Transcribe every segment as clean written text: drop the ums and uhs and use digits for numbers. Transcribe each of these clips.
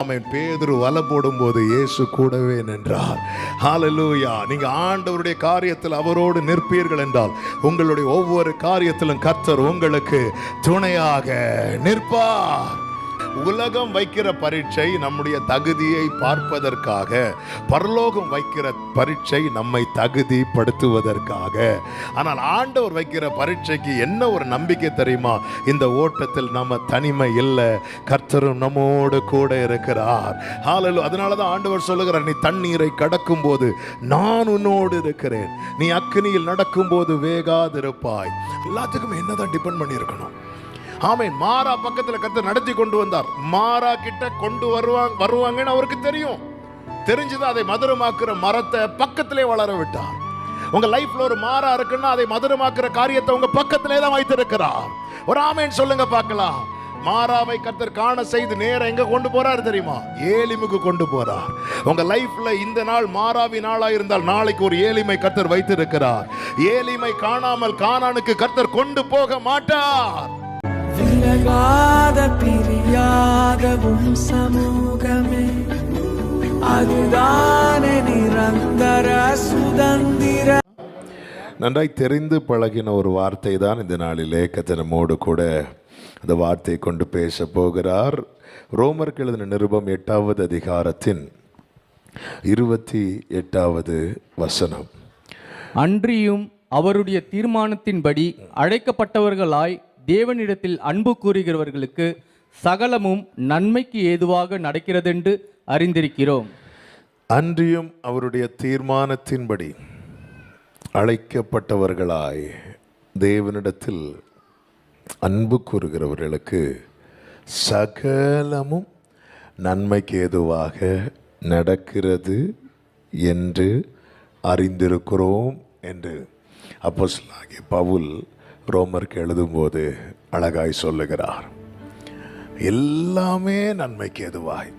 பேதுரு வலை போடும்போது இயேசு கூடவே நின்றார். ஹல்லேலூயா. நீங்க ஆண்டவருடைய காரியத்தில் அவரோடு நிற்பீர்கள் என்றால் உங்களுடைய ஒவ்வொரு காரியத்திலும் கர்த்தர் உங்களுக்கு துணையாக நிற்பார். உலகம் வைக்கிற பரீட்சை நம்முடைய தகுதியை பார்ப்பதற்காக, பரலோகம் வைக்கிற பரீட்சை நம்மை தகுதிப்படுத்துவதற்காக. ஆனால் ஆண்டவர் வைக்கிற பரீட்சைக்கு என்ன ஒரு நம்பிக்கை தெரியுமா? இந்த ஓட்டத்தில் நம்ம தனிமை இல்லை, கர்த்தரும் நம்மோடு கூட இருக்கிறார். ஹல்லேலூயா. அதனால தான் ஆண்டவர் சொல்லுகிறார், நீ தண்ணீரை கடக்கும் போது நான் உன்னோடு இருக்கிறேன், நீ அக்கினியில் நடக்கும் போது வேகாதிருப்பாய். எல்லாத்துக்கும் என்னதான் டிபெண்ட் பண்ணி இருக்கணும். ஆமென். மாரா பக்கத்துல கர்த்தர் நடத்தி கொண்டு வந்தார். மாரா கிட்ட கொண்டு வருவாங்கன்னு அவருக்கு தெரியும். தெரிஞ்சுதான் அதை மதுரமாக்குற மரத்தை பக்கத்திலே வளர விட்டார். உங்க லைஃப்ல ஒரு மாரா இருக்குன்னா அதை மதுரமாக்குற காரியத்தை உங்க பக்கத்திலே தான் வைத்திருக்கிறார். ஒரு ஆமென் சொல்லுங்க பார்க்கலாம். மாராவை கர்த்தர் காண செய்து நேரம் எங்க கொண்டு போறார் தெரியுமா? ஏலிமுக்கு கொண்டு போறார். உங்க லைஃப்ல இந்த நாள் மாராவி நாளா இருந்தால் நாளைக்கு ஒரு ஏலிமை கர்த்தர் வைத்திருக்கிறார். ஏலிமை காணாமல் கானானுக்கு கர்த்தர் கொண்டு போக மாட்டார். விலகாத பிரியாத உன் சமூகமே, அதுதானே நிரந்தர சுதந்திர. நன்றாய் தெரிந்து பழகின ஒரு வார்த்தை தான் இந்த நாளிலே கர்த்தர் நம்மோடு கூட அந்த வார்த்தையை கொண்டு பேச போகிறார். ரோமருக்கு எழுதின நிருபம் 8வது அதிகாரத்தின் 28வது வசனம். அன்றியும் அவருடைய தீர்மானத்தின்படி அழைக்கப்பட்டவர்களாய் தேவனிடத்தில் அன்பு கூறுகிறவர்களுக்கு சகலமும் நன்மைக்கு ஏதுவாக நடக்கிறதென்று அறிந்திருக்கிறோம். அன்றியும் அவருடைய தீர்மானத்தின்படி அழைக்கப்பட்டவர்களாய் தேவனிடத்தில் அன்பு கூறுகிறவர்களுக்கு சகலமும் நன்மைக்கு ஏதுவாக நடக்கிறது என்று அறிந்திருக்கிறோம் என்று அப்போஸ்தலனாகிய பவுல் ரோமருக்கு எழுதும்போது அழகாய் சொல்லுகிறார். எல்லாமே நன்மைக்கு எதுவாய்,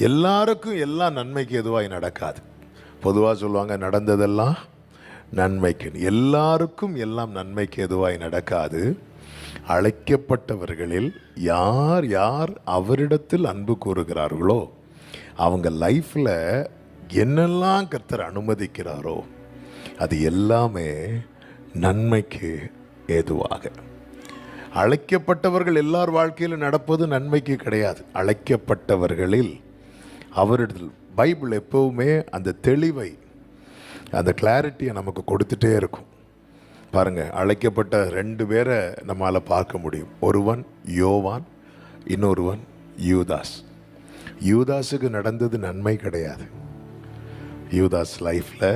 எல்லாருக்கும் எல்லாம் நன்மைக்கு எதுவாய் நடக்காது. பொதுவாக சொல்லுவாங்க நடந்ததெல்லாம் நன்மைக்கு. எல்லாருக்கும் எல்லாம் நன்மைக்கு எதுவாய் நடக்காது. அழைக்கப்பட்டவர்களில் யார் யார் அவரிடத்தில் அன்பு கூறுகிறார்களோ அவங்க லைஃப்பில் என்னெல்லாம் கர்த்தர் அனுமதிக்கிறாரோ அது எல்லாமே நன்மைக்கு ஏதுவாக. அழைக்கப்பட்டவர்கள் எல்லார் வாழ்க்கையிலும் நடப்பது நன்மைக்கு கிடையாது. அழைக்கப்பட்டவர்களில் அவரிடத்தில் பைபிள் எப்பவுமே அந்த தெளிவை, அந்த கிளாரிட்டியை நமக்கு கொடுத்துட்டே இருக்கும். பாருங்க, அழைக்கப்பட்ட 2 பேரை நம்மால் பார்க்க முடியும். ஒருவன் யோவான், இன்னொருவன் யூதாஸ். யூதாஸுக்கு நடந்தது நன்மை கிடையாது. யூதாஸ் லைஃப்பில்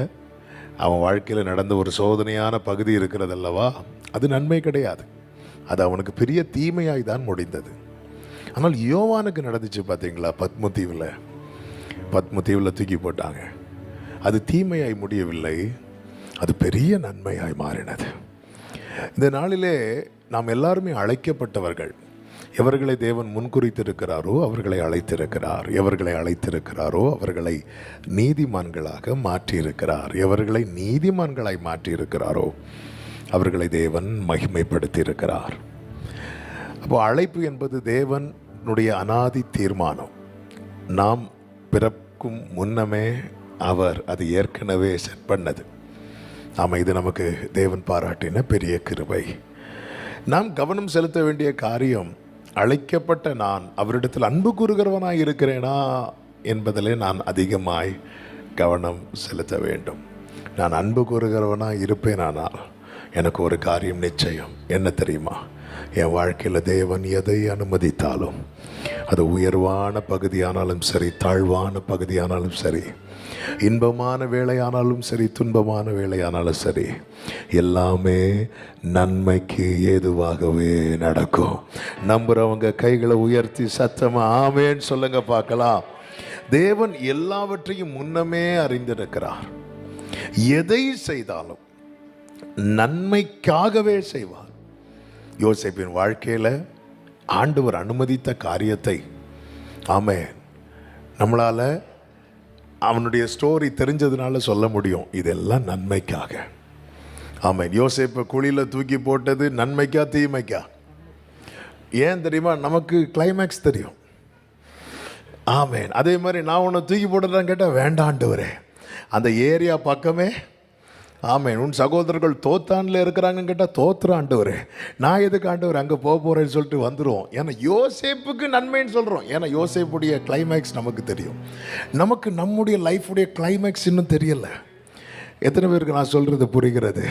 அவன் வாழ்க்கையில் நடந்த ஒரு சோதனையான பகுதி இருக்கிறது அல்லவா, அது நன்மை கிடையாது. அது அவனுக்கு பெரிய தீமையாய் தான் முடிந்தது. ஆனால் யோவானுக்கு நடந்துச்சு பார்த்தீங்களா, பத்ம தீவில் தூக்கி போட்டாங்க. அது தீமையாய் முடியவில்லை, அது பெரிய நன்மையாய் மாறினது. இந்த நாளிலே நாம் எல்லாருமே அழைக்கப்பட்டவர்கள். எவர்களை தேவன் முன்குறித்திருக்கிறாரோ அவர்களை அழைத்திருக்கிறார். எவர்களை அழைத்திருக்கிறாரோ அவர்களை நீதிமான்களாக மாற்றியிருக்கிறார். எவர்களை நீதிமான்களாய் மாற்றியிருக்கிறாரோ அவர்களை தேவன் மகிமைப்படுத்தி இருக்கிறார். அப்போ அழைப்பு என்பது தேவனுடைய அனாதி தீர்மானம். நாம் பிறக்கும் முன்னமே அவர் அது ஏற்கனவே செட் பண்ணது. இது நமக்கு தேவன் பாராட்டின பெரிய கிருபை. நாம் கவனம் செலுத்த வேண்டிய காரியம், அழைக்கப்பட்ட நான் அவரிடத்தில் அன்பு கூறுகிறவனாய் இருக்கிறேனா என்பதிலே நான் அதிகமாய் கவனம் செலுத்த வேண்டும். நான் அன்பு கூறுகிறவனாய் இருப்பேனானால் எனக்கு ஒரு காரியம் நிச்சயம். என்ன தெரியுமா? என் வாழ்க்கையில் தேவன் எதை அனுமதித்தாலும், அது உயர்வான பகுதியானாலும் சரி, தாழ்வான பகுதியானாலும் சரி, இன்பமான வேலையானாலும் சரி, துன்பமான வேலையானாலும் சரி, எல்லாமே நன்மைக்கு ஏதுவாகவே நடக்கும். நம்புறவங்க கைகளை உயர்த்தி சத்தமா ஆமேன்னு சொல்லுங்க பார்க்கலாம். தேவன் எல்லாவற்றையும் முன்னமே அறிந்திருக்கிறார். எதை செய்தாலும் நன்மைக்காகவே செய்வார். யோசேப்பின் வாழ்க்கையில் ஆண்டவர் அனுமதித்த காரியத்தை ஆமென் நம்மளால் அவனுடைய ஸ்டோரி தெரிஞ்சதுனால சொல்ல முடியும், இதெல்லாம் நன்மைக்காக. ஆமென். யோசேப்பை குழியில் தூக்கி போட்டது நன்மைக்கா தீமைக்கா? ஏன் தெரியுமா? நமக்கு கிளைமேக்ஸ் தெரியும். ஆமேன். அதே மாதிரி நான் உன்னை தூக்கி போட்டுறேன்னு கேட்டால் வேண்டாண்டவரே, அந்த ஏரியா பக்கமே ஆமேன். உன் சகோதரர்கள் தோத்தான்ல இருக்கிறாங்கன்னு கேட்டால் தோத்துறாண்டவரே, நான் எதுக்கு ஆண்டவர் அங்கே போக போகிறேன்னு சொல்லிட்டு வந்துடுவோம். ஏன்னா யோசேப்புக்கு நன்மைன்னு சொல்கிறோம். ஏன்னா யோசேப்புடைய கிளைமேக்ஸ் நமக்கு தெரியும். நமக்கு நம்முடைய லைஃபுடைய கிளைமேக்ஸ் இன்னும் தெரியலை. எத்தனை பேருக்கு நான் சொல்கிறது புரிகிறது?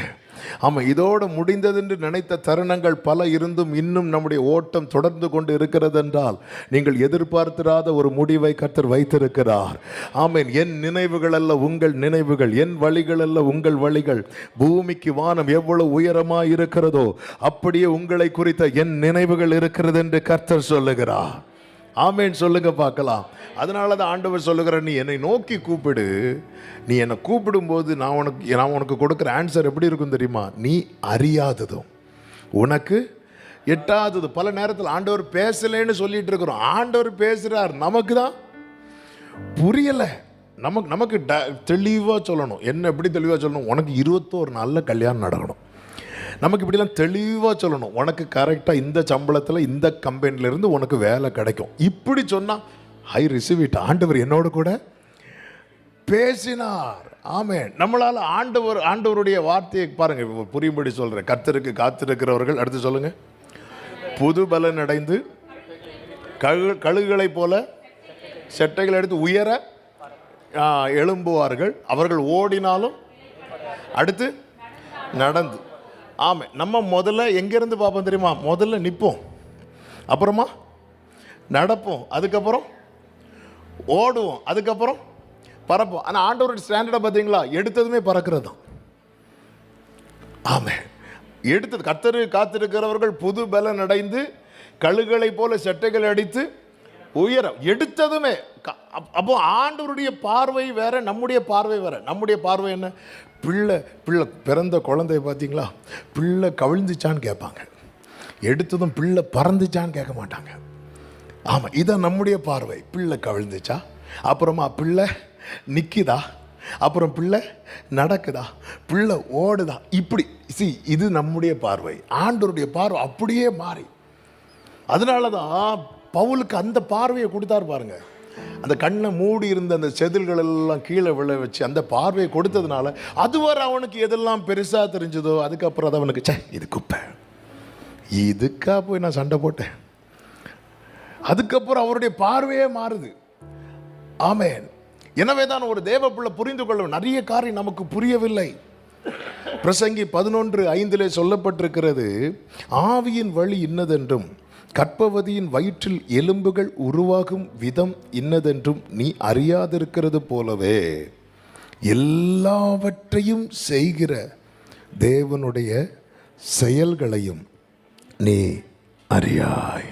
ஆமாம், இதோடு முடிந்ததென்று நினைத்த தருணங்கள் பல இருந்தும் இன்னும் நம்முடைய ஓட்டம் தொடர்ந்து கொண்டு இருக்கிறது என்றால் நீங்கள் எதிர்பார்த்திராத ஒரு முடிவை கர்த்தர் வைத்திருக்கிறார். ஆமேன். என் நினைவுகள் அல்ல உங்கள் நினைவுகள், என் வழிகள் அல்ல உங்கள் வழிகள். பூமிக்கு வானம் எவ்வளவு உயரமாக இருக்கிறதோ அப்படியே உங்களை குறித்த என் நினைவுகள் இருக்கிறது என்று கர்த்தர் சொல்லுகிறார். ஆமேன். சொல்லுங்க பார்க்கலாம். அதனால தான் ஆண்டவர் சொல்லுகிறார், நீ என்னை நோக்கி கூப்பிடு. நீ என்னை கூப்பிடும்போது நான் உனக்கு கொடுக்குற ஆன்சர் எப்படி இருக்கும் தெரியுமா? நீ அறியாததும் உனக்கு எட்டாதது. பல நேரத்தில் ஆண்டவர் பேசலைன்னு சொல்லிட்டு இருக்கிறோம். ஆண்டவர் பேசுகிறார், நமக்கு தான் புரியலை. நமக்கு தெளிவாக சொல்லணும். என்ன எப்படி தெளிவாக சொல்லணும்? உனக்கு 21 நாளில் கல்யாணம் நடக்கணும். நமக்கு இப்படிலாம் தெளிவாக சொல்லணும். உனக்கு கரெக்டாக இந்த சம்பளத்தில் இந்த கம்பெனிலேருந்து உனக்கு வேலை கிடைக்கும். இப்படி சொன்னால் ஐ ரிசீவ் இட். ஆண்டவர் என்னோட கூட பேசினார். ஆமென். நம்மளால் ஆண்டவருடைய வார்த்தையை பாருங்கள், புரியும்படி சொல்கிறேன். கர்த்தருக்கு காத்திருக்கிறவர்கள், அடுத்து சொல்லுங்கள், புது பலன் அடைந்து கழுகுகளைப் போல செட்டைகள் எடுத்து உயர எழும்புவார்கள். அவர்கள் ஓடினாலும் அடுத்து நடந்து. ஆமாம். நம்ம முதல்ல எங்கேருந்து பார்ப்போம் தெரியுமா? முதல்ல நிற்போம், அப்புறமா நடப்போம், அதுக்கப்புறம் ஓடுவோம், அதுக்கப்புறம் பறப்போம். ஆனால் ஆண்டவரோட ஸ்டாண்டர்டை பார்த்தீங்களா? எடுத்ததுமே பறக்கிறது தான். ஆமாம். எடுத்தது கர்த்தரு காத்திருக்கிறவர்கள் புது பலன் அடைந்து கழுகுகளை போல செட்டைகள் அடித்து உயர. எடுத்ததுமே. அப்போ ஆண்டவருடைய பார்வை வேற, நம்முடைய பார்வை வேற. நம்முடைய பார்வை என்ன? பிள்ளை பிறந்த குழந்தைய பார்த்தீங்களா? பிள்ளை கவிழ்ந்துச்சான்னு கேட்பாங்க. எடுத்ததும் பிள்ளை பறந்துச்சான்னு கேட்க மாட்டாங்க. ஆமாம், இதான் நம்முடைய பார்வை. பிள்ளை கவிழ்ந்துச்சா, அப்புறமா பிள்ளை நிற்குதா, அப்புறம் பிள்ளை நடக்குதா, பிள்ளை ஓடுதா, இப்படி. இது நம்முடைய பார்வை. ஆண்டவருடைய பார்வை அப்படியே மாறி. அதனால தான் பவுலுக்கு அந்த பார்வையை கொடுத்தார் பாருங்க. அந்த கண்ணை மூடி இருந்த அந்த செதில்கள் எல்லாம் கீழே விழ வச்சு அந்த பார்வையை கொடுத்ததுனால அதுவரை அவனுக்கு எதெல்லாம் பெருசாக தெரிஞ்சதோ அதுக்கப்புறம் அது அவனுக்கு இது குப்பை, இதுக்கா போய் நான் சண்டை போட்டேன். அதுக்கப்புறம் அவருடைய பார்வையே மாறுது. ஆமென். எனவே தான் ஒரு தேவ பிள்ளை புரிந்து கொள்ள நிறைய காரியம் நமக்கு புரியவில்லை. பிரசங்கி 11:5 சொல்லப்பட்டிருக்கிறது, ஆவியின் வழி இன்னதென்றும் கற்பவதியின் வயிற்றில் எலும்புகள் உருவாகும் விதம் இன்னதென்றும் நீ அறியாதிருக்கிறது போலவே எல்லாவற்றையும் செய்கிற தேவனுடைய செயல்களையும் நீ அறியாய்.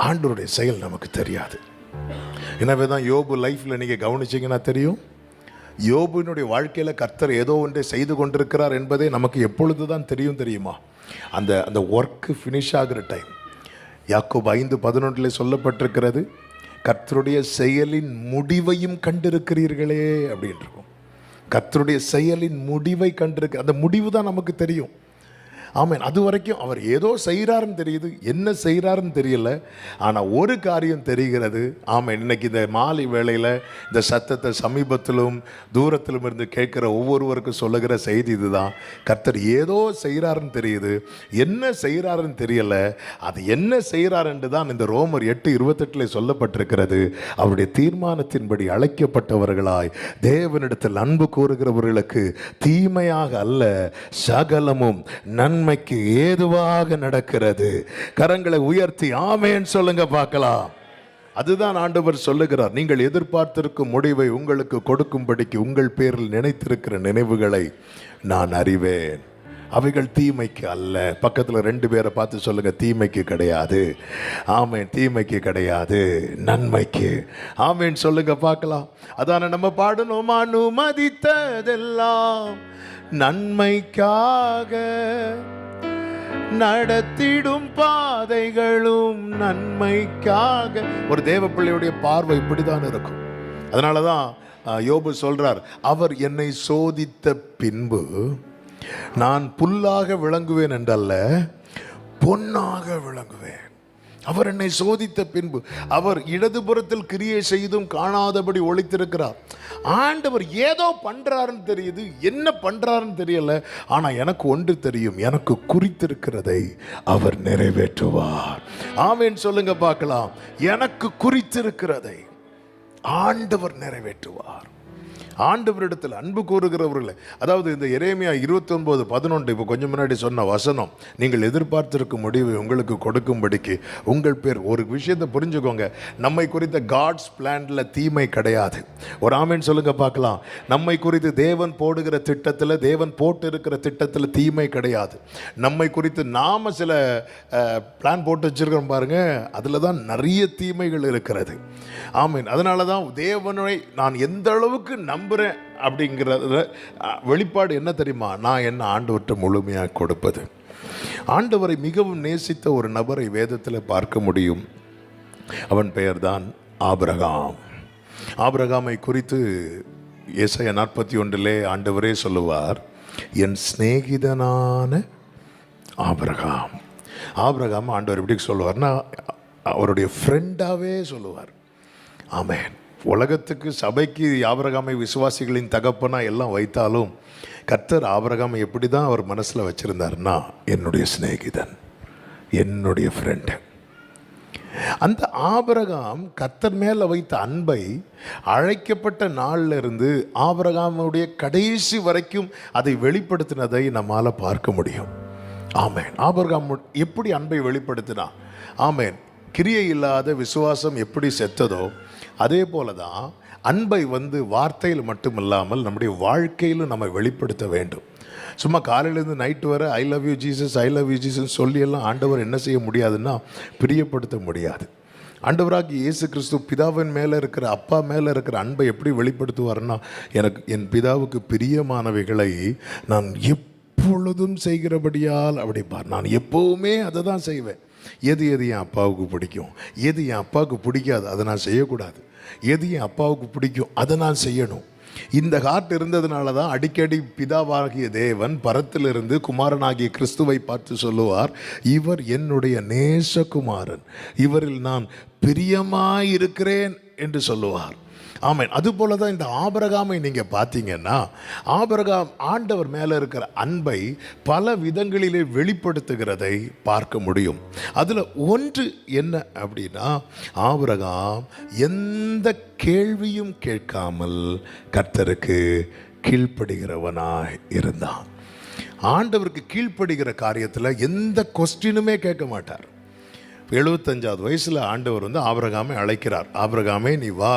ஆண்டவருடைய செயல் நமக்கு தெரியாது. எனவே தான் யோபு லைஃப்பில் நீங்கள் கவனிச்சிங்கன்னா தெரியும், யோபுவினுடைய வாழ்க்கையில் கர்த்தர் ஏதோ ஒன்றை செய்து கொண்டிருக்கிறார் என்பதே நமக்கு எப்பொழுது தான் தெரியுமா? அந்த ஒர்க்கு ஃபினிஷ் ஆகிற டைம். யாக்கோபு 5:11 சொல்லப்பட்டிருக்கிறது, கர்த்தருடைய செயலின் முடிவையும் கண்டிருக்கிறீர்களே அப்படின்னு இருக்கும். கர்த்தருடைய செயலின் முடிவை கண்டிருக்க, அந்த முடிவு தான் நமக்கு தெரியும். ஆமென். அது வரைக்கும் அவர் ஏதோ செய்கிறாருன்னு தெரியுது, என்ன செய்கிறாருன்னு தெரியல. ஆனால் ஒரு காரியம் தெரிகிறது. ஆமென். இன்னைக்கு இந்த மாலை வேளையில் இந்த சத்தத்தை சமீபத்திலும் தூரத்திலும் இருந்து கேட்குற ஒவ்வொருவருக்கும் சொல்லுகிற செய்தி இதுதான். கர்த்தர் ஏதோ செய்கிறாருன்னு தெரியுது, என்ன செய்கிறாருன்னு தெரியல. அது என்ன செய்கிறாருன்னு தான் இந்த ரோமர் 8:28 சொல்லப்பட்டிருக்கிறது. அவருடைய தீர்மானத்தின்படி அழைக்கப்பட்டவர்களாய் தேவனிடத்தில் அன்பு கூறுகிறவர்களுக்கு தீமையாக அல்ல, சகலமும் நன்மைக்கு ஏதுவாக நடக்கிறது. கரங்களை உயர்த்தி ஆமென் சொல்லுங்க பார்க்கலாம். அதுதான் ஆண்டவர் சொல்லுகிறார், நீங்கள் எதிர்பார்த்திருக்கும் முடிவை உங்களுக்கு கொடுக்கும்படிக்கு உங்கள் பேரில் நினைத்திருக்கிற நினைவுகளை நான் அறிவேன், அவைகள் தீமைக்கு அல்ல. பக்கத்தில் 2 பேரை பார்த்து சொல்லுங்க, தீமைக்கு கிடையாது. ஆமென். தீமைக்கு கிடையாது, நன்மைக்கு. ஆமென் சொல்லுங்க பார்க்கலாம். அதான நம்ம பாடணும், அனுமதித்ததெல்லாம் நன்மைக்காக, நடத்திடும் பாதைகளும் நன்மைக்காக. ஒரு தேவ பிள்ளையுடைய பார்வை இப்படிதான் இருக்கும். அதனால தான் யோபு சொல்றார், அவர் என்னை சோதித்த பின்பு நான் புல்லாக விளங்குவேன் என்றல்ல, பொன்னாக விளங்குவேன். அவர் என்னை சோதித்த பின்பு அவர் இடதுபுறத்தில் கிரியை செய்தும் காணாதபடி ஒளித்திருக்கிறார். ஆண்டவர் ஏதோ பண்றாருன்னு தெரியுது, என்ன பண்றாருன்னு தெரியல. ஆனா எனக்கு ஒன்று தெரியும், எனக்கு குறித்திருக்கிறதை அவர் நிறைவேற்றுவார். ஆமென் சொல்லுங்க பார்க்கலாம். எனக்கு குறித்திருக்கிறதை ஆண்டவர் நிறைவேற்றுவார். ஆண்டவரிடத்தில் அன்பு கூறுகிறவர்களே, அதாவது இந்த எரேமியா 29:11 இப்போ கொஞ்சம் முன்னாடி சொன்ன வசனம், நீங்கள் எதிர்பார்த்திருக்கும் முடிவை உங்களுக்கு கொடுக்கும்படிக்கு உங்கள் பேர். ஒரு விஷயத்தை புரிஞ்சுக்கோங்க, நம்மை குறித்த காட்ஸ் பிளான்ல தீமை கிடையாது. ஒரு ஆமென் சொல்லுங்க பார்க்கலாம். நம்மை குறித்து தேவன் போடுகிற திட்டத்தில், தேவன் போட்டு இருக்கிற திட்டத்தில் தீமை கிடையாது. நம்மை குறித்து நாம் சில பிளான் போட்டு வச்சிருக்கிறோம் பாருங்க, அதில் தான் நிறைய தீமைகள் இருக்கிறது. ஆமென். அதனால தான் தேவனை நான் எந்த அளவுக்கு நம்புகிறேன் அப்படிங்கிறத வெளிப்பாடு என்ன தெரியுமா? நான் என்ன ஆண்டவர்கிட்ட முழுமையாக கொடுப்பது. ஆண்டவரை மிகவும் நேசித்த ஒரு நபரை வேதத்தில் பார்க்க முடியும். அவன் பெயர்தான் ஆபிரகாம். ஆபிரகாமை குறித்து ஏசாயா 41 ஆண்டவரே சொல்லுவார், என் சிநேகிதனான ஆபிரகாம். ஆபிரகாம் ஆண்டவர் எப்படி சொல்லுவார்னா அவருடைய ஃப்ரெண்டாகவே சொல்லுவார். ஆமென். உலகத்துக்கு சபைக்கு ஆபிரகாமை விசுவாசிகளின் தகப்பனா எல்லாம் வைத்தாலும் கர்த்தர் ஆபிரகாமை எப்படி தான் அவர் மனசில் வச்சிருந்தார்னா, என்னுடைய சிநேகிதன், என்னுடைய ஃப்ரெண்டு. அந்த ஆபிரகாம் கர்த்தர் மேலே வைத்த அன்பை அழைக்கப்பட்ட நாளில் இருந்து ஆபிரகாமுடைய கடைசி வரைக்கும் அதை வெளிப்படுத்தினதை நம்மால் பார்க்க முடியும். ஆமென். ஆபிரகாம் எப்படி அன்பை வெளிப்படுத்தினா? ஆமென். கிரியை இல்லாத விசுவாசம் எப்படி செத்ததோ அதே போல தான் அன்பை வார்த்தையில் மட்டுமில்லாமல் நம்முடைய வாழ்க்கையிலும் நம்ம வெளிப்படுத்த வேண்டும். சும்மா காலையிலேருந்து நைட்டு வரை I love you Jesus, I love you Jesus சொல்லியெல்லாம் ஆண்டவர் என்ன செய்ய முடியாதுன்னா பிரியப்படுத்த முடியாது. ஆண்டவராகிய இயேசு கிறிஸ்து பிதாவின் மேலே இருக்கிற, அப்பா மேலே இருக்கிற அன்பை எப்படி வெளிப்படுத்துவார்னா, எனக்கு என் பிதாவுக்கு பிரியமானவைகளை நான் எப்பொழுதும் செய்கிறபடியால் அப்படிப்பார். நான் எப்போவுமே அதை தான் செய்வேன். எது என் அப்பாவுக்கு பிடிக்கும், எது என் அப்பாவுக்கு பிடிக்காது அதை நான் செய்யக்கூடாது. எது என் அப்பாவுக்கு பிடிக்கும் அதை நான் செய்யணும். இந்த ஹார்ட் இருந்ததுனால தான் அடிக்கடி பிதாவாகிய தேவன் பரத்திலிருந்து குமாரனாகிய கிறிஸ்துவை பார்த்து சொல்லுவார், இவர் என்னுடைய நேசகுமாரன், இவரில் நான் பிரியமாயிருக்கிறேன் என்று சொல்லுவார். ஆமென். அதுபோல தான் இந்த ஆபிரகாமை நீங்கள் பார்த்தீங்கன்னா, ஆபிரகாம் ஆண்டவர் மேலே இருக்கிற அன்பை பல விதங்களிலே வெளிப்படுத்துகிறதை பார்க்க முடியும். அதில் ஒன்று என்ன அப்படின்னா, ஆபிரகாம் எந்த கேள்வியும் கேட்காமல் கர்த்தருக்கு கீழ்ப்படுகிறவனாய் இருந்தான். ஆண்டவருக்கு கீழ்ப்படுகிற காரியத்தில் எந்த கொஸ்டினுமே கேட்க மாட்டார். 75வது வயசில் ஆண்டவர் ஆபிரகாமை அழைக்கிறார். ஆபிரகாமே நீ வா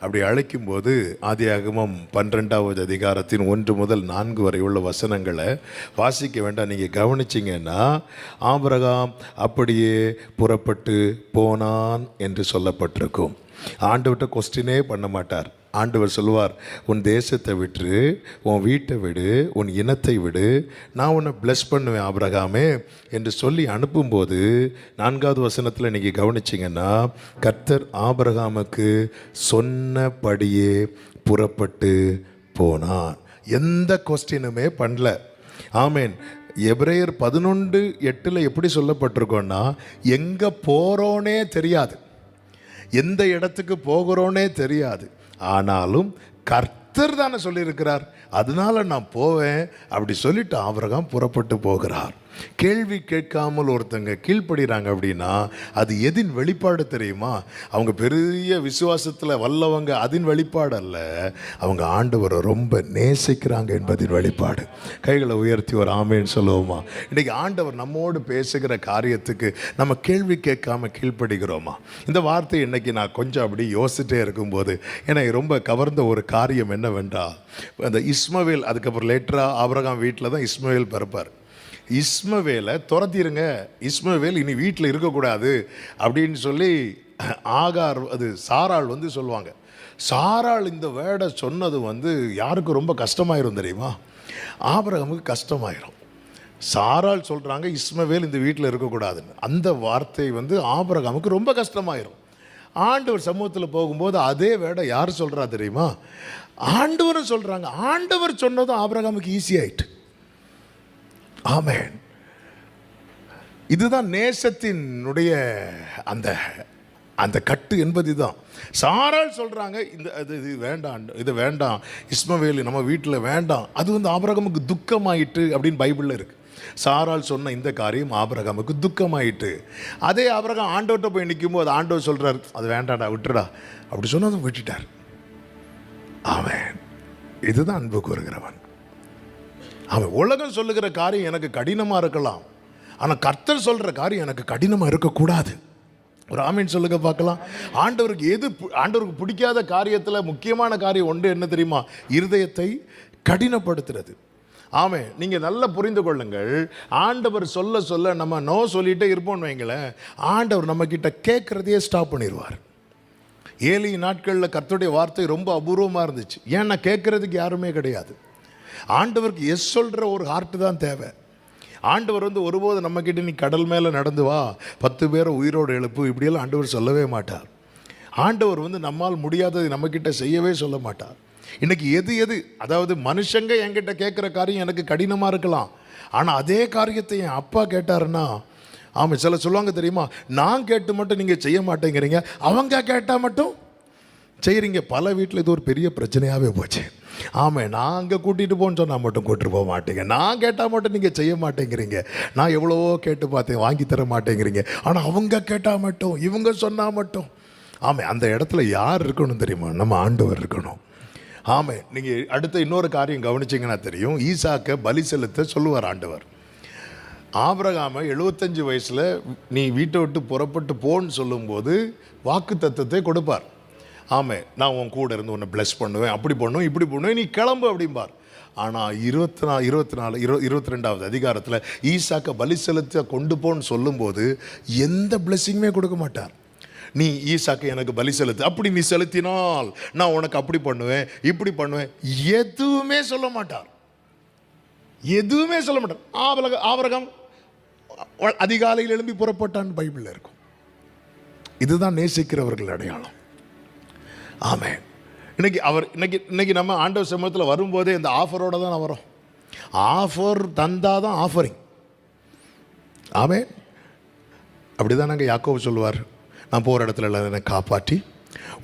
அப்படி அழைக்கும்போது ஆதியாகமம் 12வது அதிகாரத்தின் 1 முதல் 4 வரை உள்ள வசனங்களை வாசிக்க வேண்டாம். நீங்கள் கவனிச்சிங்கன்னா, ஆபிரகாம் அப்படியே புறப்பட்டு போனான் என்று சொல்லப்பட்டிருக்கும். ஆண்டவர்கிட்ட கொஸ்டினே பண்ண மாட்டார். ஆண்டவர் சொல்லுவார், உன் தேசத்தை விட்டு, உன் வீட்டை விடு, உன் இனத்தை விடு, நான் உன்னை பிளஸ் பண்ணுவேன் ஆபிரகாமே என்று சொல்லி அனுப்பும்போது 4வது வசனத்தில் நீங்கள் கவனிச்சிங்கன்னா, கர்த்தர் ஆபிரகாமுக்கு சொன்னபடியே புறப்பட்டு போனான். எந்த கொஸ்டினுமே பண்ணல. ஆமேன். எபிரேயர் 11:8 எப்படி சொல்லப்பட்டிருக்கோன்னா, எங்கே போகிறோன்னே தெரியாது, எந்த இடத்துக்கு போகிறோன்னே தெரியாது, ஆனாலும் கர்த்தர் தானே சொல்லியிருக்கிறார், அதனால நான் போவேன் அப்படி சொல்லிட்டு ஆபிரகாம் புறப்பட்டு போகிறார். கேள்வி கேட்காமல் ஒருத்தங்க கீழ்ப்படுகிறாங்க அப்படின்னா அது எதின் வெளிப்பாடு தெரியுமா? அவங்க பெரிய விசுவாசத்தில் வல்லவங்க, அதன் வெளிப்பாடு அல்ல, அவங்க ஆண்டவரை ரொம்ப நேசிக்கிறாங்க என்பதின் வெளிப்பாடு. கைகளை உயர்த்தி ஒரு ஆமேன்னு சொல்லுவோமா? இன்றைக்கி ஆண்டவர் நம்மோடு பேசுகிற காரியத்துக்கு நம்ம கேள்வி கேட்காம கீழ்ப்படுகிறோமா? இந்த வார்த்தை இன்றைக்கி நான் கொஞ்சம் அப்படி யோசிச்சுட்டே இருக்கும்போது எனக்கு ரொம்ப கவர்ந்த ஒரு காரியம் என்னவென்றால், அந்த இஸ்மவேல், அதுக்கப்புறம் லேட்டராக ஆபிரகாம் வீட்டில் தான் இஸ்மவேல் பிறப்பார். இஸ்மவேலை துரத்திடுங்க, இஸ்மவேல் இனி வீட்டில் இருக்கக்கூடாது அப்படின்னு சொல்லி ஆகார், அது சாராள் சொல்லுவாங்க. சாராள் இந்த வேர்டை சொன்னது யாருக்கு ரொம்ப கஷ்டமாயிரும் தெரியுமா? ஆபிரகாமுக்கு கஷ்டமாயிரும். சாராள் சொல்கிறாங்க இஸ்மவேல் இந்த வீட்டில் இருக்கக்கூடாதுன்னு. அந்த வார்த்தை ஆபிரகாமுக்கு ரொம்ப கஷ்டமாயிரும். ஆண்டவர் சமூகத்தில் போகும்போது அதே வேர்டை யார் சொல்கிறா தெரியுமா? ஆண்டவரும் சொல்கிறாங்க. ஆண்டவர் சொன்னதும் ஆபிரகாமுக்கு ஈஸி ஆயிட்டு. ஆமென். இதுதான் நேசத்தினுடைய அந்த அந்த கட்டு என்பது இதுதான். சாராள் சொல்றாங்க இது வேண்டாம், இது வேண்டாம், இஸ்மவேல் நம்ம வீட்டில் வேண்டாம். அது வந்து ஆபிரகாமுக்கு துக்கமாயிட்டு அப்படின்னு பைபிளில் இருக்கு. சாராள் சொன்ன இந்த காரியம் ஆபிரகாமுக்கு துக்கமாயிட்டு. அதே ஆபிரகாம் ஆண்டவர்கிட்ட போய் நிற்கும்போது ஆண்டவர் சொல்றாரு, அது வேண்டாடா, விட்டுடா அப்படி சொன்னதும் விட்டுட்டார். அவன் இதுதான் அன்பு கூறுகிறவன். அவன் உலகம் சொல்லுகிற காரியம் எனக்கு கடினமா இருக்கலாம், ஆனா கர்த்தர் சொல்ற காரியம் எனக்கு கடினமா இருக்கக்கூடாது. ஒரு ஆமீன் சொல்லுங்க பார்க்கலாம். ஆண்டவருக்கு பிடிக்காத காரியத்தில் முக்கியமான காரியம் ஒன்று என்ன தெரியுமா? இருதயத்தை கடினப்படுத்துறது. ஆமே, நீங்கள் நல்லா புரிந்து கொள்ளுங்கள். ஆண்டவர் சொல்ல சொல்ல நம்ம நோ சொல்லிகிட்டே இருப்போம்னு வைங்களேன், ஆண்டவர் நம்ம கிட்ட கேட்குறதையே ஸ்டாப் பண்ணிடுவார். ஏழு நாட்களில் கர்த்தருடைய வார்த்தை ரொம்ப அபூர்வமாக இருந்துச்சு. ஏன்னா கேட்குறதுக்கு யாருமே கிடையாது. ஆண்டவருக்கு எஸ் சொல்கிற ஒரு ஹார்ட்டு தான் தேவை. ஆண்டவர் வந்து ஒருபோது நம்மக்கிட்ட நீ கடல் மேலே நடந்து வா, 10 பேரை உயிரோடு எழுப்பு, இப்படியெல்லாம் ஆண்டவர் சொல்லவே மாட்டார். ஆண்டவர் வந்து நம்மால் முடியாதது நம்மக்கிட்ட செய்யவே சொல்ல மாட்டார். இன்றைக்கி எது அதாவது மனுஷங்க என்கிட்ட கேட்குற காரியம் எனக்கு கடினமாக இருக்கலாம், ஆனால் அதே காரியத்தை என் அப்பா கேட்டாருன்னா, ஆமாம் சில சொல்லுவாங்க தெரியுமா, நான் கேட்டு மட்டும் நீங்கள் செய்ய மாட்டேங்கிறீங்க, அவங்க கேட்டால் மட்டும் செய்கிறீங்க. பல வீட்டில் இது ஒரு பெரிய பிரச்சனையாகவே போச்சு. ஆமாம், நான் அங்கே கூட்டிகிட்டு போன்னு சொன்னால் மட்டும் கூட்டிட்டு போக மாட்டேங்க, நான் கேட்டால் மட்டும் நீங்கள் செய்ய மாட்டேங்கிறீங்க, நான் எவ்வளவோ கேட்டு பார்த்தேன் வாங்கி தர மாட்டேங்கிறீங்க, ஆனால் அவங்க கேட்டால் மட்டும், இவங்க சொன்னால் மட்டும். ஆமாம், அந்த இடத்துல யார் இருக்கணும் தெரியுமா? நம்ம ஆண்டவர் இருக்கணும். ஆமாம், நீங்கள் அடுத்த இன்னொரு காரியம் கவனிச்சிங்கன்னா தெரியும். ஈசாக்கை பலி செலுத்த சொல்லுவார் ஆண்டவர். ஆபிரகாமை 75 வயசில் நீ வீட்டை விட்டு புறப்பட்டு போன்னு சொல்லும்போது வாக்கு தத்தத்தை கொடுப்பார். ஆமாம், நான் உன் கூட இருந்து உன்னை பிளஸ் பண்ணுவேன், அப்படி பண்ணுவேன், இப்படி பண்ணுவேன், நீ கிளம்பு அப்படிம்பார். ஆனால் 22வது அதிகாரத்தில் ஈசாக்கை பலி செலுத்த கொண்டு போன்னு சொல்லும்போது எந்த பிளெஸ்ஸிங்குமே கொடுக்க மாட்டார். நீ ஈசாக்கை எனக்கு பலி செலுத்து, அப்படி நீ செலுத்தினால் நான் உனக்கு அப்படி பண்ணுவேன், இப்படி பண்ணுவேன், எதுவுமே சொல்ல மாட்டார். எதுவுமே சொல்ல மாட்டார். ஆபிரகாம் அதிகாலையில் எழும்பி புறப்பட்டான் பைபிளில் இருக்கும். இதுதான் நேசிக்கிறவர்கள் அடையாளம். ஆமாம், இன்னைக்கு நம்ம ஆண்டவர் சமூகத்தில் வரும்போதே இந்த ஆஃபரோட தான் வரோம். ஆஃபர் தந்தால் தான் ஆஃபரிங். ஆமாம், அப்படி தான் நாங்கள் யாக்கோபு சொல்லுவார், நான் போகிற இடத்துல எல்லாம் என்னை காப்பாற்றி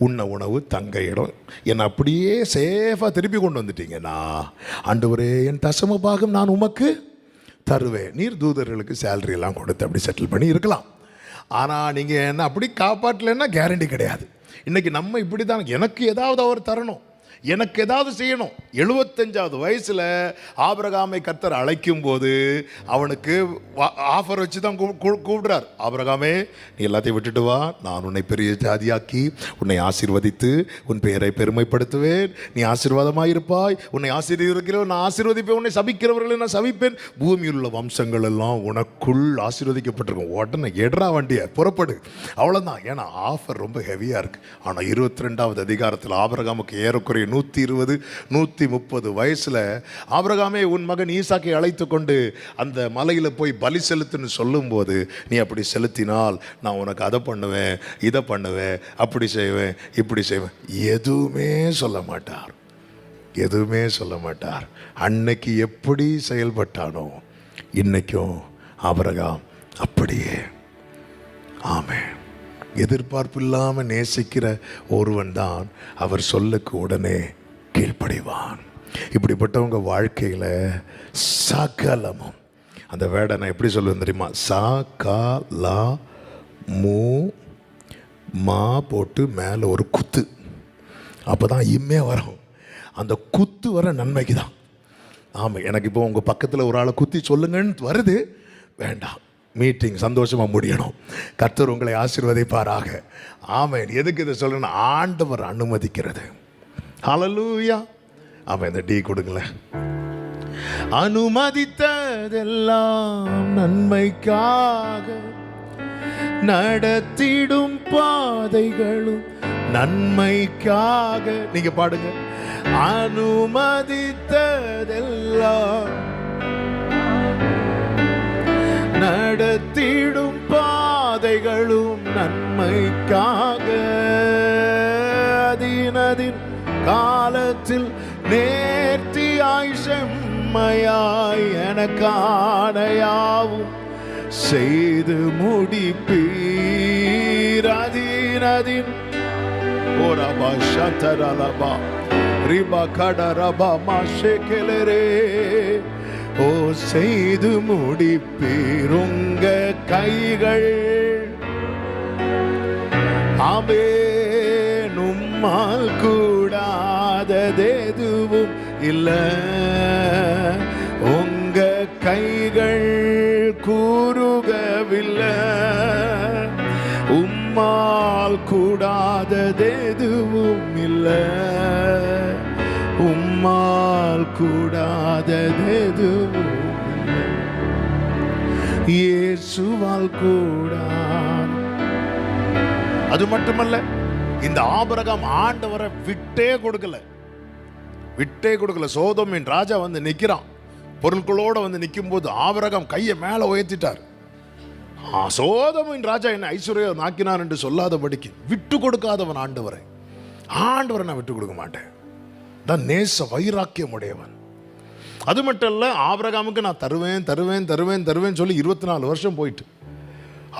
உண்ண உணவு தங்க இடம் என்னை அப்படியே சேஃபாக திருப்பி கொண்டு வந்துட்டீங்கன்னா, ஆண்டவரே என் தசம பாகம் நான் உமக்கு தருவேன், நீர் தூதர்களுக்கு சேலரி எல்லாம் கொடுத்து அப்படி செட்டில் பண்ணி இருக்கலாம். ஆனால் நீங்கள் என்ன அப்படி காப்பாற்றலைன்னா கேரண்டி கிடையாது. இன்றைக்கி நம்ம இப்படி தான், எனக்கு ஏதாவது அவர் தரணும், எனக்கு ஏதாவது செய்யணும். 75வது வயசில் ஆபிரகாமை கர்த்தர் அழைக்கும் போது அவனுக்கு ஆஃபர் வச்சு தான் கூப்பிடுறார். ஆபிரகாமே, நீ எல்லாத்தையும் விட்டுட்டு வா, நான் உன்னை பெரிய ஜாதியாக்கி உன்னை ஆசீர்வதித்து உன் பெயரை பெருமைப்படுத்துவேன், நீ ஆசீர்வாதமாக இருப்பாய், உன்னை ஆசீர்வதிக்கிறவன் நான் ஆசீர்வதிப்பேன், உன்னை சபிக்கிறவர்களை நான் சபிப்பேன், பூமியில் உள்ள வம்சங்கள் எல்லாம் உனக்குள் ஆசீர்வதிக்கப்பட்டிருக்கும். உடனே எடுறா வண்டியை புறப்படு, அவ்வளோதான். ஏன்னா ஆஃபர் ரொம்ப ஹெவியாக இருக்குது. ஆனால் 22வது அதிகாரத்தில் ஆபிரகாமுக்கு ஏறக்குறைய 120 130 வயசுல ஆபிரகாமே உன் மகன் ஈசாக்கை அழைத்து கொண்டு அந்த மலையில் போய் பலி செலுத்துன்னு சொல்லும்போது, நீ அப்படி செலுத்தினால் நான் உனக்கு அதை பண்ணுவேன், இதை பண்ணுவேன், அப்படி செய்வேன், இப்படி செய்வேன், எதுவுமே சொல்ல மாட்டார். எதுவுமே சொல்ல மாட்டார். அன்னைக்கு எப்படி செயல்பட்டானோ இன்னைக்கும் ஆபிரகாம் அப்படியே. ஆமென். எதிர்பார்ப்பு இல்லாமல் நேசிக்கிற ஒருவன் தான் அவர் சொல்லுக்கு உடனே கீழ்ப்படிவான். இப்படிப்பட்டவங்க வாழ்க்கையில் சகலமும், அந்த வேடை நான் எப்படி சொல்லுவேன் தெரியுமா? சகலா மூ மா போட்டு மேலே ஒரு குத்து, அப்போ தான் இம்மே வரும். அந்த குத்து வர நன்மைக்கு தான். ஆமாம், எனக்கு இப்போ உங்கள் பக்கத்தில் ஒரு ஆளை குத்தி சொல்லுங்கன்னு வருது, வேண்டாம், மீட்டிங் சந்தோஷமாக முடியணும். கர்த்தர் உங்களை ஆசீர்வதிப்பாராக. ஆமென். எதுக்கு இதை சொல்லணும்? ஆண்டவர் அனுமதிக்கிறது. ஹல்லேலூயா. ஆமாம், இந்த டீ கொடுங்களேன். அனுமதித்ததெல்லாம் நன்மைக்காக, நடத்திடும் பாதைகளும் நன்மைக்காக. நீங்க பாடுங்க. அனுமதித்ததெல்லாம் நடத்திடும் பாதைகளும் நன்மைக்காக, அதினதின் காலத்தில் நேர்த்தியாய் செம்மையாய் எனக்கான யாவும் செய்து முடிப்பீர். அதீன் ஓரபா சந்தரலபா ரிபா கடரபா மாஷேகெலரே. ஓ செய்து முடிப்பீர். உங்க கைகள் ஆமென். உம்மால் கூடாததெதுவும் இல்ல. உங்க கைகள் கூறுகவில்லை. உம்மால் கூடாததெதுவும் இல்ல. உம்மால் கூடாததெதுவும் இல்லை. இயேசுவால் கூடா. அது மட்டுமல்ல, இந்த ஆபிரகாம் ஆண்டவரை விட்டே கொடுக்கல. சோதோமின் ராஜா வந்து நிக்கிறான், பொருட்களோட வந்து நிற்கும் போது ஆபிரகாம் கையை மேல உயர்த்திட்டார். சோதோமின் ராஜா என்ன ஐஸ்வர்யம் நாக்கினான் என்று சொல்லாதபடிக்கு விட்டு கொடுக்காதவன் ஆண்டவரை நான் விட்டு கொடுக்க மாட்டேன். தான் நேச வைராக்கியம் உடையவன். அது மட்டும் இல்ல, ஆபிரகாமுக்கு நான் தருவேன் சொல்லி 24 வருஷம் போயிட்டு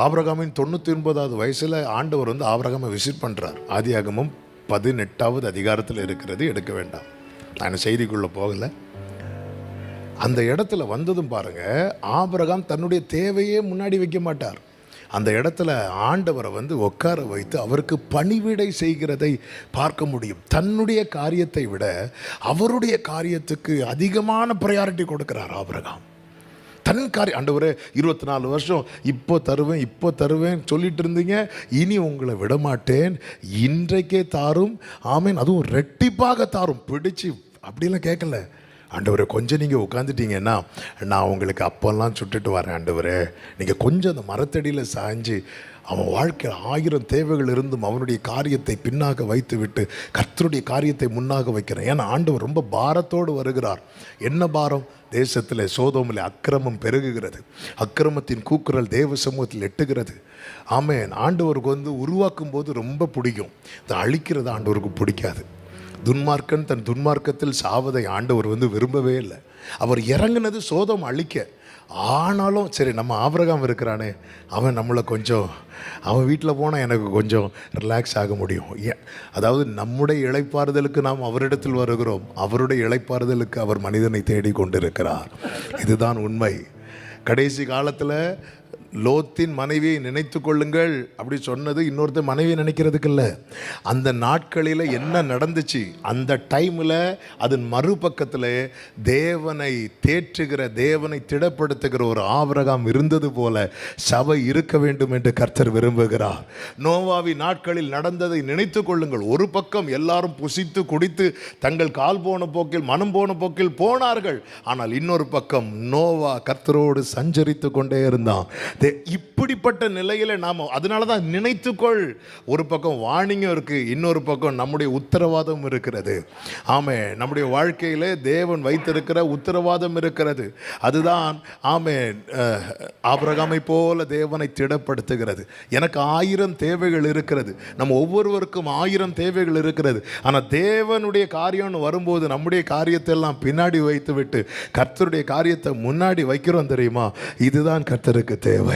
ஆபிரகாமின் 99வது வயசுல ஆண்டவர் வந்து ஆபிரகாமை விசிட் பண்றார். ஆதியாகமம் 18வது அதிகாரத்தில் இருக்கிறது, எடுக்க வேண்டாம், நான் செய்திக்குள்ள போகல. அந்த இடத்துல வந்ததும் பாருங்க, ஆபிரகாம் தன்னுடைய தேவையே முன்னாடி வைக்க மாட்டார். அந்த இடத்துல ஆண்டவரை வந்து உட்கார வைத்து அவருக்கு பணிவிடை செய்கிறதை பார்க்க முடியும். தன்னுடைய காரியத்தை விட அவருடைய காரியத்துக்கு அதிகமான ப்ரையாரிட்டி கொடுக்கிறார் ஆபிரகாம். தன் காரியம், ஆண்டவரே 24 வருஷம் இப்போ தருவேன் சொல்லிட்டு இருந்தீங்க, இனி உங்களை விடமாட்டேன், இன்றைக்கே தாரும், ஆமேன், அதுவும் ரெட்டிப்பாக தாரும், பிடிச்சு அப்படிலாம் கேட்கல. ஆண்டவரே கொஞ்சம் நீங்கள் உட்காந்துட்டீங்கன்னா நான் உங்களுக்கு அப்பெல்லாம் சுட்டுட்டு வரேன். ஆண்டவரே நீங்கள் கொஞ்சம் அந்த மரத்தடியில் சாய்ஞ்சு, அவன் வாழ்க்கையில் 1000 தேவைகள் இருந்தும் அவனுடைய காரியத்தை பின்னாக வைத்து விட்டு கர்த்தருடைய காரியத்தை முன்னாக வைக்கிறேன். ஏன்னா ஆண்டவர் ரொம்ப பாரத்தோடு வருகிறார். என்ன பாரம்? தேசத்தில் சோதோமில் அக்கிரமம் பெருகுகிறது, அக்கிரமத்தின் கூக்குரல் தேவ சமூகத்தில் எட்டுகிறது. ஆமென். ஆண்டவருக்கு வந்து உருவாக்கும் போது ரொம்ப பிடிக்கும், அதை அழிக்கிறது ஆண்டவருக்கு பிடிக்காது. துன்மார்க்கன் தன் துன்மார்க்கத்தில் சாவதை ஆண்டவர் வந்து விரும்பவே இல்லை. அவர் இறங்குனது சோதம் அழிக்க. ஆனாலும் சரி, நம்ம ஆபிரகாம் இருக்கிறானே, அவன் நம்மளை கொஞ்சம், அவன் வீட்டில் போனால் எனக்கு கொஞ்சம் ரிலாக்ஸ் ஆக முடியும். அதாவது நம்முடைய இளைப்பாறுதலுக்கு நாம் அவரிடத்தில் வருகிறோம், அவருடைய இளைப்பாறுதலுக்கு அவர் மனிதனை தேடி கொண்டிருக்கிறார். இதுதான் உண்மை. கடைசி காலத்தில் லோத்தின் மனைவியை நினைத்து கொள்ளுங்கள் அப்படி சொன்னது இன்னொருத்த மனைவியை நினைக்கிறதுக்கு இல்லை. அந்த நாட்களில் என்ன நடந்துச்சு, அந்த டைமில் அதன் மறுபக்கத்தில் தேவனை தேற்றுகிற, தேவனை திடப்படுத்துகிற ஒரு ஆபிரகாம் இருந்தது போல சபை இருக்க வேண்டும் என்று கர்த்தர் விரும்புகிறார். நோவாவி நாட்களில் நடந்ததை நினைத்து கொள்ளுங்கள். ஒரு பக்கம் எல்லாரும் புசித்து குடித்து தங்கள் கால் போன போக்கில், மனம் போன போக்கில் போனார்கள். ஆனால் இன்னொரு பக்கம் நோவா கர்த்தரோடு சஞ்சரித்து கொண்டே இருந்தான். இப்படிப்பட்ட நிலையில நாம, அதனால தான் நினைத்துக்கொள். ஒரு பக்கம் வார்னிங்கும் இருக்கு, இன்னொரு பக்கம் நம்முடைய உத்தரவாதம் இருக்கிறது. ஆமே, நம்முடைய வாழ்க்கையில தேவன் வைத்திருக்கிற உத்தரவாதம் இருக்கிறது. அதுதான் ஆமே ஆபிரகாமை போல தேவனை திடப்படுத்துகிறது. எனக்கு 1000 தேவைகள் இருக்கிறது, நம்ம ஒவ்வொருவருக்கும் 1000 தேவைகள் இருக்கிறது. ஆனால் தேவனுடைய காரியம்னு வரும்போது நம்முடைய காரியத்தை எல்லாம் பின்னாடி வைத்து விட்டு கர்த்தருடைய காரியத்தை முன்னாடி வைக்கிறோம் தெரியுமா? இதுதான் கர்த்தருக்கு தேவை.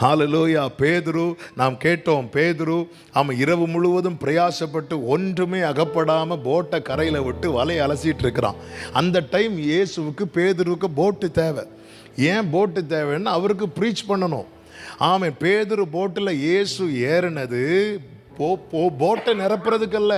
ஹல்லேலூயா. பேதுரு, நாம் கேட்டோம், பேதுரு அவன் இரவு முழுவதும் பிரயாசப்பட்டு ஒன்றுமே அகப்படாம போட்டை கரையில விட்டு வலையை அலசிட்டு இருக்கிறான். அந்த டைம் இயேசுவுக்கு பேதுருக்கு போட்டு தேவை. ஏன் போட்டு தேவைன்னு அவருக்கு ப்ரீச் பண்ணணும். ஆமாம், பேதுரு போட்டில் இயேசு ஏறினது போட்டை நிரப்புறதுக்கல்ல,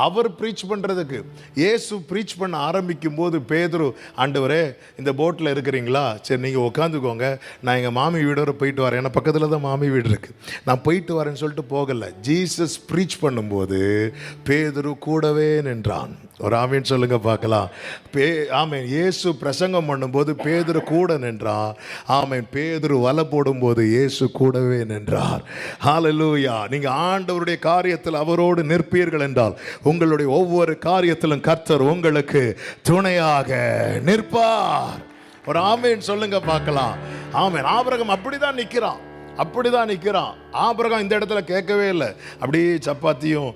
அவர் ப்ரீச் பண்ணுறதுக்கு. இயேசு ப்ரீச் பண்ண ஆரம்பிக்கும் போது பேதுரு, ஆண்டவரே இந்த போட்டில் இருக்கிறீங்களா, சரி நீங்கள் உட்காந்துக்கோங்க, நான் எங்கள் மாமி வீடோட போயிட்டு வரேன், ஏன்னா பக்கத்தில் தான் மாமி வீடு இருக்குது, நான் போயிட்டு வரேன்னு சொல்லிட்டு போகலை. ஜீசஸ் ப்ரீச் பண்ணும்போது பேதுரு கூடவே நின்றான். ஒரு ஆமீன் சொல்லுங்க பார்க்கலாம். ஆமேன். இயேசு பிரசங்கம் பண்ணும்போது பேதுரு கூட நின்றான். ஆமேன். பேதுரு வலை போடும்போது இயேசு கூடவே நின்றார். ஹல்லேலூயா. நீங்க ஆண்டவருடைய காரியத்தில் அவரோடு நிற்பீர்கள் என்றால் உங்களுடைய ஒவ்வொரு காரியத்திலும் கர்த்தர் உங்களுக்கு துணையாக நிற்பார். ஒரு ஆமேன் சொல்லுங்க பார்க்கலாம். ஆமேன். ஆபிரகாம் அப்படிதான் நிற்கிறான், ஆபிரகாம் இந்த இடத்துல கேட்கவே இல்லை. அப்படியே சப்பாத்தியும்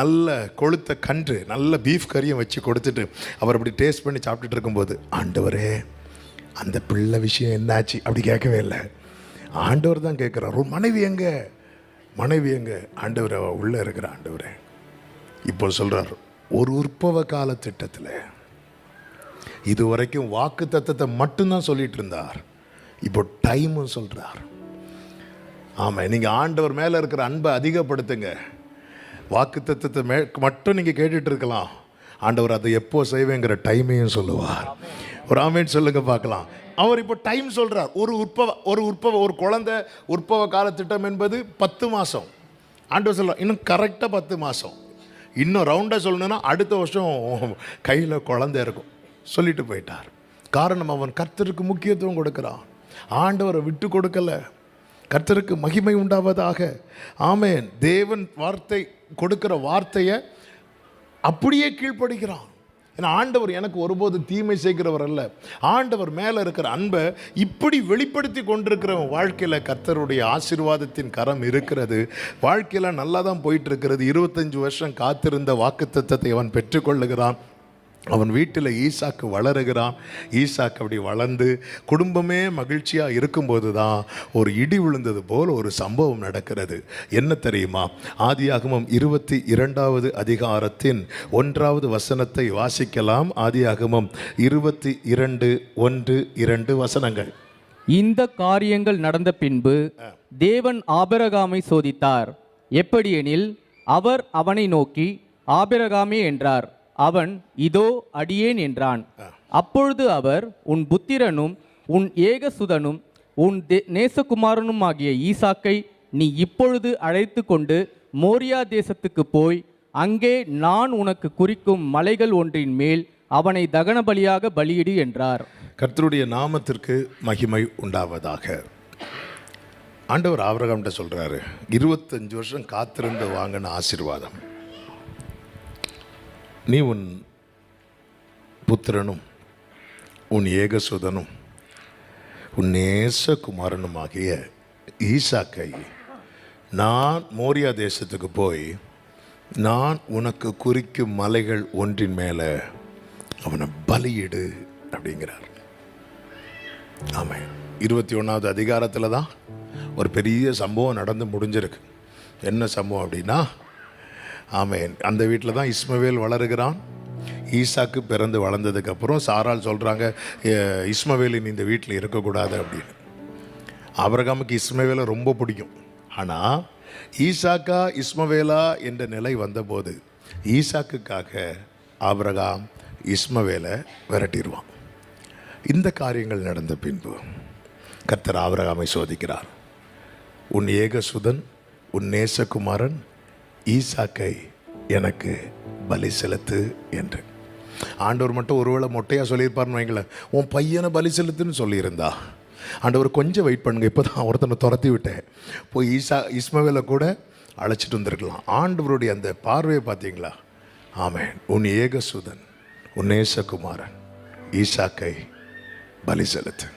நல்ல கொழுத்த கன்று, நல்ல பீஃப் கறியும் வச்சு கொடுத்துட்டு அவர் அப்படி டேஸ்ட் பண்ணி சாப்பிட்டுட்டு இருக்கும்போது, ஆண்டவரே அந்த பிள்ளை விஷயம் என்னாச்சு அப்படி கேட்கவே இல்லை. ஆண்டவர் தான் கேட்குறார், ஒரு மனைவி எங்க, மனைவி எங்க? ஆண்டவர் உள்ளே இருக்கிற ஆண்டவரே. இப்போ சொல்கிறார், ஒரு உற்பவ கால திட்டத்தில் இதுவரைக்கும் வாக்கு தத்தத்தை மட்டும்தான் சொல்லிட்டு இருந்தார், இப்போ டைமும் சொல்கிறார். ஆமாம், நீங்கள் ஆண்டவர் மேலே இருக்கிற அன்பை அதிகப்படுத்துங்க. வாக்கு தத்தத்தை மட்டும் நீங்கள் கேட்டுட்டு இருக்கலாம், ஆண்டவர் அதை எப்போ செய்வேங்கிற டைமையும் சொல்லுவார். ஒரு ஆமேன் சொல்லுங்க பார்க்கலாம். அவர் இப்போ டைம் சொல்கிறார். ஒரு குழந்தை உற்பவ காலத்திட்டம் என்பது 10 மாதம். ஆண்டவர் சொல்கிறார், இன்னும் கரெக்டாக 10 மாதம். இன்னும் ரவுண்டாக சொல்லணுன்னா அடுத்த வருஷம் கையில் குழந்தை இருக்கும் சொல்லிட்டு போயிட்டார். காரணம், அவன் கர்த்தருக்கு முக்கியத்துவம் கொடுக்குறான். ஆண்டவரை விட்டு கொடுக்கல. கர்த்தருக்கு மகிமை உண்டாவதாக. ஆமென். தேவன் வார்த்தை கொடுக்கிற வார்த்தையை அப்படியே கீழ்ப்படுகிறான். ஏன்னா ஆண்டவர் எனக்கு ஒருபோது தீமை செய்கிறவர் அல்ல. ஆண்டவர் மேலே இருக்கிற அன்பை இப்படி வெளிப்படுத்தி கொண்டிருக்கிறவன் வாழ்க்கையில் கர்த்தருடைய ஆசீர்வாதத்தின் கரம் இருக்கிறது. வாழ்க்கையில் நல்லா தான் போயிட்டு இருக்கிறது. 25 வருஷம் காத்திருந்த வாக்குத்தத்தத்தை அவன் பெற்றுக்கொள்ளுகிறான். அவன் வீட்டில் ஈசாக்கு வளருகிறான். ஈசாக்கு அப்படி வளர்ந்து குடும்பமே மகிழ்ச்சியாக இருக்கும்போது தான் ஒரு இடி விழுந்தது போல் ஒரு சம்பவம் நடக்கிறது. என்ன தெரியுமா? ஆதியாகமம் 22வது அதிகாரத்தின் 1வது வசனத்தை வாசிக்கலாம். ஆதியாகமம் 22:1-2 வசனங்கள். இந்த காரியங்கள் நடந்த பின்பு தேவன் ஆபிரகாமை சோதித்தார். எப்படியெனில், அவர் அவனை நோக்கி, ஆபிரகாமே என்றார். அவன், இதோ அடியேன் என்றான். அப்பொழுது அவர், உன் புத்திரனும் உன் ஏகசுதனும் உன் நேசகுமாரனுமாகிய ஈசாக்கை நீ இப்பொழுது அழைத்து கொண்டு மோரியா தேசத்துக்கு போய் அங்கே நான் உனக்கு குறிக்கும் மலைகள் ஒன்றின் மேல் அவனை தகன பலியாக பலியிடு என்றார். கர்த்தருடைய நாமத்திற்கு மகிமை உண்டாவதாக. ஆண்டவர் ஆபிரகாம்கிட்ட சொல்றாரு, 25 வருஷம் காத்திருந்து வாங்கின ஆசீர்வாதம், நீ உன் புத்திரனும் உன் ஏகசுதனும் உன் நேசகுமாரனுமாகிய ஈசாக்கை நான் மோரியா தேசத்துக்கு போய் நான் உனக்கு குறிக்கும் மலைகள் ஒன்றின் மேலே அவனை பலியிடு அப்படிங்கிறார். ஆமாம், 21வது அதிகாரத்தில் தான் ஒரு பெரிய சம்பவம் நடந்து முடிஞ்சிருக்கு. என்ன சம்பவம் அப்படின்னா, ஆமென், அந்த வீட்டில் தான் இஸ்மவேல் வளருகிறான். ஈசாக்கு பிறந்து வளர்ந்ததுக்கப்புறம் சாராள் சொல்கிறாங்க, இஸ்மவேலின் இந்த வீட்டில் இருக்கக்கூடாது அப்படின்னு. ஆபிரகாமுக்கு இஸ்மவேலை ரொம்ப பிடிக்கும். ஆனால் ஈசாக்கா இஸ்மவேலா என்ற நிலை வந்தபோது ஈசாக்குக்காக ஆபிரகாம் இஸ்மவேலை விரட்டிடுவான். இந்த காரியங்கள் நடந்த பின்பு கர்த்தர் ஆபிரகாமை சோதிக்கிறார். உன் ஏகசுதன் உன் நேசகுமாரன் ஈசாக்கை எனக்கு பலி செலுத்து என்று. ஆண்டவர் மட்டும் ஒருவேளை மொட்டையாக சொல்லியிருப்பார்னு வைங்களேன், உன் பையனை பலி செலுத்துன்னு சொல்லியிருந்தா, ஆண்டவர் கொஞ்சம் வெயிட் பண்ணுங்க, இப்போ தான் ஒருத்தனை துரத்தி விட்டேன், போய் இஸ்மவேலை கூட அழைச்சிட்டு வந்திருக்கலாம். ஆண்டவருடைய அந்த பார்வையை பார்த்தீங்களா? ஆமென். உன் ஏகசுதன் உன் நேசகுமாரன் ஈசாக்கை பலி செலுத்து.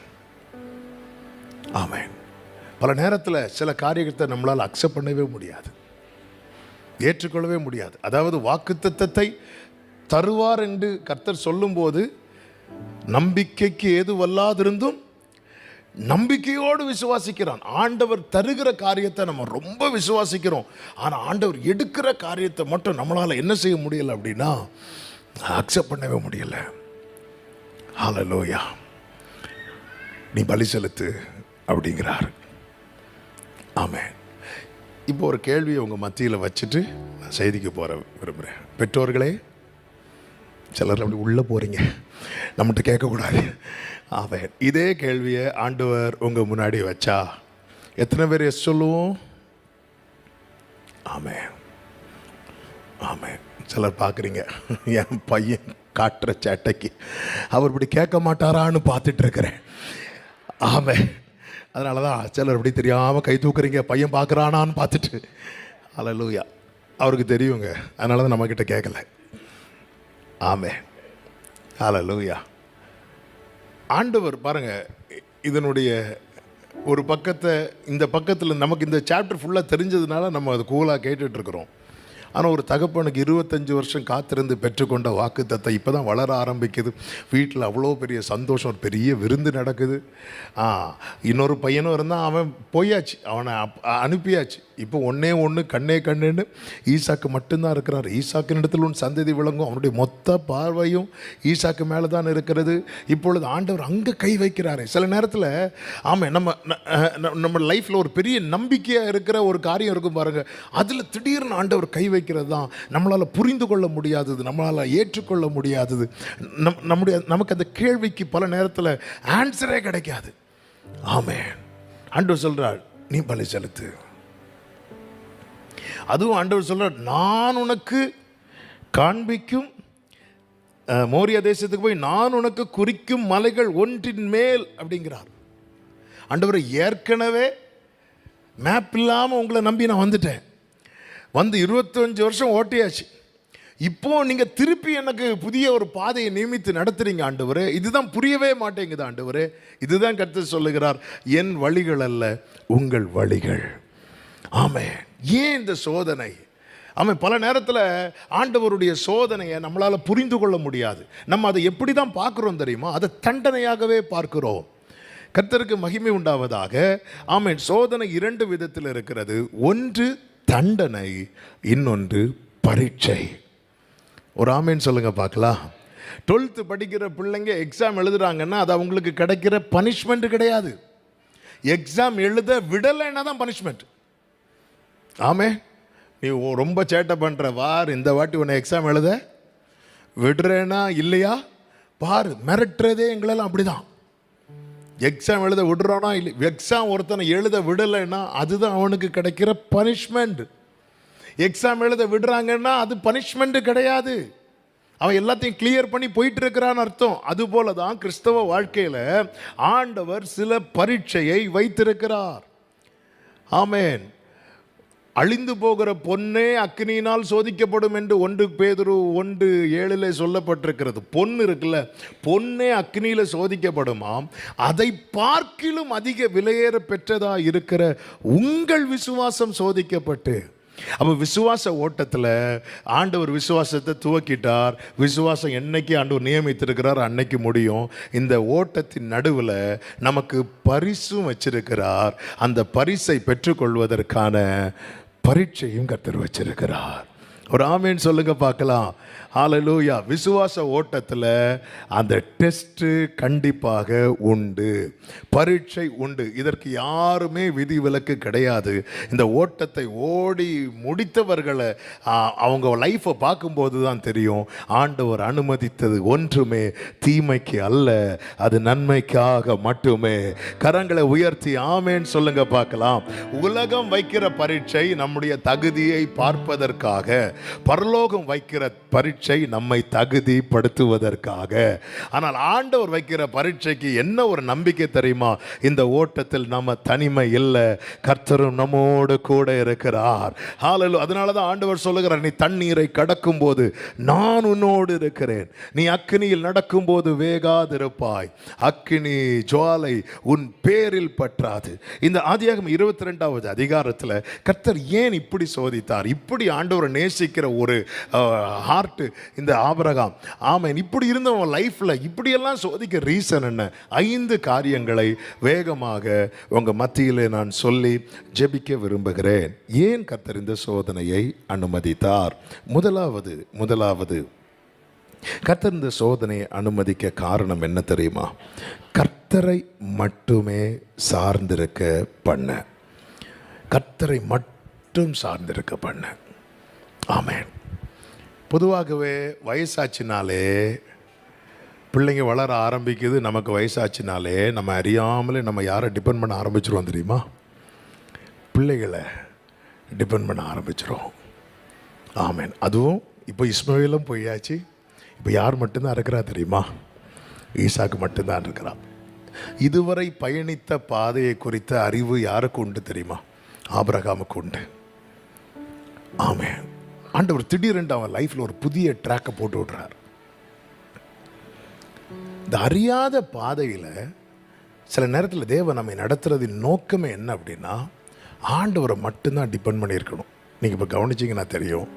ஆமென். பல நேரத்தில் சில காரியத்தை நம்மளால் அக்செப்ட் பண்ணவே முடியாது, ஏற்றுக்கொள்ளவே முடியாது. அதாவது வாக்குத்தத்தத்தை தருவார் என்று கர்த்தர் சொல்லும்போது நம்பிக்கைக்கு ஏதுவல்லாதிருந்தும் நம்பிக்கையோடு விசுவாசிக்கிறான். ஆண்டவர் தருகிற காரியத்தை நம்ம ரொம்ப விசுவாசிக்கிறோம். ஆனால் ஆண்டவர் எடுக்கிற காரியத்தை மட்டும் நம்மளால் என்ன செய்ய முடியலை அப்படின்னா அக்செப்ட் பண்ணவே முடியல. ஹல்லேலூயா. நீ பலி செலுத்து அப்படிங்கிறார். ஆமென். இப்போ ஒரு கேள்வியை உங்கள் மத்தியில் வச்சுட்டு நான் செய்திக்கு போகிற விரும்புகிறேன். பெற்றோர்களே, சிலர் அப்படி உள்ளே போகிறீங்க, நம்மகிட்ட கேட்கக்கூடாது. ஆமென். இதே கேள்வியை ஆண்டவர் உங்கள் முன்னாடி வச்சா எத்தனை பேர் எஸ் சொல்லுவோம்? ஆமென். ஆமென். சிலர் பார்க்குறீங்க, என் பையன் காட்டுற சேட்டைக்கு அவர் இப்படி கேட்க மாட்டாரான்னு பார்த்துட்டு இருக்கிறேன். ஆமென். அதனால தான் சிலர் இப்படி தெரியாமல் கை தூக்குறீங்க, பையன் பார்க்குறானான்னு பார்த்துட்டு. ஹல்லேலூயா. அவருக்கு தெரியுங்க, அதனால தான் நம்மக்கிட்ட கேட்கல. ஆமென். ஹல்லேலூயா. ஆண்டவர் பாருங்கள், இதனுடைய ஒரு பக்கத்தை இந்த பக்கத்தில் நமக்கு இந்த சாப்டர் ஃபுல்லாக தெரிஞ்சதுனால நம்ம அது கூலாக கேட்டுட்ருக்குறோம். ஆனால் ஒரு தகப்பனுக்கு 25 வருஷம் காத்திருந்து பெற்றுக்கொண்ட வாக்குத்தத்தை இப்போ தான் வளர ஆரம்பிக்குது. வீட்டில் அவ்வளோ பெரிய சந்தோஷம், ஒரு பெரிய விருந்து நடக்குது. இன்னொரு பையனும் இருந்தால் அவன் போயாச்சு, அவனை அனுப்பியாச்சு. இப்போ ஒன்றே ஒன்று கண்ணே கண்ணுன்னு ஈசாக்கு மட்டும்தான் இருக்கிறார். ஈசாக்கின் இடத்துல ஒன்று சந்ததி விளங்கும். அவனுடைய மொத்த பார்வையும் ஈசாக்கு மேலே தான் இருக்கிறது. இப்பொழுது ஆண்டவர் அங்கே கை வைக்கிறாரு. சில நேரத்தில் ஆமாம், நம்ம லைஃப்பில் ஒரு பெரிய நம்பிக்கையாக இருக்கிற ஒரு காரியம் இருக்கும் பாருங்கள், அதில் திடீர்னு ஆண்டவர் கை வைக்கிறது தான் நம்மளால் புரிந்து கொள்ள முடியாதது, நம்மளால் ஏற்றுக்கொள்ள முடியாதது. நமக்கு அந்த கேள்விக்கு பல நேரத்தில் ஆன்சரே கிடைக்காது. ஆமென். ஆண்டவர் சொல்கிறார், நீ பலி செலுத்து. அதுவும் ஆண்டவர் சொல்கிறார், நான் உனக்கு காண்பிக்கும் மோரியா தேசத்துக்கு போய் நான் உனக்கு குறிக்கும் மலைகள் ஒன்றின் மேல் அப்படிங்கிறார். ஆண்டவர் ஏற்கனவே மேப் இல்லாமல் உங்களை நம்பி நான் வந்துட்டேன். வந்து 25 வருஷம் ஓட்டியாச்சு. இப்போது நீங்கள் திருப்பி எனக்கு புதிய ஒரு பாதையை நியமித்து நடத்துகிறீங்க ஆண்டவரே. இதுதான் புரியவே மாட்டேங்குது ஆண்டவரே. இதுதான் கர்த்தர் சொல்லுகிறார், என் வழிகள் அல்ல உங்கள் வழிகள். ஆமென். ஏன் இந்த சோதனை? ஆமாம், பல நேரத்தில் ஆண்டவருடைய சோதனையை நம்மளால் புரிந்து கொள்ள முடியாது. நம்ம அதை எப்படி தான் பார்க்குறோம் தெரியுமா? அதை தண்டனையாகவே பார்க்கிறோம். கர்த்தருக்கு மகிமை உண்டாவதாக. ஆமென். சோதனை 2 விதத்தில் இருக்கிறது. ஒன்று தண்டனை, இன்னொன்று பரீட்சை. ஒரு ஆமென் சொல்லுங்க பார்க்கலாம். 12th படிக்கிற பிள்ளைங்க எக்ஸாம் எழுதுறாங்கன்னா அது அவங்களுக்கு கிடைக்கிற பனிஷ்மெண்ட் கிடையாது. எக்ஸாம் எழுத விடலைன்னா தான் பனிஷ்மெண்ட். ஆமே, நீ ரொம்ப சேட்டை பண்ணுற வார், இந்த வாட்டி உன்னை எக்ஸாம் எழுத விடுறேன்னா இல்லையா பாரு, மிரட்டுறதே எங்களெல்லாம் அப்படி தான். எக்ஸாம் எழுத விடுறானா இல்லை, எக்ஸாம் ஒருத்தனை எழுத விடலைன்னா அதுதான் அவனுக்கு கிடைக்கிற பனிஷ்மெண்ட். எக்ஸாம் எழுத விடுறாங்கன்னா அது பனிஷ்மெண்ட் கிடையாது, அவன் எல்லாத்தையும் கிளியர் பண்ணி போயிட்டு இருக்கிறான்னு அர்த்தம். அதுபோல தான் கிறிஸ்தவ வாழ்க்கையில் ஆண்டவர் சில பரீட்சையை வைத்திருக்கிறார். ஆமென். அழிந்து போகிற பொன்னே அக்னியினால் சோதிக்கப்படும் என்று 1 பேதுரு 1:7 சொல்லப்பட்டிருக்கிறது. பொன்னு இருக்குல்ல, பொன்னே அக்னியில் சோதிக்கப்படுமாம். அதை பார்க்கிலும் அதிக விலையேற பெற்றதா இருக்கிற உங்கள் விசுவாசம் சோதிக்கப்பட்டு. அப்போ விசுவாச ஓட்டத்தில் ஆண்டவர் விசுவாசத்தை துவக்கிட்டார். விசுவாசம் என்னைக்கு ஆண்டவர் நியமித்திருக்கிறார் அன்னைக்கு முடியும். இந்த ஓட்டத்தின் நடுவில் நமக்கு பரிசும் வச்சிருக்கிறார். அந்த பரிசை பெற்றுக்கொள்வதற்கான பரீட்சையும் கர்த்தர் வச்சிருக்கிறார். ஒரு ஆமேன் சொல்லுங்க பார்க்கலாம். ஹல்லேலூயா. விசுவாச ஓட்டத்தில் அந்த டெஸ்ட்டு கண்டிப்பாக உண்டு, பரீட்சை உண்டு. இதற்கு யாருமே விதிவிலக்கு கிடையாது. இந்த ஓட்டத்தை ஓடி முடித்தவர்களை அவங்க லைஃப்பை பார்க்கும்போது தான் தெரியும், ஆண்டவர் அனுமதித்தது ஒன்றுமே தீமைக்கு அல்ல, அது நன்மைக்காக மட்டுமே. கரங்களை உயர்த்தி ஆமேன் சொல்லுங்க பார்க்கலாம். உலகம் வைக்கிற பரீட்சை நம்முடைய தகுதியை பார்ப்பதற்காக, பரலோகம் வைக்கிற பரீட்சை நம்மை தகுதிப்படுத்துவதற்காக. ஆனால் ஆண்டவர் வைக்கிற பரீட்சைக்கு என்ன ஒரு நம்பிக்கை தெரியுமா? இந்த ஓட்டத்தில் நம்ம தனிமை இல்லை, கர்த்தரும் நம்மோடு கூட இருக்கிறார். ஹல்லேலூயா. அதனால தான் ஆண்டவர் சொல்லுகிறார், நீ தண்ணீரை கடக்கும் போது நான் உன்னோடு இருக்கிறேன், நீ அக்கினியில் நடக்கும் போது வேகாதிருப்பாய், அக்கினி ஜுவாலை உன் பேரில் பற்றாது. இந்த ஆதியாகமம் 22வது அதிகாரத்தில் கர்த்தர் ஏன் இப்படி சோதித்தார்? இப்படி ஆண்டவரை நேசிக்கிற ஒரு ஹார்ட் இந்த ஆபிரகாம், ஆமென், இப்படி இருந்தவன் லைஃப்ல இப்படியெல்லாம் சோதிக்க ரீசன் என்ன? 5 காரியங்களை வேகமாக உங்க மத்தியிலே நான் சொல்லி ஜெபிக்க விரும்புகிறேன். ஏன் கர்த்தர் இந்த சோதனையை அனுமதித்தார்? முதலாவது கர்த்தர் இந்த சோதனையை அனுமதிக்க காரணம் என்ன தெரியுமா? கர்த்தரை மட்டுமே சார்ந்திருக்க பண்ண, கர்த்தரை மட்டும் சார்ந்திருக்க பண்ண. ஆமென். பொதுவாகவே வயசாச்சினாலே பிள்ளைங்க வளர ஆரம்பிக்குது. நமக்கு வயசாச்சினாலே நம்ம அறியாமலே நம்ம யாரை டிபெண்ட் பண்ண ஆரம்பிச்சிருவோம் தெரியுமா? பிள்ளைகளை டிபெண்ட் பண்ண ஆரம்பிச்சிரும். ஆமென். அதுவும் இப்போ இஸ்மாயிலும் போயாச்சு. இப்போ யார் மட்டும்தான் இருக்கிறா தெரியுமா? ஈசாக்கு மட்டும்தான் இருக்கிறான். இதுவரை பயணித்த பாதையை குறித்த அறிவு யாருக்கு உண்டு தெரியுமா? ஆபிரகாமுக்கு உண்டு. ஆமென். ஆண்டவர் திடீரென்று அவன் லைஃப்பில் ஒரு புதிய ட்ராக்கை போட்டு விடுறார். இந்த அறியாத பாதையில் சில நேரத்தில் தேவன் நம்மை நடத்துறதின் நோக்கமே என்ன அப்படின்னா, ஆண்டவரை மட்டும்தான் டிபெண்ட் பண்ணியிருக்கணும். நீங்கள் இப்போ கவனிச்சிங்கன்னா தெரியும்,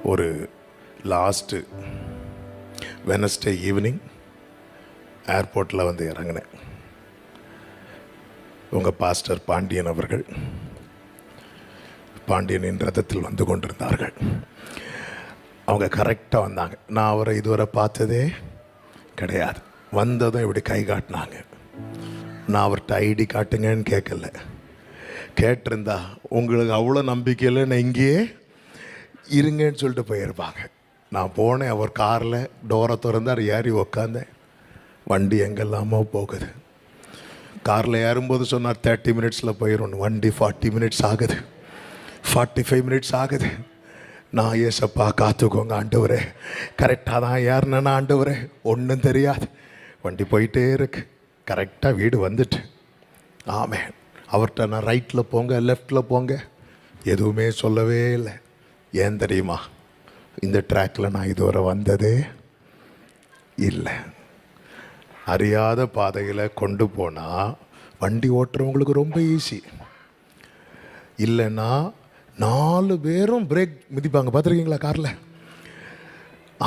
ஒரு லாஸ்ட்டு வெனஸ்டே ஈவினிங் ஏர்போர்ட்டில் வந்து இறங்கினேன். உங்கள் பாஸ்டர் பாண்டியன் அவர்கள் பாண்டியனின் ரதத்தில் வந்து கொண்டிருந்தார்கள். அவங்க கரெக்டாக வந்தாங்க. நான் அவரை இதுவரை பார்த்ததே கிடையாது. வந்ததும் இப்படி கை காட்டினாங்க. நான் அவர்கிட்ட ஐடி காட்டுங்கன்னு கேட்கல. கேட்டிருந்தா உங்களுக்கு அவ்வளோ நம்பிக்கை இல்லை, நான் இங்கேயே இருங்கன்னு சொல்லிட்டு போயிருப்பாங்க. நான் போனேன். அவர் காரில் டோரை திறந்தார், ஏறி உக்காந்தேன். வண்டி எங்கெல்லாமோ போகுது. காரில் ஏறும்போது சொன்னார் 30 மினிட்ஸில் போயிடும். வண்டி 40 மினிட்ஸ் ஆகுது, 45 மினிட்ஸ் ஆகுது. நான் ஏசப்பா காத்துக்கோங்க ஆண்டவரே, கரெக்டாக தான் ஏறினேன்னா ஆண்டவரே, ஒன்றும் தெரியாது. வண்டி போயிட்டே இருக்கு. கரெக்டாக வீடு வந்துட்டு. ஆமே. அவர்கிட்ட நான் ரைட்டில் போங்க லெஃப்டில் போங்க எதுவுமே சொல்லவே இல்லை. ஏன் தெரியுமா? இந்த ட்ராக்கில் நான் இதுவரை வந்ததே இல்லை. அறியாத பாதையில் கொண்டு போனால் வண்டி ஓட்டுறவங்களுக்கு ரொம்ப ஈஸி. இல்லைன்னா 4 பேரும் பிரேக் மிதிப்பாங்க. பார்த்துருக்கீங்களா காரில்?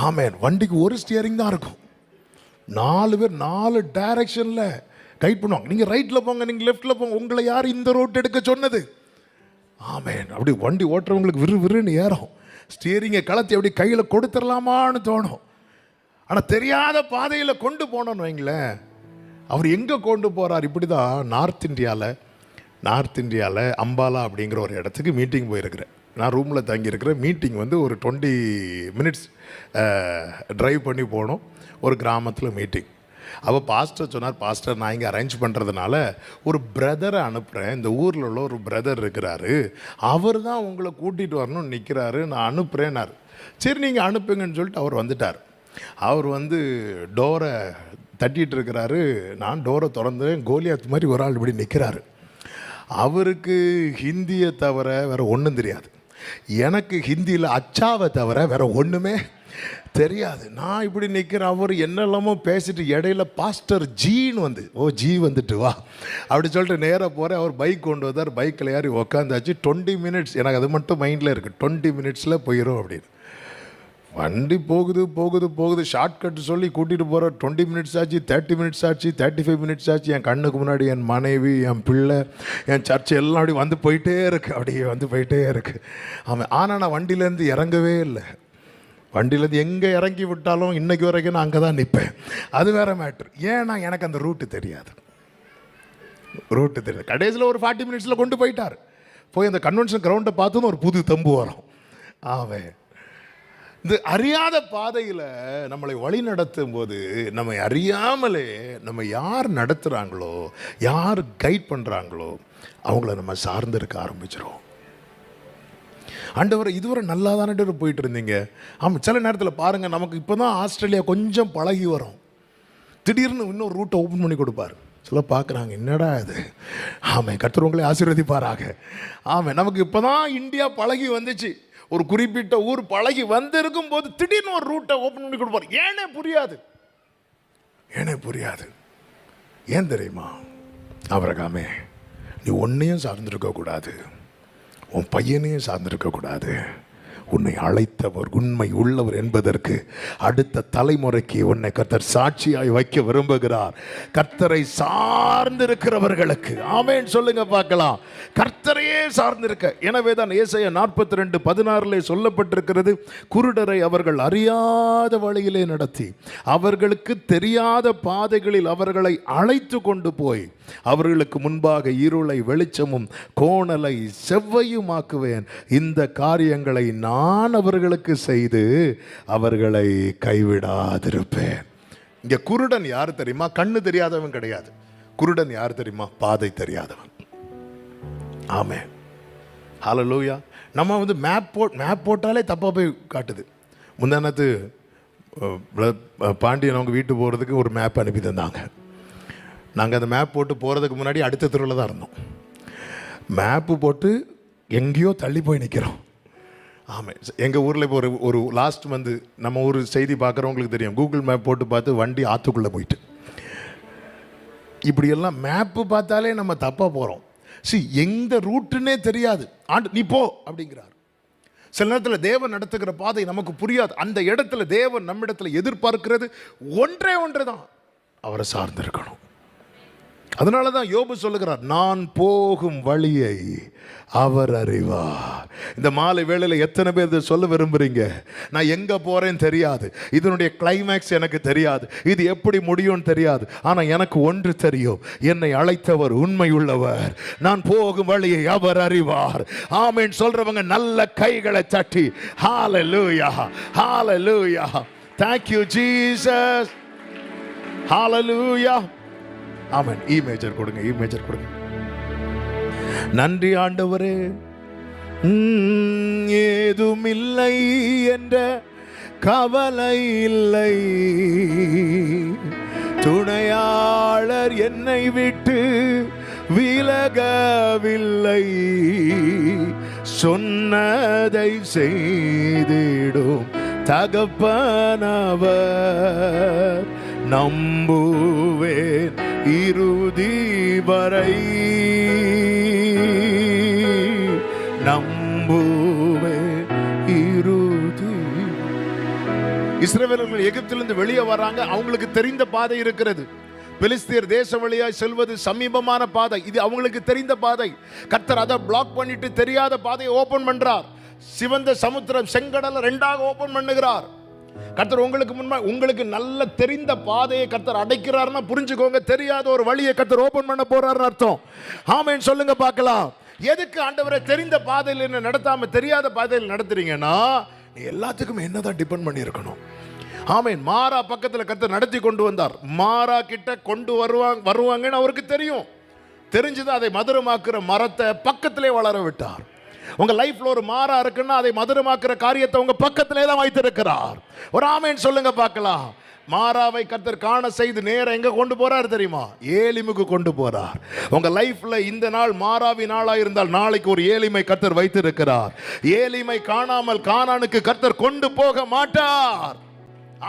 ஆமேன். வண்டிக்கு ஒரு ஸ்டியரிங் தான் இருக்கும். 4 பேர் 4 டைரக்ஷனில் கைட் பண்ணுவாங்க. நீங்கள் ரைட்டில் போங்க, நீங்கள் லெஃப்டில் போங்க. உங்களை யார் இந்த ரோட் எடுக்க சொன்னது? ஆமேன். அப்படி வண்டி ஓட்டுறவங்களுக்கு விறுன்னு ஏறும். ஸ்டியரிங்கை கலத்தி அப்படி கையில் கொடுத்துடலாமான்னு தோணும். ஆனால் தெரியாத பாதையில் கொண்டு போனோன்னு வைங்களேன், அவர் எங்கே கொண்டு போகிறார்? இப்படி தான் நார்த் இந்தியாவில் அம்பாலா அப்படிங்கிற ஒரு இடத்துக்கு மீட்டிங் போயிருக்கிறேன். நான் ரூமில் தங்கியிருக்கிறேன். மீட்டிங் வந்து ஒரு 20 மினிட்ஸ் ட்ரைவ் பண்ணி போனோம். ஒரு கிராமத்தில் மீட்டிங். அப்போ பாஸ்டர் சொன்னார், பாஸ்டர் நான் இங்கே அரேஞ்ச் பண்ணுறதுனால ஒரு பிரதரை அனுப்புகிறேன். இந்த ஊரில் உள்ள ஒரு பிரதர் இருக்கிறாரு, அவர் தான் உங்களை கூட்டிகிட்டு வரணும்னு நிற்கிறாரு, நான் அனுப்புகிறேன்னாரு. சரி நீங்கள் அனுப்புங்கன்னு சொல்லிட்டு அவர் வந்துட்டார். அவர் வந்து டோரை தட்டிகிட்டு இருக்கிறாரு. நான் டோரை திறந்தேன். கோலியாத் மாதிரி ஒரு ஆள் இப்படி நிற்கிறாரு. அவருக்கு ஹிந்தியை தவிர வேறு ஒன்றும் தெரியாது. எனக்கு ஹிந்தியில் அச்சாவை தவிர வேறு ஒன்றுமே தெரியாது. நான் இப்படி நிற்கிறேன். அவர் என்னெல்லாமோ பேசிட்டு இடையில பாஸ்டர் ஜீன்னு வந்து, ஜி வந்துட்டு வா அப்படி சொல்லிட்டு நேராக போகிறேன். அவர் பைக் கொண்டு வந்தார். பைக்கில் ஏறி உக்காந்தாச்சு. 20 மினிட்ஸ் எனக்கு அது மட்டும் மைண்டில் இருக்குது. 20 மினிட்ஸில் போயிடும் அப்படின்னு. வண்டி போகுது. ஷார்ட்கட் சொல்லி கூட்டிகிட்டு போகிற 20 மினிட்ஸ் ஆச்சு, 30 மினிட்ஸ் ஆச்சு, 35 மினிட்ஸ் ஆச்சு. என் கண்ணுக்கு முன்னாடி என் மனைவி, என் பிள்ளை, என் சர்ச்சை எல்லாம் அப்படி வந்து போயிட்டே இருக்குது. அப்படியே வந்து போயிட்டே இருக்குது. ஆமாம். ஆனால் நான் வண்டியிலேருந்து இறங்கவே இல்லை. வண்டியிலேருந்து எங்கே இறங்கி விட்டாலும் இன்றைக்கி வரைக்கும் நான் அங்கே தான் நிற்பேன். அது வேறு மேட்ரு. ஏன்னா எனக்கு அந்த ரூட்டு தெரியாது. கடைசியில் ஒரு 40 மினிட்ஸில் கொண்டு போயிட்டார். போய் அந்த கன்வென்ஷன் கிரவுண்டை பார்த்ததும் ஒரு புது தம்பு வரும். ஆவே இந்த அறியாத பாதையில் நம்மளை வழி நடத்தும் போது நம்மை அறியாமலே நம்ம யார் நடத்துகிறாங்களோ, யார் கைட் பண்ணுறாங்களோ அவங்கள நம்ம சார்ந்து இருக்க ஆரம்பிச்சிடும். ஆண்டவர் இதுவரை நல்லா தானே போயிட்டு இருந்தீங்க. ஆமாம். சில நேரத்தில் பாருங்கள், நமக்கு இப்போ தான் ஆஸ்திரேலியா கொஞ்சம் பழகி வரும். திடீர்னு இன்னொரு ரூட்டை ஓப்பன் பண்ணி கொடுப்பார். சில பார்க்குறாங்க, என்னடா இது. ஆமாம். கர்த்தர் உங்களை ஆசீர்வதிப்பாராக. ஆமாம். நமக்கு இப்போ தான் இந்தியா பழகி வந்துச்சு. ஒரு குறிப்பிட்ட ஊர் பழகி வந்திருக்கும் போது திடீர்னு ஒரு ரூட்டை ஓப்பன் பண்ணி கொடுப்பார். ஏனே புரியாது. ஏன் தெரியுமா? ஆபிரகாமே, நீ ஒன்றையும் சார்ந்திருக்கக்கூடாது, உன் பையனையும் சார்ந்திருக்கக்கூடாது. உன்னை அழைத்தவர் உண்மை உள்ளவர் என்பதற்கு அடுத்த தலைமுறைக்கு உன்னை கர்த்தர் சாட்சியாய் வைக்க விரும்புகிறார். கர்த்தரை சார்ந்திருக்கிறவர்களுக்கு ஆமென் சொல்லுங்க பார்க்கலாம். கர்த்தரையே சார்ந்திருக்க. எனவே தான் ஏசாயா 42:16 சொல்லப்பட்டிருக்கிறது, குருடரை அவர்கள் அறியாத வழியிலே நடத்தி அவர்களுக்கு தெரியாத பாதைகளில் அவர்களை அழைத்து கொண்டு போய் அவர்களுக்கு முன்பாக இருளை வெளிச்சமும் கோணலை செவ்வையுமாக்குவேன். இந்த காரியங்களை நான் அவர்களுக்கு செய்து அவர்களை கைவிடாதிருப்பேன். இங்க குருடன் யார் தெரியுமா? கண்ணு தெரியாதவன் கிடையாது. குருடன் யார் தெரியுமா? பாதை தெரியாதவன். ஆமென். ஹல்லேலூயா. நம்ம வந்து மேப் போட்டாலே தப்பா போய் காட்டுது. முந்தானத்து பாண்டியன் அவங்க வீட்டு போகிறதுக்கு ஒரு மேப் அனுப்பி தந்தாங்க. நாங்கள் அந்த மேப் போட்டு போகிறதுக்கு முன்னாடி அடுத்த தெருவில் தான் இருந்தோம். மேப்பு போட்டு எங்கேயோ தள்ளி போய் நிற்கிறோம். ஆமாம். எங்கள் ஊரில் இப்போ ஒரு லாஸ்ட் மந்த் நம்ம ஊர் செய்தி பார்க்குறவங்களுக்கு தெரியும், கூகுள் மேப் போட்டு பார்த்து வண்டி ஆற்றுக்குள்ளே போயிட்டு. இப்படியெல்லாம் மேப்பு பார்த்தாலே நம்ம தப்பாக போகிறோம். எந்த ரூட்டுன்னே தெரியாது. நீ போ அப்படிங்கிறார். சில நேரத்தில் தேவன் நடத்துகிற பாதை நமக்கு புரியாது. அந்த இடத்துல தேவன் நம்மிடத்தில் எதிர்பார்க்கிறது ஒன்றே ஒன்று தான், அவரை சார்ந்திருக்கணும். அதனால தான் யோபு சொல்லுகிறார், நான் போகும் வழியை அவர் அறிவார். இந்த மாலை வேளையில் எத்தனை பேர் இதை சொல்ல விரும்புறீங்க? நான் எங்க போறேன்னு தெரியாது, இதனுடைய கிளைமேக்ஸ் எனக்கு தெரியாது, இது எப்படி முடியும்னு தெரியாது, ஆனால் எனக்கு ஒன்று தெரியும், என்னை அழைத்தவர் உண்மை உள்ளவர், நான் போகும் வழியை அவர் அறிவார். ஆமென் சொல்றவங்க நல்ல கைகளை தட்டி ஹalleluya, ஹalleluya, thank you Jesus, hallelujah. Amen. E major கொடுங்க, இ மேஜர் கொடுங்க. நன்றி ஆண்டவரே, ஏதுமில்லை என்ற கவலை இல்லை, துணையாளர் என்னை விட்டு விலகவில்லை, சொன்னதை செய்திடும் தகப்பனவர், நம்புவேன் இறுதி வரை, நம்புவேன் இறுதி. இஸ்ரவேலர்கள் எகிப்திலிருந்து வெளியே வராங்க, அவங்களுக்கு தெரிந்த பாதை இருக்கிறது. பெலிஸ்தியர் தேச வழியாய் செல்வது சமீபமான பாதை, இது அவங்களுக்கு தெரிந்த பாதை. கர்த்தர் அதை பிளாக் பண்ணிட்டு தெரியாத பாதையை ஓபன் பண்றார். சிவந்த சமுத்திரம் செங்கடலை ரெண்டாக ஓபன் பண்ணுகிறார். கர்த்தர் உங்களுக்கு நல்ல தெரிந்த பாதையை கர்த்தர் அடைக்கிறார்னா புரிஞ்சுக்கோங்க, தெரியாத ஒரு வழியை கர்த்தர் ஓபன் பண்ண போறாருன்னு அர்த்தம். ஆமென் சொல்லுங்க பார்க்கலாம். எதுக்கு ஆண்டவரை தெரிந்த பாதையில் என்ன நடத்தாம தெரியாத பாதையில் நடத்துறீங்கன்னா, நீ எல்லாத்துக்கும் என்னதான் டிபெண்ட் பண்ணி இருக்கணும். ஆமென். மாரா பக்கத்தில் கர்த்தர் நடத்தி கொண்டு வந்தார். மாரா கிட்ட கொண்டு வருவாங்கன்னு அவருக்கு தெரியும். தெரிஞ்சுதான் அதை மதுரமாக்குற மரத்தை பக்கத்திலே வளர விட்டார். உங்க லைஃப்ல ஒரு மாறா இருக்குன்னா அதை மதுரமாக்குற காரியத்தை உங்க பக்கத்திலே தான் வைத்திருக்கிறார். ஒரு ஆமென் சொல்லுங்க பார்க்கலாம். மாறாவை கர்த்தர் காண செய்து நேரம் எங்க கொண்டு போறார் தெரியுமா? ஏலிமுக்கு கொண்டு போறார். உங்க லைஃப்ல இந்த நாள் மாறாவி நாளா இருந்தால் நாளைக்கு ஒரு ஏலிமை கர்த்தர் வைத்திருக்கிறார். ஏலிமை காணாமல் கானானுக்கு கர்த்தர் கொண்டு போக மாட்டார்.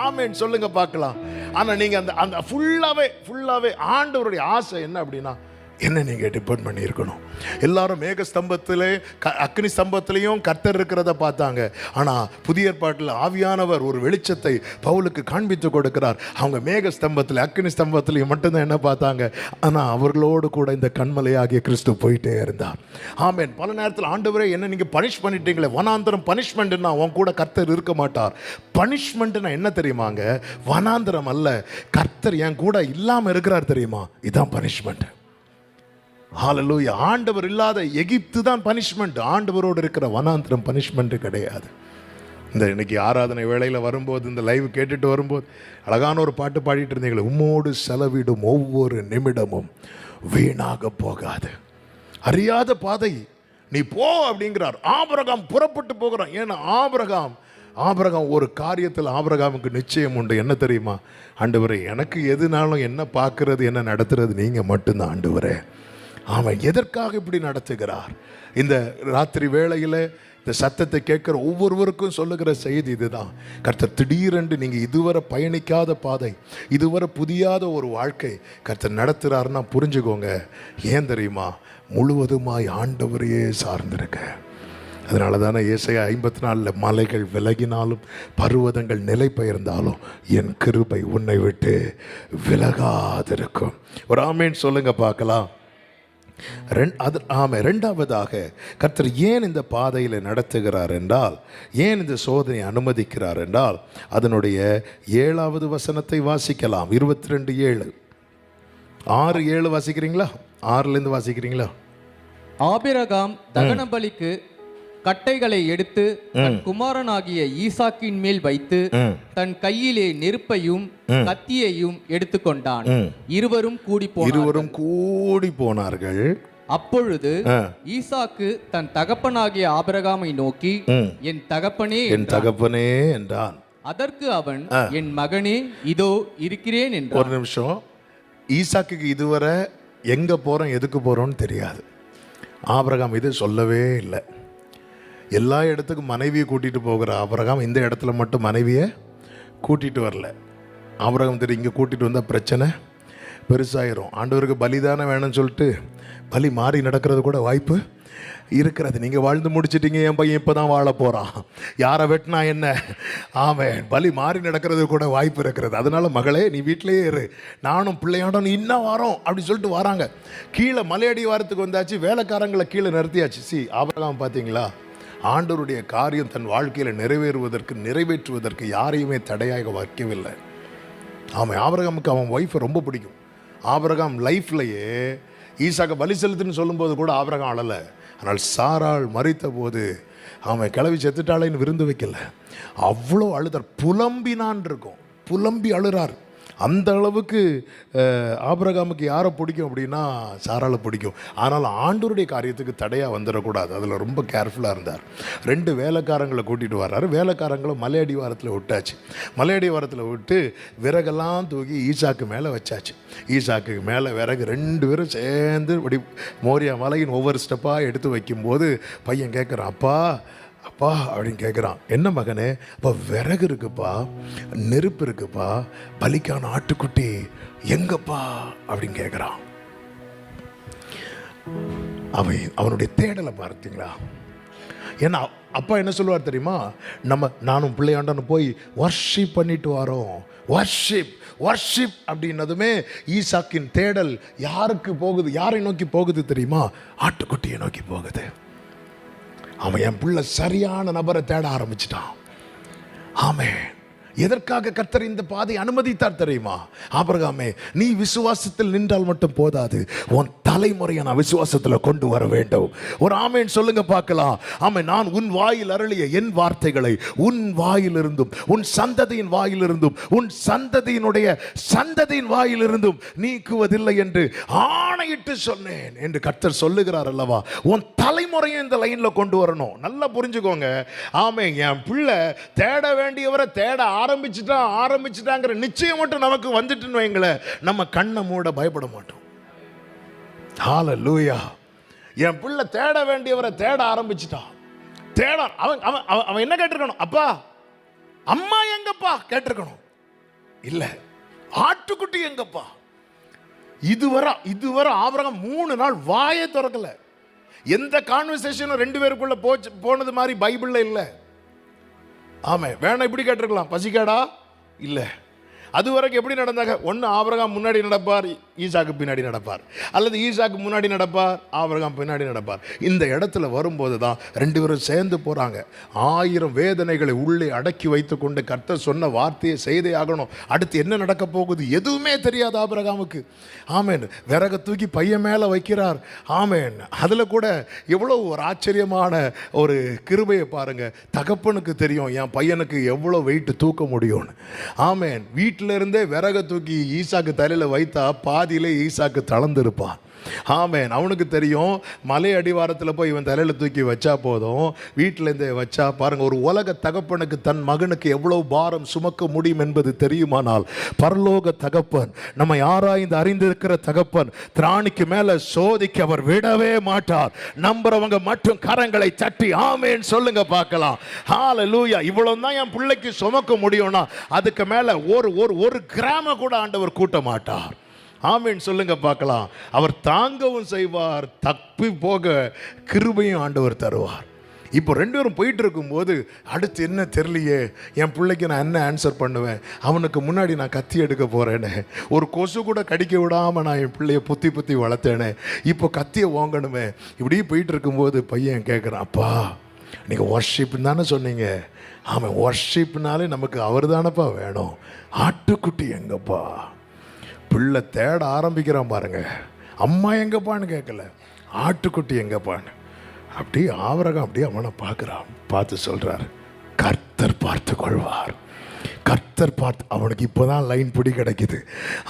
ஆமென் சொல்லுங்க பார்க்கலாம். ஆனா நீங்க அந்த ஃபுல்லாவே ஆண்டவருடைய ஆசை என்ன அப்படின்னா, என்ன நீங்க டிபெண்ட் பண்ணி இருக்கணும். எல்லாரும் மேக ஸ்தம்பத்திலே அக்னி ஸ்தம்பத்திலையும் கர்த்தர் இருக்கிறத பார்த்தாங்க. ஆனா புதிய ஏற்பாட்டில் ஆவியானவர் ஒரு வெளிச்சத்தை பவுலுக்கு காண்பித்து கொடுக்கிறார். அவங்க மேக ஸ்தம்பத்தில் அக்னி ஸ்தம்பத்திலையும் மட்டும்தான் என்ன பார்த்தாங்க, ஆனா அவர்களோடு கூட இந்த கண்மலையாகிய கிறிஸ்து போயிட்டே இருந்தார். ஆமென். பல நேரத்தில் ஆண்டவரே என்ன நீங்க பனிஷ் பண்ணிட்டீங்களே, வனாந்தரம் பனிஷ்மெண்ட்னா உன் கூட கர்த்தர் இருக்க மாட்டார். பனிஷ்மெண்ட்னா என்ன தெரியுமாங்க? வனாந்தரம் அல்ல, கர்த்தர் என் கூட இல்லாம இருக்கிறார் தெரியுமா, இதான் பனிஷ்மெண்ட். ஹalleluya. ஆண்டவர் இல்லாத எகிப்து தான் பனிஷ்மெண்ட். ஆண்டவரோடு இருக்கிற வனாந்திரம் பனிஷ்மெண்ட் கிடையாது. இந்த இன்னைக்கு ஆராதனை வேளையில் வரும்போது, இந்த லைவ் கேட்டுட்டு வரும்போது அழகான ஒரு பாட்டு பாடிட்டு இருந்தீங்களே, உம்மோடு செலவிடும் ஒவ்வொரு நிமிடமும் வீணாக போகாது. அறியாத பாதை நீ போ அப்படிங்கிறார். ஆபிரகாம் புறப்பட்டு போகிறான். ஏன்னா ஆபிரகாம் ஒரு காரியத்தில் ஆபிரகாமுக்கு நிச்சயம் உண்டு. என்ன தெரியுமா? ஆண்டவரே, எனக்கு எதுனாலும் என்ன பார்க்கறது என்ன நடத்துறது நீங்கள் மட்டும்தான் ஆண்டவரே. அவன் எதற்காக இப்படி நடத்துகிறார்? இந்த ராத்திரி வேளையில் இந்த சத்தத்தை கேட்கிற ஒவ்வொருவருக்கும் சொல்லுகிற செய்தி இதுதான். கர்த்தர் திடீரென்று நீங்கள் இதுவரை பயணிக்காத பாதை, இதுவரை புதியாத ஒரு வாழ்க்கை கர்த்தர் நடத்துகிறாருன்னா புரிஞ்சுக்கோங்க. ஏன் தெரியுமா? முழுவதுமாய் ஆண்டவரையே சார்ந்திருக்க. அதனால தானே ஏசாயா 54 மலைகள் விலகினாலும் பர்வதங்கள் நிலை பெயர்ந்தாலும் என் கிருபை உன்னை விட்டு விலகாதிருக்கும். ஒரு ஆமேன் சொல்லுங்க பார்க்கலாம். ரெண்டாவதாக கர்த்தர் ஏன் இந்த பாதையில் நடத்துகிறார் என்றால், ஏன் இந்த சோதனை அனுமதிக்கிறார் என்றால், அதனுடைய 7வது வசனத்தை வாசிக்கலாம். 22:7. 6:7 வாசிக்கிறீங்களா? 6லேருந்து வாசிக்கிறீங்களா? ஆபிரகாம் தகன பலிக்கு கட்டைகளை எடுத்து தன் குமாரனாகிய ஈசாக்கின் மேல் வைத்து தன் கையிலே நெருப்பையும் கத்தியையும் எடுத்துக்கொண்டான். இருவரும் கூடி போனார்கள். அப்பொழுது ஈசாக்கு தன் தகப்பனாகிய ஆபிரகாமை நோக்கி, என் தகப்பனே என்றான். அதற்கு அவன், என் மகனே, இதோ இருக்கிறேன் என்றான். ஒரு நிமிஷம். ஈசாக்குக்கு இதுவரை எங்க போறோம் எதுக்கு போறோம்னு தெரியாது. ஆபிரகாம் இது சொல்லவே இல்லை. எல்லா இடத்துக்கும் மனைவியை கூட்டிகிட்டு போகிற ஆபிரகாம் இந்த இடத்துல மட்டும் மனைவியை கூட்டிகிட்டு வரல. ஆபிரகாம் தெரியும், இங்கே கூட்டிகிட்டு வந்தால் பெருசாயிரும். ஆண்டவருக்கு பலிதானே வேணும்னு சொல்லிட்டு பலி மாறி நடக்கிறது கூட வாய்ப்பு இருக்கிறது. நீங்கள் வாழ்ந்து முடிச்சிட்டீங்க, என் பையன் இப்போ தான் வாழ போகிறான், யாரை வெட்டினா என்ன, ஆமென், பலி மாறி நடக்கிறது கூட வாய்ப்பு இருக்கிறது. அதனால மகளே நீ வீட்டிலேயே இரு, நானும் பிள்ளையாண்டோம் இன்னும் வரோம் அப்படி சொல்லிட்டு வராங்க. கீழே மலையடி வாரத்துக்கு வந்தாச்சு, வேலைக்காரங்களை கீழே நிறுத்தியாச்சு. ஆபிரகாம் பார்த்தீங்களா, ஆண்டவருடைய காரியம் தன் வாழ்க்கையில் நிறைவேற்றுவதற்கு யாரையுமே தடையாக வைக்கவில்லை. ஆமாம், ஆபிரகாமுக்கு அவன் ஒய்ஃபை ரொம்ப பிடிக்கும். ஆபிரகாம் லைஃப்லையே ஈசாக்க பலி செலுத்துன்னு சொல்லும்போது கூட ஆபிரகாம் அழலை. ஆனால் சாராள் மரித்த போது அவன் கிளவி செத்துட்டாளேன்னு விருந்து வைக்கல, அவ்வளோ அழுதார், புலம்பினான் இருக்கும், புலம்பி அழுறார். அந்த அளவுக்கு ஆபிரகாமுக்கு யாரை பிடிக்கும் அப்படின்னா சாராளை பிடிக்கும். ஆனால் ஆண்டவருடைய காரியத்துக்கு தடையாக வந்துடக்கூடாது, அதில் ரொம்ப கேர்ஃபுல்லாக இருந்தார். 2 வேலைக்காரங்களை கூட்டிகிட்டு வர்றாரு. வேலைக்காரங்களை மலையடி வாரத்தில் விட்டாச்சு. மலையடி வாரத்தில் விட்டு விறகெல்லாம் தூக்கி ஈசாக்கு மேலே வச்சாச்சு. ஈசாக்கு மேலே விறகு 2 பேரும் சேர்ந்து இப்படி மோரியா மலையின் ஒவ்வொரு ஸ்டெப்பாக எடுத்து வைக்கும்போது பையன் கேட்குறான், அப்பா அப்பா அப்படின்னு கேட்குறான். என்ன மகனே? அப்போ விறகு இருக்குப்பா, நெருப்பு இருக்குப்பா, பலிக்கான ஆட்டுக்குட்டி எங்கப்பா அப்படின்னு கேட்குறான். அவனுடைய தேடலை பார்த்தீங்களா? ஏன்னா அப்பா என்ன சொல்லுவார் தெரியுமா, நானும் பிள்ளையாண்டன்னு போய் வர்ஷிப் பண்ணிட்டு வரோம். வர்ஷிப் அப்படின்னதுமே ஈசாக்கின் தேடல் யாருக்கு போகுது, யாரை நோக்கி போகுது தெரியுமா? ஆட்டுக்குட்டியை நோக்கி போகுது. அவன் என் பிள்ளை சரியான நபரை தேட ஆரம்பிச்சிட்டான். ஆமென். எதற்காக கர்த்தர் இந்த பாதை அனுமதித்தார் தெரியுமா? ஆபிரகாமே, நீ விசுவாசத்தில் நின்றால் மட்டும் போதாது, உன் தலைமுறையை நான் விசுவாசத்தில் கொண்டு வர வேண்டும். ஒரு ஆமென் சொல்லுங்க பார்க்கலாம். ஆமென். நான் உன் வாயில் அருளிய என் வார்த்தைகளை உன் வாயிலிருந்தும் உன் சந்ததியின் வாயிலிருந்தும் உன் சந்ததியின் வாயிலிருந்தும் நீக்குவதில்லை என்று ஆணையிட்டு சொன்னேன் என்று கர்த்தர் சொல்லுகிறார் அல்லவா? உன் தலைமுறையை இந்த லைன்ல கொண்டு வரணும். நல்லா புரிஞ்சுக்கோங்க. ஆமென். என் பிள்ளை தேட வேண்டியவரை தேட ஆரம்பிச்சுட்டாங்கிற நிச்சயம் மட்டும் நமக்கு வந்துட்டுன்னு வைங்களேன், நம்ம கண்ணை மூட பயப்பட மாட்டோம். ஹல்லேலூயா. என் பிள்ளை தேட வேண்டியவரை தேட ஆரம்பிச்சுட்டான். அவன் என்ன கேட்டிருக்கணும்? அப்பா அம்மா எங்கப்பா கேட்டிருக்கணும். இல்ல, ஆட்டுக்குட்டி எங்கப்பா. இதுவரை ஆபிரகாம் 3 நாள் வாயை திறக்கல. எந்த கான்வர்சேஷனும் 2 பேருக்குள்ள போனது மாதிரி பைபிள்ல இல்லை. ஆமே, வேணா இப்படி கேட்டிருக்கலாம், பசிக்காடா? இல்லை. அது வரைக்கும் எப்படி நடந்தாங்க? ஒன்று ஆபிரகாம் முன்னாடி நடப்பார், ஈசாக்கு பின்னாடி நடப்பார், அல்லது ஈசாக்கு முன்னாடி நடப்பார், ஆபிரகாம் பின்னாடி நடப்பார். இந்த இடத்துல வரும்போது தான் 2 பேரும் சேர்ந்து போகிறாங்க. 1000 வேதனைகளை உள்ளே அடக்கி வைத்து கொண்டு கர்த்தர் சொன்ன வார்த்தையை செய்தே ஆகணும். அடுத்து என்ன நடக்க போகுது எதுவுமே தெரியாது ஆபிரகாமுக்கு. ஆமேன். விறக தூக்கி பையன் மேலே வைக்கிறார். ஆமேன். அதில் கூட எவ்வளோ ஒரு ஆச்சரியமான ஒரு கிருபையை பாருங்க. தகப்பனுக்கு தெரியும் என் பையனுக்கு எவ்வளோ வெயிட் தூக்க முடியும்னு. ஆமேன். வீட்டில் இருந்தே விறக தூக்கி ஈசாக்கு தலையில் வைத்தா பாதியிலே ஈசாக்கு தளர்ந்திருப்பான். ஆமேன். அவனுக்கு தெரியும் மலை அடிவாரத்தில் போய் இவன் தலையில் தூக்கி வச்சா போதும், வீட்டிலேருந்தே வச்சா பாருங்க, ஒரு உலக தகப்பனுக்கு தன் மகனுக்கு எவ்வளவு பாரம் சுமக்க முடியும் என்பது தெரியுமானால், பரலோக தகப்பன், நம்ம ஆராய்ந்து அறிந்திருக்கிற தகப்பன், திராணிக்கு மேல சோதிக்க அவர் விடவே மாட்டார். நம்புறவங்க மட்டும் கரங்களை தட்டி ஆமேன் சொல்லுங்க பார்க்கலாம். ஹல்லேலூயா. இவ்வளவு தான் என் பிள்ளைக்கு சுமக்க முடியும்னா அதுக்கு மேல ஒரு கிராம கூட ஆண்டவர் கூட்ட மாட்டார். ஆமேன் சொல்லுங்க பார்க்கலாம். அவர் தாங்கவும் செய்வார், தப்பி போக கிருபையும் ஆண்டவர் தருவார். இப்போ 2 பேரும் போயிட்டு இருக்கும்போது அடுத்து என்ன தெரியலையே, என் பிள்ளைக்கு நான் என்ன ஆன்சர் பண்ணுவேன், அவனுக்கு முன்னாடி நான் கத்தி எடுக்க போகிறேனே, ஒரு கொசு கூட கடிக்க விடாமல் நான் என் பிள்ளைய புத்தி வளர்த்தேனே, இப்போ கத்தியை வாங்கணுமே. இப்படி போயிட்டு இருக்கும்போது பையன் கேட்குறான், அப்பா நீங்கள் வர்ஷிப்னு தானே சொன்னீங்க? ஆமாம், வர்ஷிப்னாலே நமக்கு அவர் தானப்பா வேணும். ஆட்டுக்குட்டி எங்கப்பா? பிள்ளை தேட ஆரம்பிக்கிறான் பாருங்க. அம்மா எங்கப்பான்னு கேட்கல, ஆட்டுக்குட்டி எங்கப்பான்னு. அப்படி ஆபிரகாம் அப்படியே அவனை பார்க்குறான். பார்த்து சொல்கிறார், கர்த்தர் பார்த்து கொள்வார். கர்த்தர் பார்த்து, அவனுக்கு இப்போதான் லைன் பிடி கிடைக்குது.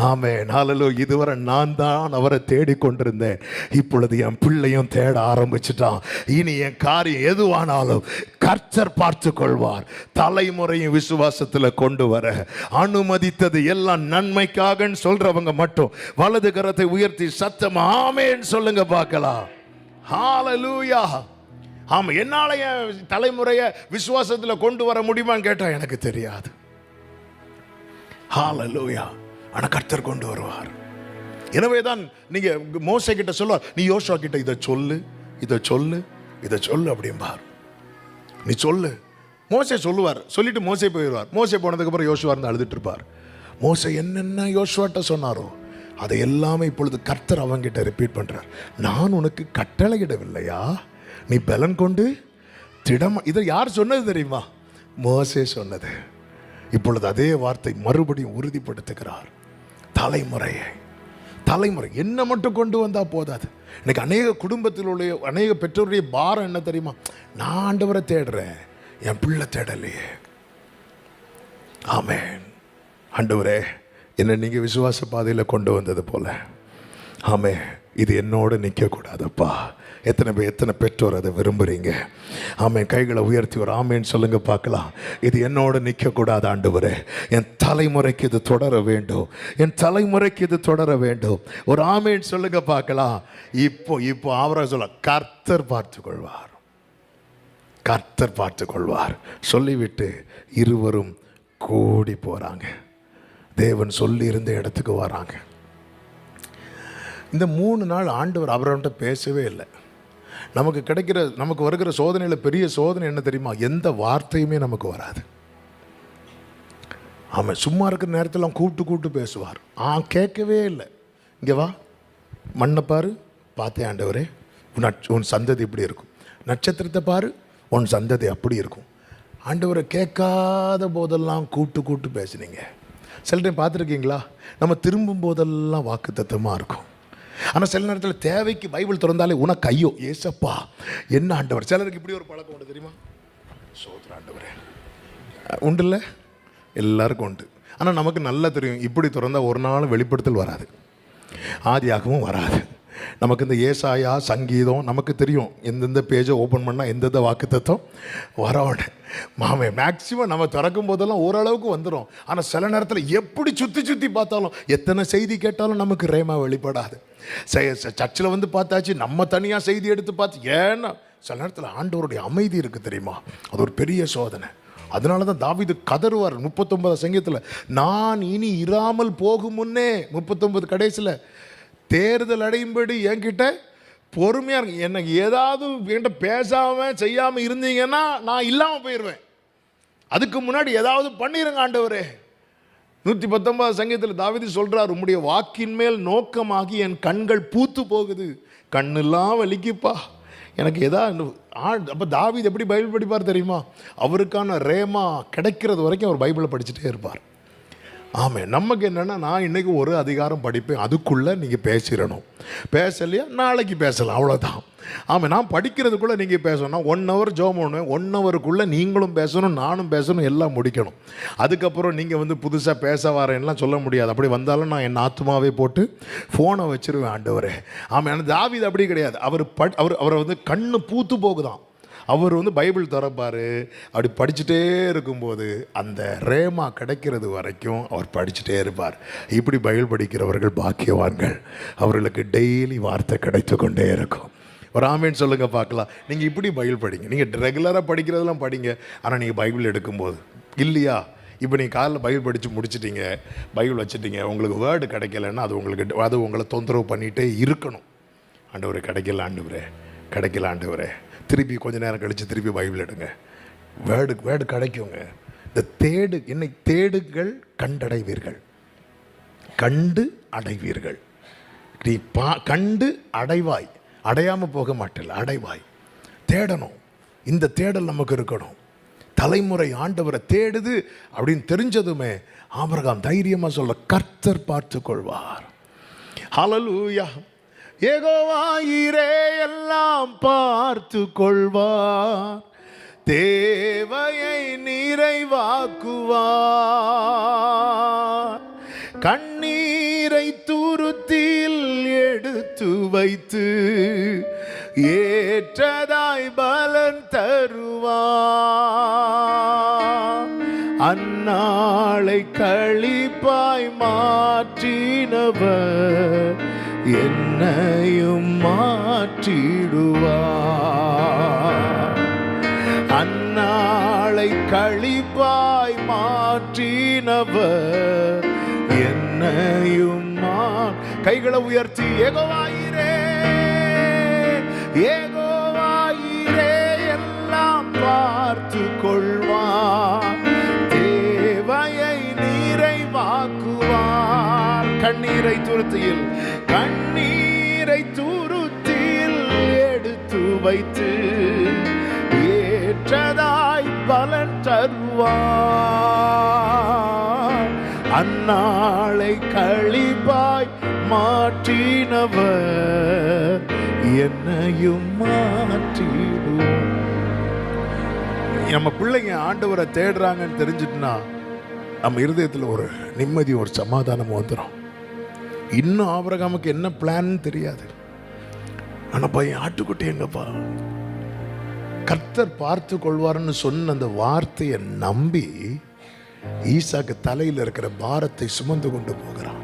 ஆமென். ஹல்லேலூயா. இதுவரை நான் தான் அவரை தேடிக்கொண்டிருந்தேன், இப்பொழுது என் பிள்ளையும் தேட ஆரம்பிச்சிட்டான். இனி என் காரியம் எதுவானாலும் கர்த்தர் பார்த்து கொள்வார். தலைமுறையும் விசுவாசத்தில் கொண்டு வர அனுமதித்தது எல்லாம் நன்மைக்காகன்னு சொல்றவங்க மட்டும் வலது கரத்தை உயர்த்தி சத்தம் ஆமென் சொல்லுங்க பார்க்கலாம். ஹல்லேலூயா. ஆமா, என்னால என் தலைமுறையை விசுவாசத்தில் கொண்டு வர முடியுமான்னு கேட்டா எனக்கு தெரியாது. ஹல்லேலூயா. ஆனா கர்த்தர் கொண்டு வருவார். எனவேதான் நீங்க மோசே கிட்ட சொல்லுவார், நீ யோசுவா கிட்ட இதை சொல்லு, இதை சொல்லு, இதை சொல்லு அப்படிம்பார். நீ சொல்லு. மோசே சொல்லுவார், சொல்லிட்டு மோசே போயிடுவார். மோசே போனதுக்கு அப்புறம் யோசுவா இருந்து அழுதுட்டு இருப்பார். மோசே என்னென்ன யோசுவாட்ட சொன்னாரோ அதை எல்லாமே இப்பொழுது கர்த்தர் அவங்கிட்ட ரிப்பீட் பண்றார். நான் உனக்கு கட்டளையிடவில்லையா, நீ பலன் கொண்டு திடமா. இதை யார் சொன்னது தெரியுமா? மோசே சொன்னது. இப்பொழுது அதே வார்த்தை மறுபடியும் உறுதிப்படுத்துகிறார். தலைமுறை என்ன மட்டும் கொண்டு வந்தா போதாது. இன்னைக்கு அநேக குடும்பத்தில் உள்ள அநேக பெற்றோருடைய பாரம் என்ன தெரியுமா? நான் ஆண்டவரை தேடுறேன், என் பிள்ளை தேடலையே. ஆமென். ஆண்டவரே, என்ன நீங்க விசுவாச பாதையில் கொண்டு வந்தது போல, ஆமே, இது என்னோடு நிற்கக்கூடாதப்பா. எத்தனை பெற்றோர் அதை விரும்புறீங்க? ஆமே, கைகளை உயர்த்தி ஒரு ஆமேன்னு சொல்லுங்க பார்க்கலாம். இது என்னோடு நிற்கக்கூடாது ஆண்டவரே, என் தலைமுறைக்கு இது தொடர வேண்டும், என் தலைமுறைக்கு இது தொடர வேண்டும். ஒரு ஆமேன்னு சொல்லுங்க பார்க்கலாம். இப்போ அவரை சொல்ல, கர்த்தர் பார்த்துக்கொள்வார், கர்த்தர் பார்த்துக்கொள்வார் சொல்லிவிட்டு இருவரும் கூடி போறாங்க. தேவன் சொல்லி இருந்த இடத்துக்கு வராங்க. இந்த 3 நாள் ஆண்டவர் அவர்கிட்ட பேசவே இல்லை. நமக்கு வருகிற சோதனையில் பெரிய சோதனை என்ன தெரியுமா? எந்த வார்த்தையுமே நமக்கு வராது. ஆமாம், சும்மா இருக்கிற நேரத்தில் கூப்பிட்டு பேசுவார். கேட்கவே இல்லை. இங்கே வா, மண்ணை பாரு, பார்த்தேன் ஆண்டவரே, உன் சந்ததி இப்படி இருக்கும். நட்சத்திரத்தை பாரு, உன் சந்ததி அப்படி இருக்கும். ஆண்டவரை கேட்காத போதெல்லாம் கூப்பிட்டு பேசுனீங்க. சில டைம் பார்த்துருக்கீங்களா? நம்ம திரும்பும் போதெல்லாம் வாக்குத்தத்தமாக இருக்கும். ஆனால் சில நேரத்தில் தேவைக்கு பைபிள் திறந்தாலே உனக்கு ஐயோ ஏசப்பா என்ன ஆண்டவர். சிலருக்கு இப்படி ஒரு பழக்கம் உண்டு தெரியுமா? சோதர ஆண்டவரே உண்டு இல்லை, எல்லாருக்கும் உண்டு. ஆனால் நமக்கு நல்லா தெரியும், இப்படி திறந்தா ஒரு நாள் வெளிப்படுத்தல் வராது, ஆதியாகவும் வராது. நமக்கு இந்த ஏசாயா சங்கீதம் நமக்கு தெரியும், எந்தெந்த பேஜை ஓப்பன் பண்ணால் எந்தெந்த வாக்குத்தத்தம் வரவன. மாமே மேக்சிமம் நம்ம திறக்கும் போதெல்லாம் ஓரளவுக்கு வந்துடும். ஆனால் சில நேரத்தில் எப்படி சுற்றி பார்த்தாலும், எத்தனை செய்தி கேட்டாலும் நமக்கு ரேமா வெளிப்படாது. சர்ச்சில் வந்து பார்த்தாச்சு, நம்ம தனியாக செய்தி எடுத்து பார்த்து, ஏன்னா சில நேரத்தில் ஆண்டவருடைய அமைதி இருக்குது தெரியுமா, அது ஒரு பெரிய சோதனை. அதனால தான் தாவீது கதறுவார் 39 சங்கீதத்தில், நான் இனி இராமல் போகும் முன்னே 39 கடைசியில் தேர்தல் அடையும்படி என்கிட்ட பொறுமையாக இருக்கு. எனக்கு ஏதாவது என்கிட்ட பேசாமல் செய்யாமல் இருந்தீங்கன்னா நான் இல்லாமல் போயிடுவேன். அதுக்கு முன்னாடி ஏதாவது பண்ணிடுங்க ஆண்டவரே. 119 சங்கீதத்தில் தாவீது சொல்கிறார், உம்முடைய வாக்கின் மேல் நோக்கமாகி என் கண்கள் பூத்து போகுது, கண்ணெல்லாம் வலிக்குப்பா எனக்கு ஏதாவது. அப்போ தாவீது எப்படி பைபிள் படிப்பார் தெரியுமா? அவருக்கான ரேமா கிடைக்கிறது வரைக்கும் அவர் பைபிளை படிச்சுட்டே இருப்பார். ஆமாம், நமக்கு என்னென்னா, நான் இன்றைக்கி ஒரு அதிகாரம் படிப்பேன், அதுக்குள்ளே நீங்கள் பேசிடணும். பேசலையா நாளைக்கு பேசலாம், அவ்வளோதான். ஆமாம், நான் படிக்கிறதுக்குள்ளே நீங்கள் பேசணும். 1 hour ஜோம் பண்ணுவேன், 1 hourக்குள்ளே நீங்களும் பேசணும், நானும் பேசணும், எல்லாம் முடிக்கணும். அதுக்கப்புறம் நீங்கள் வந்து புதுசாக பேச வரேன்லாம் சொல்ல முடியாது. அப்படி வந்தாலும் நான் என் ஆத்மாவே போட்டு ஃபோனை வச்சுருவேன் ஆண்டவரே. ஆமாம், எனக்கு தாவீது அப்படி கிடையாது. அவரை வந்து கண்ணு பூத்து போகுதான். அவர் வந்து பைபிள் திறப்பார், அப்படி படிச்சுட்டே இருக்கும்போது அந்த ரேமா கிடைக்கிறது வரைக்கும் அவர் படிச்சுட்டே இருப்பார். இப்படி பைபிள் படிக்கிறவர்கள் பாக்கியவான்கள், அவர்களுக்கு டெய்லி வார்த்தை கிடைத்து கொண்டே இருக்கும். ஒரு ஆமேன்னு சொல்லுங்கள் பார்க்கலாம். நீங்கள் இப்படி பைபிள் படிங்க, நீங்கள் ரெகுலராக படிக்கிறதெல்லாம் படிங்க, ஆனால் நீங்கள் பைபிள் எடுக்கும்போது இல்லையா, இப்போ நீங்கள் காலையில் பைபிள் படித்து முடிச்சிட்டிங்க, பைபிள் வச்சுட்டிங்க, உங்களுக்கு வேர்டு கிடைக்கலன்னா அது உங்களை தொந்தரவு பண்ணிகிட்டே இருக்கணும். ஆண்டவரே கிடைக்கல, ஆண்டவரே கிடைக்கல, ஆண்டவரே. திருப்பி கொஞ்ச நேரம் கழித்து திருப்பி பைபிள் எடுங்க, வேர்டு கிடைக்குங்க. இந்த என்னை தேடுங்கள் கண்டடைவீர்கள், கண்டு அடைவீர்கள். நீ கண்டு அடைவாய், அடையாமல் போக மாட்டேன், அடைவாய். தேடணும், இந்த தேடல் நமக்கு இருக்கணும். தலைமுறை ஆண்டவரை தேடுது அப்படின்னு தெரிஞ்சதுமே ஆபிரகாம் தைரியமாக சொல்ல, கர்த்தர் பார்த்து கொள்வார். ஹல்லேலூயா. யெகோவாயிரே எல்லாம் பார்த்து கொள்வார், தேவையை நிறைவாக்குவார். கண்ணீரை துருத்தியில் எடுத்து வைத்து ஏற்றதாய் பலன் தருவார். அந்நாளை களிப்பாய் மாற்றினவர் என்னையும் மாற்றிடுவார். அந்நாளை களிப்பாய் மாற்றினவர் என்னையும் கொள்வான். கைகளை உயர்த்தி யெகோவாயிரே யெகோவாயிரே எல்லாம் பார்த்து கொள்வான். தேவையை நிறைவாக்குவார். கண்ணீரை துருத்தியில் எடுத்து வைத்து ஏற்றதாய் பலன் தருவார். அந்நாளை களிப்பாய் மாற்றினவர் என்னையும் மாற்றிடுவோம். நம்ம பிள்ளைங்க ஆண்டவரை தேடுறாங்கன்னு தெரிஞ்சிட்டுனா நம்ம இருதயத்தில் ஒரு நிம்மதி, ஒரு சமாதானம் வந்துடும். இன்னும் ஆபிரகாமுக்கு என்ன பிளான் தெரியாது. ஆனா பையன் ஆட்டுக்குட்டி எங்கப்பா, கர்த்தர் பார்த்து கொள்வார்னு சொன்ன அந்த வார்த்தையை நம்பி ஈசாக்கு தலையில் இருக்கிற பாரத்தை சுமந்து கொண்டு போகிறான்.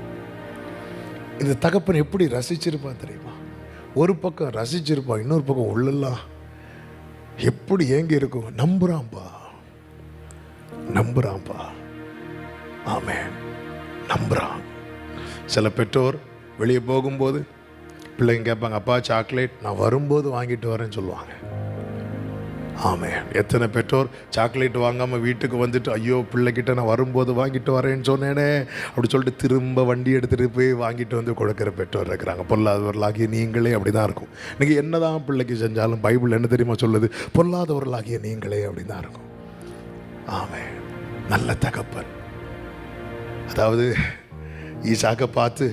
இந்த தகப்பன் எப்படி ரசிச்சிருப்பான் தெரியுமா? ஒரு பக்கம் ரசிச்சிருப்பான், இன்னொரு பக்கம் உள்ளெல்லாம் எப்படி ஏங்கி இருக்கும். நம்புறான்பா. ஆமென், நம்புறான். சில பெற்றோர் வெளியே போகும்போது பிள்ளைங்க கேட்பாங்க, அப்பா சாக்லேட் நான் வரும்போது வாங்கிட்டு வரேன்னு சொல்லுவாங்க. ஆமென். எத்தனை பெற்றோர் சாக்லேட் வாங்காமல் வீட்டுக்கு வந்துட்டு, ஐயோ பிள்ளைகிட்ட நான் வரும்போது வாங்கிட்டு வரேன்னு சொன்னேனே அப்படி சொல்லிட்டு திரும்ப வண்டி எடுத்துகிட்டு போய் வாங்கிட்டு வந்து கொடுக்குற பெற்றோர் இருக்கிறாங்க. பொல்லாதவர்களாகிய நீங்களே அப்படி தான் இருக்கும். நீங்கள் என்ன தான் பிள்ளைக்கு செஞ்சாலும் பைபிள் என்ன தெரியுமா சொல்லுது? பொல்லாதவர்களாகிய நீங்களே அப்படி தான் இருக்கும். ஆமென். நல்ல தகப்பன். அதாவது ஈசாக்கை பார்த்து,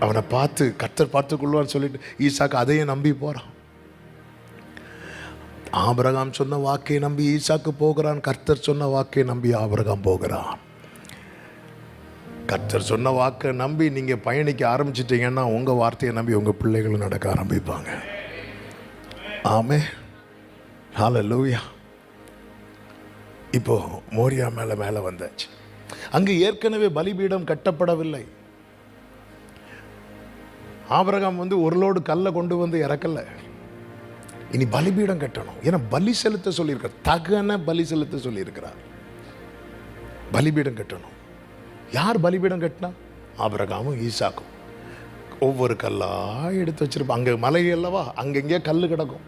அவனை பார்த்து கர்த்தர் பார்த்து கொள்வான்னு சொல்லிட்டு ஈசாக்கு அதையும் நம்பி போகிறான். ஆபிரகாம் சொன்ன வாக்கை நம்பி ஈசாக்கு போகிறான். கர்த்தர் சொன்ன வாக்கை நம்பி ஆபிரகாம் போகிறான். கர்த்தர் சொன்ன வாக்கை நம்பி நீங்கள் பயணிக்க ஆரம்பிச்சிட்டிங்கன்னா உங்கள் வார்த்தையை நம்பி உங்கள் பிள்ளைகளும் நடக்க ஆரம்பிப்பாங்க. ஆமென். ஹல்லேலூயா. இப்போ மோரியா மேலே வந்தாச்சு. அங்கு ஏற்கனவே பலிபீடம் கட்டப்படவில்லை. ஆபிரகாம் ஒரு லோடு கல்லை கொண்டு வந்து இறக்கல. இனி பலிபீடம் கட்டணும். ஏன்னா பலி செலுத்த சொல்லியிருக்கார், தகன பலி செலுத்த சொல்லியிருக்கிறார். பலிபீடம் கட்டணும். யார் பலிபீடம் கட்டினா? ஆபிரகாமும் ஈசாக்கும். ஒவ்வொரு கல்லா எடுத்து வச்சிருப்பான். அங்கே மலை அல்லவா, அங்கெங்கே கல் கிடக்கும்.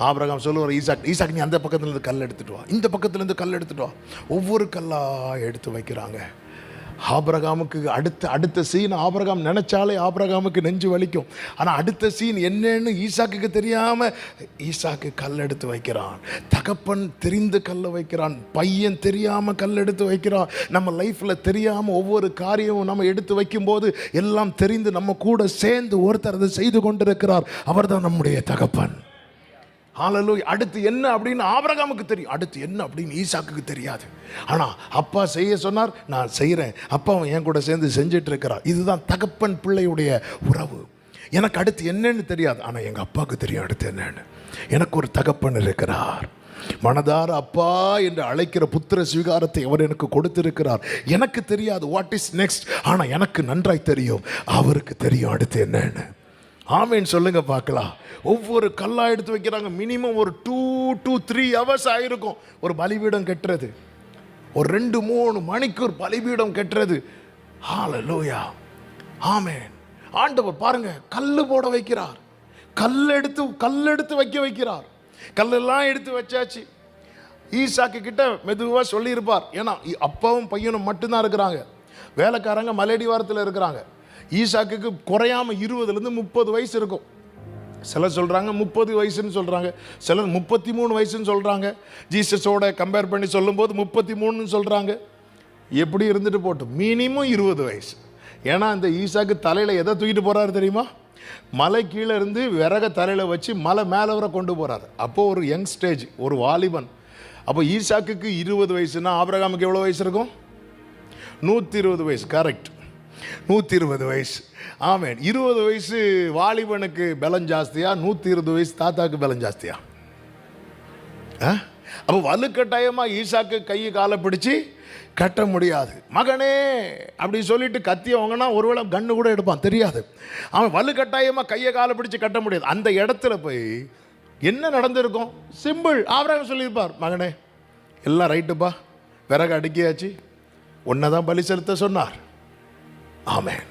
ஆபிரகாம் சொல்லுவார், ஈசாக் நீ அந்த பக்கத்துலேருந்து கல் எடுத்துட்டு வா, இந்த பக்கத்துலேருந்து கல் எடுத்துட்டு வா. ஒவ்வொரு கல்லா எடுத்து வைக்கிறாங்க. ஆபிரகாமுக்கு அடுத்த சீன் ஆபிரகாம் நினைச்சாலே ஆபிரகாமுக்கு நெஞ்சு வலிக்கும். ஆனால் அடுத்த சீன் என்னன்னு ஈசாக்குக்கு தெரியாமல் ஈசாக்கு கல் எடுத்து வைக்கிறான். தகப்பன் தெரிந்து கல்லை வைக்கிறான். பையன் தெரியாமல் கல் எடுத்து வைக்கிறான். நம்ம லைஃப்பில் தெரியாமல் ஒவ்வொரு காரியமும் நம்ம எடுத்து வைக்கும்போது எல்லாம் தெரிந்து நம்ம கூட சேர்ந்து ஒருத்தர் அதை செய்து கொண்டிருக்கிறார். அவர் தான் நம்முடைய தகப்பன். ஹல்லேலூயா. அடுத்து என்ன அப்படின்னு ஆபிரகாமுக்கு தெரியும், அடுத்து என்ன அப்படின்னு ஈசாக்குக்கு தெரியாது. ஆனால் அப்பா செய்ய சொன்னார், நான் செய்கிறேன். அப்பாவும் என் கூட சேர்ந்து செஞ்சிட்டு இருக்கிறார். இதுதான் தகப்பன் பிள்ளையுடைய உறவு. எனக்கு அடுத்து என்னன்னு தெரியாது, ஆனால் எங்கள் அப்பாவுக்கு தெரியும் அடுத்து என்னன்னு. எனக்கு ஒரு தகப்பன் இருக்கிறார். மனதார அப்பா என்று அழைக்கிற புத்திர ஸ்வீகாரத்தை அவர் எனக்கு கொடுத்திருக்கிறார். எனக்கு தெரியாது வாட் இஸ் நெக்ஸ்ட், ஆனால் எனக்கு நன்றாய் தெரியும், அவருக்கு தெரியும் அடுத்து என்னன்னு. ஆமேன் சொல்லுங்க பார்க்கலாம். ஒவ்வொரு கல்லா எடுத்து வைக்கிறாங்க. மினிமம் ஒரு 2 to 3 hours ஆயிருக்கும் ஒரு பலிபீடம் கட்டுறது. ஒரு 2-3 மணிக்கூர் பலிபீடம் கட்டுறது. ஹல்லேலூயா. ஆமேன். ஆண்டவர் பாருங்க, கல்லு போட வைக்கிறார். கல்லெடுத்து வைக்கிறார். கல்லெல்லாம் எடுத்து வச்சாச்சு. ஈசாக்கு கிட்ட மெதுவாக சொல்லியிருப்பார். ஏன்னா அப்பாவும் பையனும் மட்டும்தான் இருக்கிறாங்க. வேலைக்காரங்க மலையடிவாரத்தில் இருக்கிறாங்க. ஈசாக்குக்கு குறையாம 20 to 30 வயசு இருக்கும். சிலர் சொல்கிறாங்க 30 வயசுன்னு சொல்கிறாங்க, சிலர் 33 வயசுன்னு சொல்கிறாங்க. ஜீசஸோட கம்பேர் பண்ணி சொல்லும்போது 33ன்னு சொல்கிறாங்க. எப்படி இருந்துட்டு போட்டோம், மினிமம் 20 வயசு. ஏன்னா இந்த ஈசாக்கு தலையில் எதை தூக்கிட்டு போகிறாரு தெரியுமா? மலை கீழே இருந்து விறக தலையில் வச்சு மலை மேலே வர கொண்டு போகிறாரு. அப்போது ஒரு யங் ஸ்டேஜ், ஒரு வாலிபன். அப்போ ஈசாக்குக்கு 20 வயசுனா ஆபிரகாமுக்கு எவ்வளோ வயசு இருக்கும்? 120 வயசு. கரெக்ட், 120 வயசு. ஆமேன். 20 வயசு வாலிபனுக்கு பலம் ஜாஸ்தியா, 120 வயசு தாத்தாக்கு பலம் ஜாஸ்தியா? அப்போ வலுக்கட்டாயமாக ஈசாக்கு கையை காலை பிடிச்சி கட்ட முடியாது. மகனே அப்படி சொல்லிட்டு கத்தியவங்கன்னா ஒருவேளை கண்ணு கூட எடுப்பான், தெரியாது. அவன் வலுக்கட்டாயமாக கையை காலை பிடிச்சி கட்ட முடியாது. அந்த இடத்துல போய் என்ன நடந்திருக்கும்? சிம்பிள். ஆபிரகாம் சொல்லியிருப்பார், மகனே எல்லாம் ரைட்டுப்பா, விறகு அடுக்கியாச்சு, ஒன்றை தான் பலி செலுத்த சொன்னார். ஆமென்.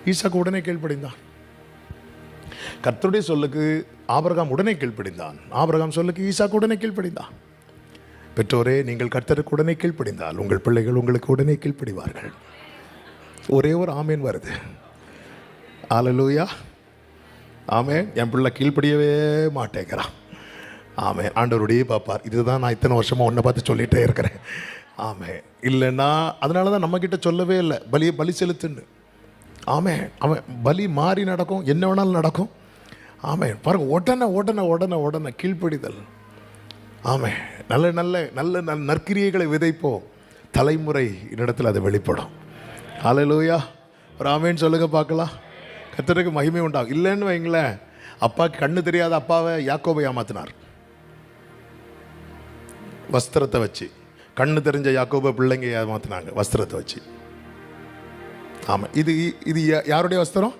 ஈசாக்கு உடனே கீழ்ப்படிந்தான். கர்த்தருடைய சொல்லுக்கு ஆபிரகாம் உடனே கீழ்ப்படிந்தான். ஆபிரகாம் சொல்லுக்கு ஈசாக்கு உடனே கீழ்ப்படிந்தான். பெற்றோரே, நீங்கள் கர்த்தருக்கு உடனே கீழ்ப்படிந்தால் உங்கள் பிள்ளைகள் உங்களுக்கு உடனே கீழ்ப்படிவார்கள். ஒரே ஒரு ஆமேன் வருது. ஹல்லேலூயா. ஆமென். என் பிள்ளை கீழ்ப்படியவே மாட்டேங்கிறான். ஆமென். ஆண்டவருடைய பார்ப்பார். இதுதான் நான் இத்தனை வருஷமாக உன்னை பார்த்து சொல்லிகிட்டே இருக்கிறேன். ஆமென். இல்லைன்னா அதனால தான் நம்மக்கிட்ட சொல்லவே இல்லை பலி செலுத்துன்னு. ஆமென். அவன் பலி மாறி நடக்கும், என்ன வேணாலும் நடக்கும். ஆமென். பாருங்க, உடனே உடனே உடனே உடனே கீழ்ப்படிதல். ஆமென். நல்ல நல்ல நல்ல நல்ல நற்கிரியைகளை விதைப்போம், தலைமுறை இடத்துல அது வெளிப்படும். ஹல்லேலூயா. ஒரு ஆமென் சொல்லுங்க பார்க்கலாம். கர்த்தருக்கு மகிமை உண்டாகும். இல்லைன்னு வைங்களேன், அப்பாவுக்கு கண்ணு தெரியாத அப்பாவை யாக்கோபை ஏமாத்தினார் வஸ்திரத்தை வச்சு. கண்ணு தெரிஞ்ச யாக்கோபை பிள்ளைங்க ஏமாத்தினாங்க வஸ்திரத்தை வச்சு. ஆமாம். இது இது யாருடைய வஸ்திரம்?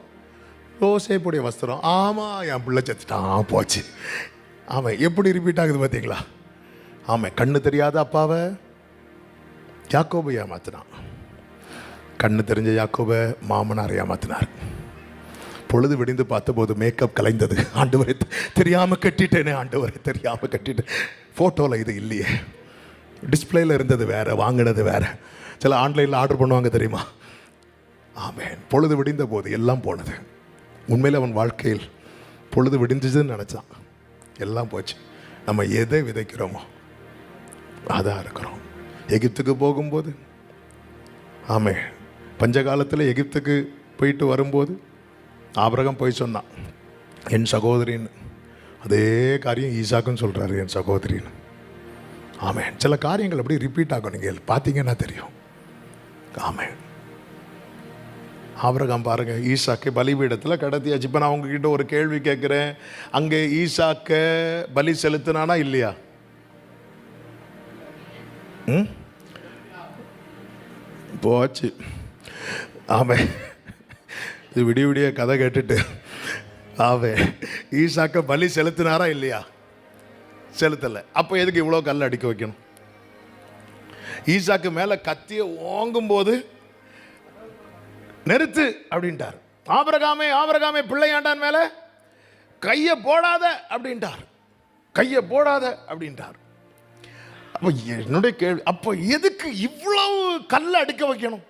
யோசேப்புடைய வஸ்திரம். ஆமாம், என் பிள்ளை செத்துட்டான், போச்சு. ஆமாம். எப்படி ரிப்பீட் ஆகுது பார்த்தீங்களா? ஆமாம். கண்ணு தெரியாத அப்பாவை யாக்கோபை ஏமாத்தினான். கண்ணு தெரிஞ்ச யாக்கோபை மாமனார் ஏமாத்தினார். பொழுது விடிந்து பார்த்தபோது மேக்கப் கலைந்தது. ஆண்டவரை தெரியாமல் கட்டிட்டேனே, ஆண்டவரை தெரியாமல் கட்டிட்டேன். ஃபோட்டோவில் இது இல்லையே, டிஸ்பிளேயில் இருந்தது வேறு, வாங்கினது வேறு. சில ஆன்லைனில் ஆர்டர் பண்ணுவாங்க தெரியுமா? ஆமென். பொழுது விடிந்த போது எல்லாம் போனது. உண்மையில் அவன் வாழ்க்கையில் பொழுது விடிஞ்சுதுன்னு நினச்சான். எல்லாம் போச்சு. நம்ம எதை விதைக்கிறோமோ அதான் இருக்கிறோம். எகிப்துக்கு போகும்போது, ஆமென், பஞ்சகாலத்தில் எகிப்துக்கு போயிட்டு வரும்போது ஆபிரகாம் போய் சொன்னான், என் சகோதரின்னு. அதே காரியம் ஈசாக்குன்னு சொல்கிறாரு, என் சகோதரின்னு. ஆமென். சில காரியங்கள் அப்படி ரிப்பீட் ஆகும், நீங்கள் பார்த்தீங்கன்னா தெரியும். ஆமென். ஆபிரகாம் பாருங்க, ஈசாக்கு பலிபீடத்தில் கடத்தியாச்சு. இப்போ நான் உங்ககிட்ட ஒரு கேள்வி கேட்குறேன், அங்கே ஈசாக்க பலி செலுத்தினானா இல்லையா? போச்சு. ஆமென். இது விடிய விடிய கதை கேட்டுட்டு, ஆமென், ஈசாக்க பலி செலுத்தினாரா இல்லையா? செலுத்தலை. அப்போ எதுக்கு இவ்வளோ கல் அடிக்க வைக்கணும்? ஈசாக்கு மேலே கத்தியை ஓங்கும் போது நிறுத்து அப்படின்ட்டார். ஆபிரகாமே ஆபிரகாமே பிள்ளையாண்டான் மேலே கையை போடாத அப்படின்ட்டார். கையை போடாத அப்படின்ட்டார். அப்போ என்னுடைய கேள்வி, அப்போ எதுக்கு இவ்வளவு கல்லை அடுக்க வைக்கணும்?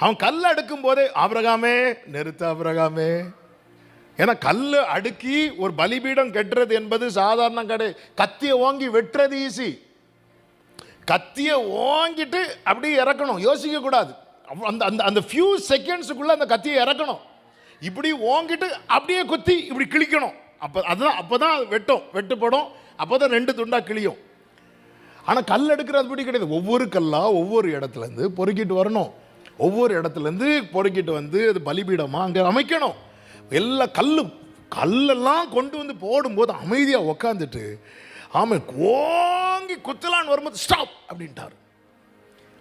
அவன் கல்லை அடுக்கும் போதே ஆபிரகாமே நிறுத்த, ஆபிரகாமே. ஏன்னா கல்லை அடுக்கி ஒரு பலிபீடம் கட்டுறது என்பது சாதாரண கடை. கத்தியை ஓங்கி வெட்டுறது ஈஸி. கத்தியை ஓங்கிட்டு அப்படியே இறக்கணும், யோசிக்க கூடாது. அந்த அந்த அந்த ஃபியூ செகண்ட்ஸுக்குள்ள அந்த கத்தியை இறக்கணும். இப்படி ஓங்கிட்டு அப்படியே குத்தி இப்படி கிழிக்கணும். அப்போதான் வெட்டுப்படும். அப்போதான் 2 துண்டா கிழியும். ஆனால் கல் எடுக்கிறது அப்படி கிடையாது. ஒவ்வொரு கல்லா ஒவ்வொரு இடத்துலேருந்து பொறுக்கிட்டு வரணும். ஒவ்வொரு இடத்துலேருந்து பொறுக்கிட்டு வந்து அது பலிபீடமாக அங்கே அமைக்கணும். எல்லா கல்லெல்லாம் கொண்டு வந்து போடும்போது அமைதியாக உக்காந்துட்டு, ஆமாம், கோங்கி குத்தலான்னு வரும்போது ஸ்டாப் அப்படின்ட்டார்.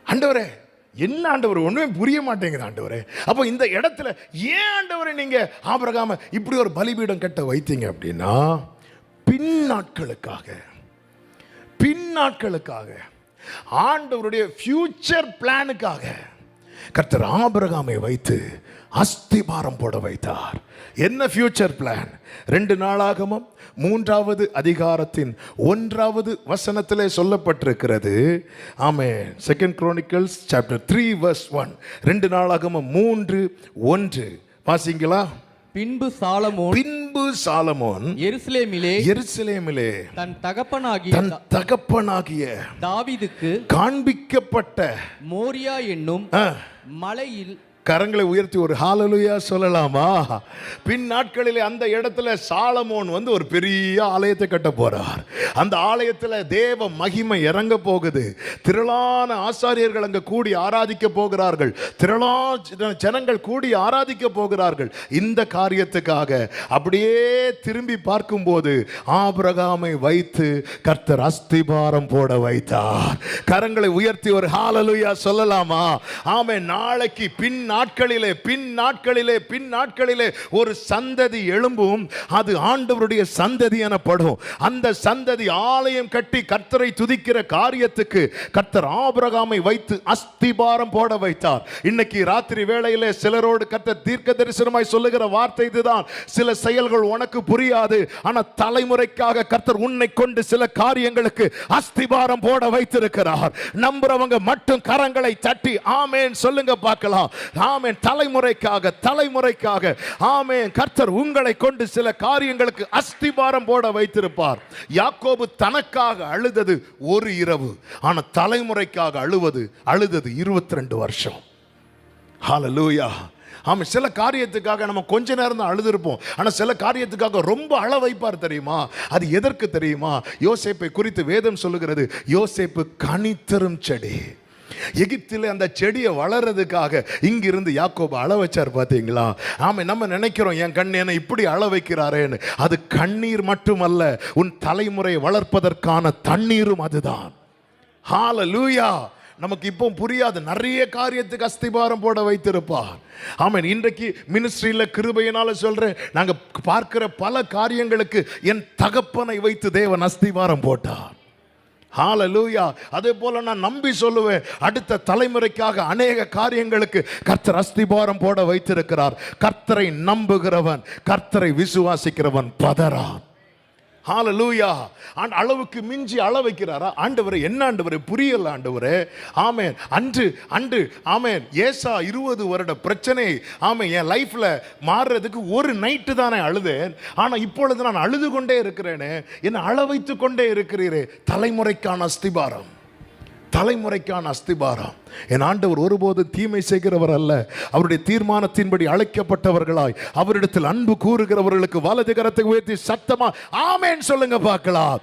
ஆண்டவரே, என்ன ஆண்டவர், ஒன்றுமே புரிய மாட்டேங்குது ஆண்டவரே. அப்போ இந்த இடத்துல ஏன் ஆண்டவரை நீங்கள் ஆபிரகாம இப்படி ஒரு பலிபீடம் கட்ட வைத்தீங்க அப்படின்னா, பின்னாட்களுக்காக ஆண்டவருடைய ஃபியூச்சர் பிளானுக்காக கர்த்தர் ஆபிரகாமை வைத்து அஸ்திபாரம் போட வைத்தார். என்ன ஃபியூச்சர் பிளான்? 2 நாளாகமம் 3வது அதிகாரத்தின் 1வது வசனத்திலே சொல்லப்பட்டிருக்கிறது. ஆமென். 2 Chronicles chapter 3 verse 1. 2 நாளாகமம் 3:1 வாசிங்களா? பின்பு சாலமோன் எருசலேமிலே தன் தகப்பனாகிய தாவீதுக்கு காண்பிக்கப்பட்ட மோரியா என்னும் மலையில், கரங்களை உயர்த்தி ஒரு ஹalleluya சொல்லலாமா? பின் நாட்களிலே அந்த இடத்துல சாலமோன் ஒரு பெரிய ஆலயத்தை கட்ட போறார். அந்த ஆலயத்தில் தேவ மகிமை இறங்க போகுது. திரளான ஆசாரியர்கள் அங்க கூடி ஆராதிக்க போகிறார்கள். திரளான ஜனங்கள் கூடி ஆராதிக்க போகிறார்கள். இந்த காரியத்துக்காக அப்படியே திரும்பி பார்க்கும்போது ஆபிரகாமை வைத்து கர்த்தர் அஸ்திபாரம் போட வைத்தார். கரங்களை உயர்த்தி ஒரு ஹalleluya சொல்லலாமா? ஆமென். நாளைக்கு பின் பின் நாட்களிலே ஒரு சந்ததி எழும்பும், அது ஆண்டவருடைய சந்ததி எனப்படும். அந்த சந்ததி ஆலயம் கட்டி கர்த்தரை துதிக்கிற காரியத்துக்கு கர்த்தர் ஆபிரகாமை வைத்து அஸ்திபாரம் போட வைத்தார். இன்னைக்கு ராத்திரி வேளையிலே சிலரோடு கர்த்தர் தீர்க்க தரிசனமாய் சொல்லுகிற வார்த்தை இதுதான். சில செயல்கள் உனக்கு புரியாது, ஆனா தலைமுறைக்காக கர்த்தர் உன்னை கொண்டு சில காரியங்களுக்கு அஸ்திபாரம் போட வைத்திருக்கிறார். நம்புறவங்க மட்டும் கரங்களை தட்டி ஆமென் சொல்லுங்க பார்க்கலாம். ஆமென். தலைமுறைக்காக ஆமென். கர்த்தர் உங்களை கொண்டு சில காரியங்களுக்கு அஸ்திபாரம் போட வைத்திருப்பார். யாக்கோபு தனக்காக அழுதது ஒரு இரவு, ஆனா தலைமுறைக்காக அழுதது 22 வருஷம். ஹல்லேலூயா. ஆமா, சில காரியத்துக்காக நம்ம கொஞ்ச நேரம் தான் அழுதுருப்போம், ஆனா சில காரியத்துக்காக ரொம்ப அழ வைப்பார். தெரியுமா? அது எதற்கு தெரியுமா? யோசேப்பை குறித்து வேதம் சொல்லுகிறது, யோசேப்பு கனித்தரும் செடி. எகிப்தில் அந்த செடியை வளர்றதுக்காக இங்கிருந்து யாக்கோபு அழ வச்சார். பார்த்தீங்களா? ஆமா, நம்ம நினைக்கிறோம் என் கண் என்ன இப்படி அழ வைக்கிறாரேன்னு. அது கண்ணீர் மட்டுமல்ல, உன் தலைமுறை வளர்ப்பதற்கான தண்ணீரும் அதுதான். ஹல்லேலூயா. நமக்கு இப்போ புரியாது, நிறைய காரியத்துக்கு அஸ்திபாரம் போட வைத்திருப்பார். ஆமென். இன்றைக்கு மினிஸ்ட்ரியில் கிருபையினால சொல்றேன், நாங்க பார்க்கிற பல காரியங்களுக்கு என் தகப்பனை வைத்து தேவன் அஸ்திபாரம் போட்டார். ஹல்லேலூயா. அதே போல நான் நம்பி சொல்லுவேன், அடுத்த தலைமுறைக்காக அநேக காரியங்களுக்கு கர்த்தர் அஸ்திபாரம் போட வைத்திருக்கிறார். கர்த்தரை நம்புகிறவன், கர்த்தரை விசுவாசிக்கிறவன் பதறான். ஹல்லேலூயா. அளவுக்கு மிஞ்சி அள வைக்கிறாரா ஆண்டவரே? என்ன ஆண்டவரே, புரியல ஆண்டவரே. ஆமென். அன்று ஆமென், ஏசா 20 வருட பிரச்சனை ஆமென் என் லைஃப்ல மாறுறதுக்கு ஒரு நைட்டு தானே அழுதேன், ஆனா இப்பொழுது நான் அழுது கொண்டே இருக்கிறேனே, என்ன அழ வைத்து கொண்டே இருக்கிறீரே. தலைமுறைக்கான அஸ்திபாரம். என் ஆண்டவர் ஒருபோது தீமை செய்கிறவர் அல்ல. அவருடைய தீர்மானத்தின்படி அழைக்கப்பட்டவர்களாய் அவரிடத்தில் அன்பு கூறுகிறவர்களுக்கு வலது கரத்தை உயர்த்தி சத்தமா ஆமென் சொல்லுங்க பார்க்கலாம்.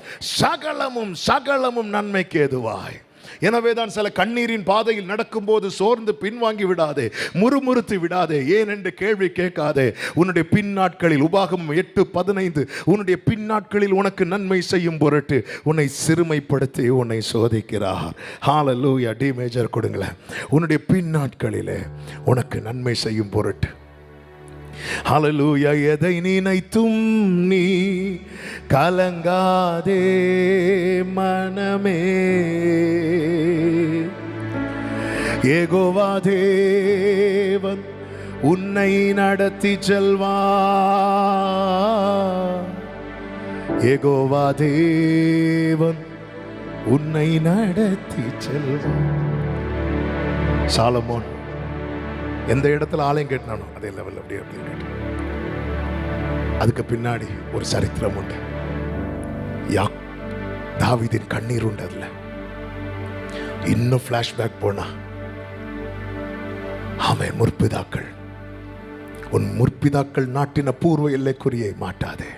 சகலமும் நன்மைக்கு ஏதுவாய். எனவேதான் சில கண்ணீரின் பாதையில் நடக்கும்போது சோர்ந்து பின்வாங்கி விடாதே, முறுமுறுத்து விடாதே. ஏன் என்று கேள்வி கேட்காதே. உன்னுடைய பின் நாட்களில், உபாகமம் 8:15, உன்னுடைய பின் நாட்களில் உனக்கு நன்மை செய்யும் பொருட்டு உன்னை சிறுமைப்படுத்தி உன்னை சோதிக்கிறார். ஹல்லேலூயா. டி மேஜர் கொடுங்களேன். உன்னுடைய பின் நாட்களிலே உனக்கு நன்மை செய்யும் பொருட்டு. ஹல்லேலூயா. எதை நினைத்தும் நீ கலங்காதே மனமே, யெகோவா தேவன் உன்னை நடத்தி செல்வா. யெகோவா தேவன் உன்னை நடத்தி செல்வா. சாலமோன் எந்த இடத்துல ஆலயம் கேட்டானோ அதே லெவல் அப்படி அப்படின்னு கேட்டான். அதுக்கு பின்னாடி ஒரு சரித்திரம் உண்டு. தாவீதின் கண்ணீர் உண்டு. அதுல இன்னும் பிளாஷ்பேக் போனா, ஆமென், உன் முற்பிதாக்கள் நாட்டின பூர்வ எல்லைக்குறியை மாட்டாதே.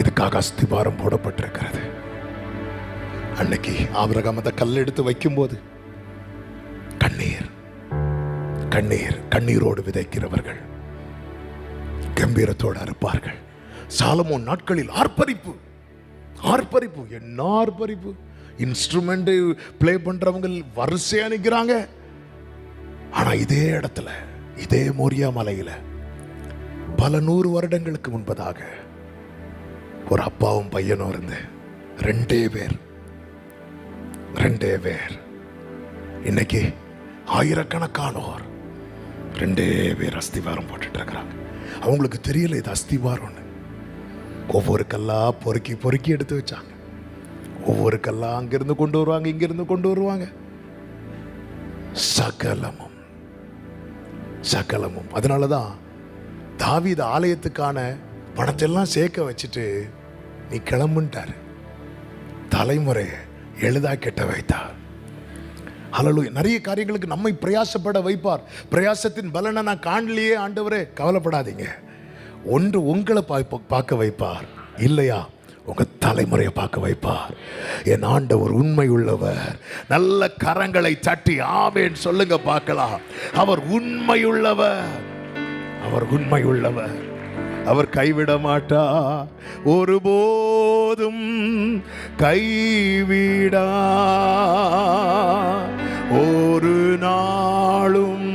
இதுக்காக அஸ்திபாரம் போடப்பட்டிருக்கிறது. அன்னைக்கு ஆபிரகாம் அந்த கல் எடுத்து வைக்கும் போது கண்ணீரோடு விதைக்கிறவர்கள் கம்பீரத்தோடு அறுப்பார்கள். சாலமோன் நாட்களில் ஆர்ப்பரிப்பு. என்ன ஆர்ப்பரிப்பு! இன்ஸ்ட்ருமெண்ட் பிளே பண்றவங்க வரிசையா நிற்கிறாங்க. ஆனா இதே இடத்துல, இதே மோரியா மலையில பல 100 வருடங்களுக்கு முன்பதாக ஒரு அப்பாவும் பையனும் இருந்து ரெண்டே பேர் இன்னைக்கு ஆயிரக்கணக்கானோர் 2 பேர் அஸ்திவாரம் போட்டுட்டு இருக்கிறாங்க. அவங்களுக்கு தெரியல இது அஸ்திவாரம்னு. ஒவ்வொரு கல்லா பொறுக்கி எடுத்து வச்சாங்க. ஒவ்வொரு கல்லா அங்கிருந்து கொண்டு வருவாங்க, இங்கிருந்து கொண்டு வருவாங்க. சகலமும். அதனாலதான் தாவீது ஆலயத்துக்கான பணத்தெல்லாம் சேர்க்க வச்சுட்டு நீ கிளம்புன்ட்டாரு. தலைமுறை எழுதா கெட்ட வைத்தார். ஹல்லேலூயா. நிறைய காரியங்களுக்கு நம்மை பிரயாசப்பட வைப்பார். பிரயாசத்தின் பலனை நான் காணலையே ஆண்டவரே, கவலைப்படாதீங்க. ஒன்று உங்களை பார்க்க வைப்பார், இல்லையா உங்க தலைமுறையை பார்க்க வைப்பார். என் ஆண்டவர் உண்மை உள்ளவர். நல்ல கரங்களை தட்டி ஆமென் சொல்லுங்க பார்க்கலாம். அவர் உண்மை உள்ளவர். அவர் கைவிட மாட்டார், ஒருபோதும் கைவிடா, ஒரு நாளும்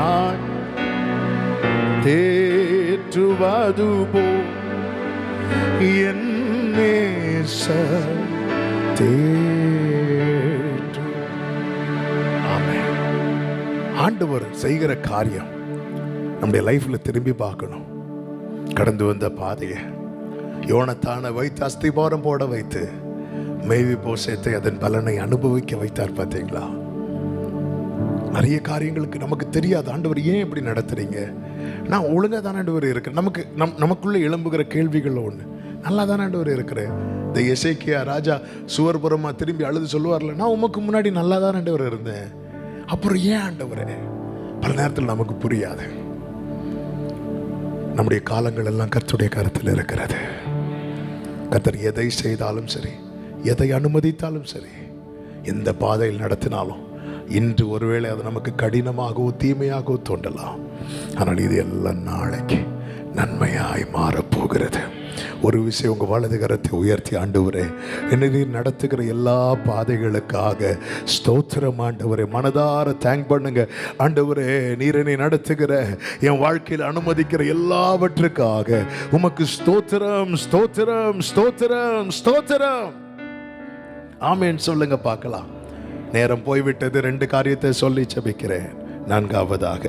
நான் தேற்றுவது போல் என் நேசர் தேற்று. ஆமென். ஆண்டவர் செய்கிற காரியம் நம்முடைய லைஃப்ல திரும்பி பார்க்கணும். கடந்து வந்த பாதையை யோனத்தானை வைத்து அஸ்திபாரம் போட வைத்து மேவிபோசேத்தை அதன் பலனை அனுபவிக்க வைத்தார். பார்த்தீங்களா? நிறைய காரியங்களுக்கு நமக்கு தெரியாது, ஆண்டவர் ஏன் இப்படி நடத்துறீங்க, நான் ஒழுங்கா தானே ஆண்டவர் இருக்கிறேன். நமக்குள்ள எழும்புகிற கேள்விகள் ஒண்ணு, நல்லா தானே ஆண்டவர் இருக்கிறேன். இந்த எசேக்கியா ராஜா சுவர்புறமா திரும்பி அழுது சொல்லுவார்ல, நான் உமக்கு முன்னாடி நல்லா தானே ஆண்டவர் இருந்தேன், அப்புறம் ஏன் ஆண்டவரே? பல நேரத்தில் நமக்கு புரியாது. நம்முடைய காலங்கள் எல்லாம் கர்த்தருடைய கருத்தில் இருக்கிறது. கர்த்தர் எதை செய்தாலும் சரி, எதை அனுமதித்தாலும் சரி, எந்த பாதையில் நடத்தினாலும் இன்று ஒருவேளை அது நமக்கு கடினமாகவோ தீமையாகவோ தோன்றலாம். ஆனால் இது எல்லாம் நாளைக்கு நன்மையாய் மாறப்போகிறது. ஒரு விஷயம், உங்கள் வலது கரத்தை உயர்த்தி, ஆண்டவரே என்னை நீர் நடத்துகிற எல்லா பாதைகளுக்காக ஸ்தோத்திரம் ஆண்டவரே, மனதார தேங்க் பண்ணுங்க ஆண்டவரே. நீர் என்னை நடத்துகிற என் வாழ்க்கையில் அனுமதிக்கிற எல்லாவற்றுக்காக உமக்கு ஸ்தோத்திரம் ஸ்தோத்திரம் ஸ்தோத்திரம் ஸ்தோத்திரம். ஆமேன் சொல்லுங்க பார்க்கலாம். நேரம் போய்விட்டது. 2 காரியத்தை சொல்லி ஜெபிக்கிறேன். 4வதாக,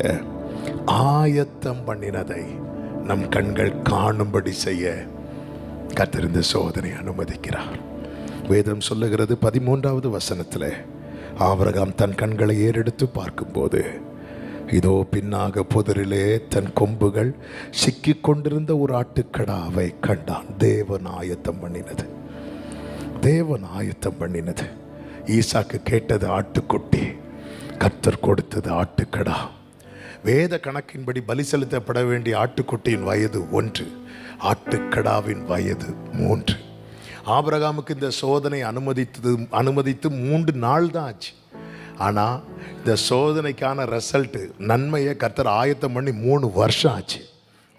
ஆயத்தம் பண்ணினதை நம் கண்கள் காணும்படி செய்ய கர்த்தர் இந்த சோதனை அனுமதிக்கிறார். வேதம் சொல்லுகிறது 13வது வசனத்தில், ஆபிரகாம் தன் கண்களை ஏறெடுத்து பார்க்கும்போது இதோ பின்னாக புதரிலே தன் கொம்புகள் சிக்கிக் கொண்டிருந்த ஒரு ஆட்டுக்கடாவை கண்டான். தேவன் ஆயத்தம் பண்ணினது, தேவன் ஆயத்தம் பண்ணினது. ஈசாக்கு கேட்டது ஆட்டுக்குட்டி, கர்த்தர் கொடுத்தது ஆட்டுக்கடா. வேத கணக்கின்படி பலி செலுத்தப்பட வேண்டிய ஆட்டுக்குட்டியின் வயது 1, ஆட்டுக்கடாவின் வயது 3. ஆபிரகாமுக்கு இந்த சோதனை அனுமதித்து 3 நாள் தான் ஆச்சு. ஆனால் இந்த சோதனைக்கான ரிசல்ட்டு, நன்மையை கர்த்தர் ஆயத்தம் பண்ணி 3 வருஷம் ஆச்சு.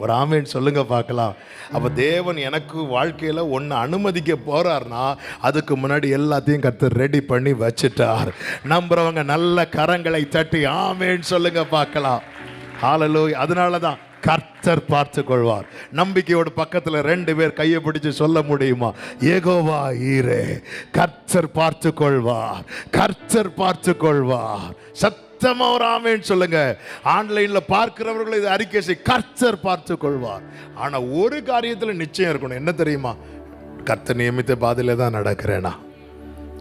ஒரு ஆமேன் சொல்லுங்க பார்க்கலாம். அப்போ தேவன் எனக்கு வாழ்க்கையில் ஒன்று அனுமதிக்க போறார்னா அதுக்கு முன்னாடி எல்லாத்தையும் கர்த்தர் ரெடி பண்ணி வச்சுட்டார். நம்புறவங்க நல்ல கரங்களை தட்டி ஆமேன் சொல்லுங்க பார்க்கலாம். ஹல்லேலூயா. அதனால தான் கர்த்தர் பார்த்து கொள்வார். நம்பிக்கையோட பக்கத்தில் 2 பேர் கையை பிடிச்சு சொல்ல முடியுமா? யெகோவா ஈரே, கர்த்தர் பார்த்து கொள்வார், கர்த்தர் பார்த்து கொள்வார். சத்தமா ஒரு ஆமென் சொல்லுங்க. ஆன்லைன்ல பார்க்கிறவர்கள் இதை அறிக்கை செய், கர்த்தர் பார்த்து கொள்வார். ஆனா ஒரு காரியத்தில் நிச்சயம் இருக்கணும், என்ன தெரியுமா? கர்த்தர் நியமித்த பாதையில தான் நடக்கிறேனா,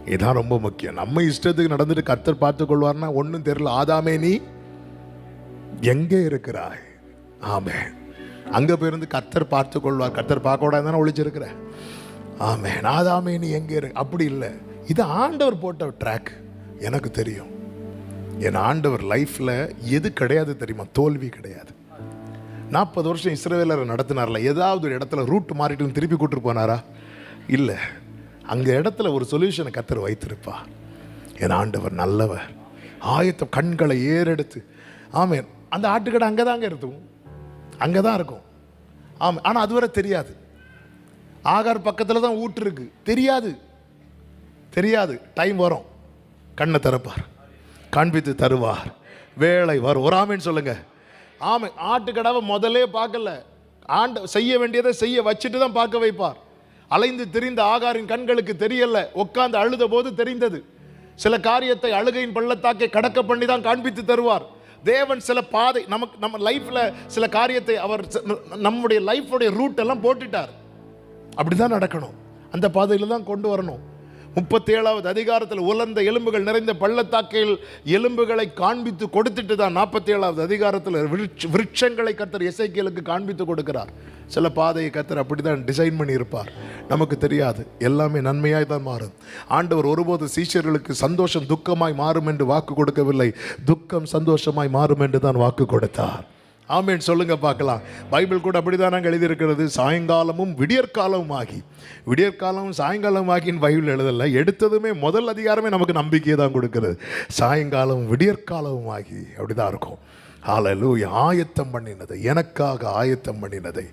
இதுதான் ரொம்ப முக்கியம். நம்ம இஷ்டத்துக்கு நடந்துட்டு கர்த்தர் பார்த்து கொள்வார்னா ஒன்றும் தெரியல. ஆதாமே நீ எங்கே இருக்கிறாய்? ஆமென். அங்க போயிருந்து கர்த்தர் பார்த்து கொள்வார். கர்த்தர் பார்க்க கூடாது தானே ஒழிச்சிருக்கிற. ஆமென். ஆதாமே நீ எங்கே இரு? அப்படி இல்லை, இது ஆண்டவர் போட்ட ட்ராக். எனக்கு தெரியும் என் ஆண்டவர் லைஃப்ல எது கிடையாது தெரியுமா? தோல்வி கிடையாது. 40 வருஷம் இஸ்ரவேலரை நடத்தினார்ல, ஏதாவது ஒரு இடத்துல ரூட் மாறிட்டு திருப்பி கூட்டு போனாரா? இல்லை. அங்க இடத்துல ஒரு சொல்யூஷனை கர்த்தர் வைத்திருப்பா. என் ஆண்டவர் நல்லவர். ஆயத்தம், கண்களை ஏறெடுத்து. ஆமென். அந்த ஆட்டுக்கடை அங்கதாங்க இருக்கும், அங்கதான் இருக்கும். ஆமாம். ஆனா அதுவரை தெரியாது. ஆகார் பக்கத்துல தான் ஊட்டு இருக்கு, தெரியாது தெரியாது. டைம் வரும், கண்ணை திறப்பார், காண்பித்து தருவார், வேலை வரும். ஒரு ஆமென் சொல்லுங்க. ஆமை. ஆட்டுக்கடாவை முதலே பார்க்கல, செய்ய வேண்டியதை செய்ய வச்சுட்டு தான் பார்க்க வைப்பார். அலைந்து திரிந்த ஆகாரின் கண்களுக்கு தெரியல, உட்கார்ந்து அழுத போது தெரிந்தது. சில காரியத்தை அழுகையின் பள்ளத்தாக்கை கடக்க பண்ணி தான் காண்பித்து தருவார். தேவன் சில பாதை நமக்கு, நம்ம லைஃப்ல சில காரியத்தை அவர் நம்முடைய லைஃபோடைய ரூட் எல்லாம் போட்டுட்டார். அப்படிதான் நடக்கணும், அந்த பாதையில தான் கொண்டு வரணும். 37வது அதிகாரத்தில் உலர்ந்த எலும்புகள் நிறைந்த பள்ளத்தாக்கையில் எலும்புகளை காண்பித்து கொடுத்துட்டு தான் 47வது அதிகாரத்தில் விருட்சங்களை கர்த்தர் எசேக்கியேலுக்கு காண்பித்து கொடுக்கிறார். சில பாதையை கர்த்தர் அப்படிதான் டிசைன் பண்ணி இருப்பார், நமக்கு தெரியாது. எல்லாமே நன்மையாய் தான் மாறும். ஆண்டவர் ஒருபோது சீஷர்களுக்கு சந்தோஷம் துக்கமாய் மாறும் என்று வாக்கு கொடுக்கவில்லை, துக்கம் சந்தோஷமாய் மாறும் என்று தான் வாக்கு கொடுத்தார். ஆமென் சொல்லுங்க பார்க்கலாம். பைபிள் கூட அப்படிதான் நாங்கள் எழுதியிருக்கிறது. சாயங்காலமும் விடியற்காலமும் ஆகி, விடியற்காலமும் சாயங்காலம் ஆகின்னு பைபிள் எழுதலை. எடுத்ததுமே முதல் அதிகாரமே நமக்கு நம்பிக்கையை தான் கொடுக்கிறது. சாயங்காலமும் விடியற்காலமும் ஆகி அப்படிதான் இருக்கும். ஹல்லேலூயா. ஆயத்தம் பண்ணினதை, எனக்காக ஆயத்தம் பண்ணினதை.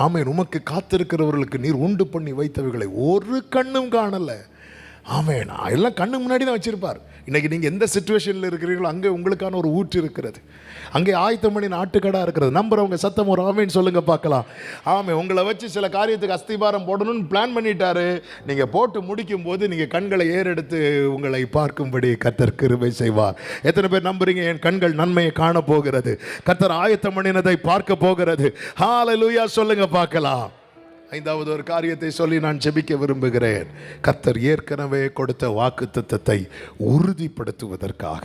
ஆமென். உமக்கு காத்திருக்கிறவர்களுக்கு நீர் உண்டு பண்ணி வைத்தவைகளை ஒரு கண்ணும் காணல. ஆமென். எல்லாம் கண்ணு முன்னாடி தான் வச்சிருப்பார். இன்னைக்கு நீங்கள் எந்த சிச்சுவேஷனில் இருக்கிறீர்களோ அங்கே உங்களுக்கான ஒரு ஊற்று இருக்கிறது, அங்கே ஆயத்தம் பண்ணி நாட்டுக்கடா இருக்கிறது. நம்புறவங்க சத்தம் ஒரு ஆமேன்னு சொல்லுங்க பார்க்கலாம். ஆமே, உங்களை வச்சு சில காரியத்துக்கு அஸ்திபாரம் போடணும்னு பிளான் பண்ணிட்டாரு. நீங்கள் போட்டு முடிக்கும் போது நீங்கள் கண்களை ஏறெடுத்து உங்களை பார்க்கும்படி கர்த்தர் கிருபை செய்வார். எத்தனை பேர் நம்புறீங்க? என் கண்கள் நன்மையை காண போகிறது, கர்த்தர் ஆயத்தம் பண்ணினதை பார்க்க போகிறது. ஹல்லேலூயா சொல்லுங்க பார்க்கலாம். ஐந்தாவது ஒரு காரியத்தை சொல்லி நான் ஜெபிக்க விரும்புகிறேன். கர்த்தர் ஏற்கனவே கொடுத்த வாக்குத்தத்தத்தை உறுதிப்படுத்துவதற்காக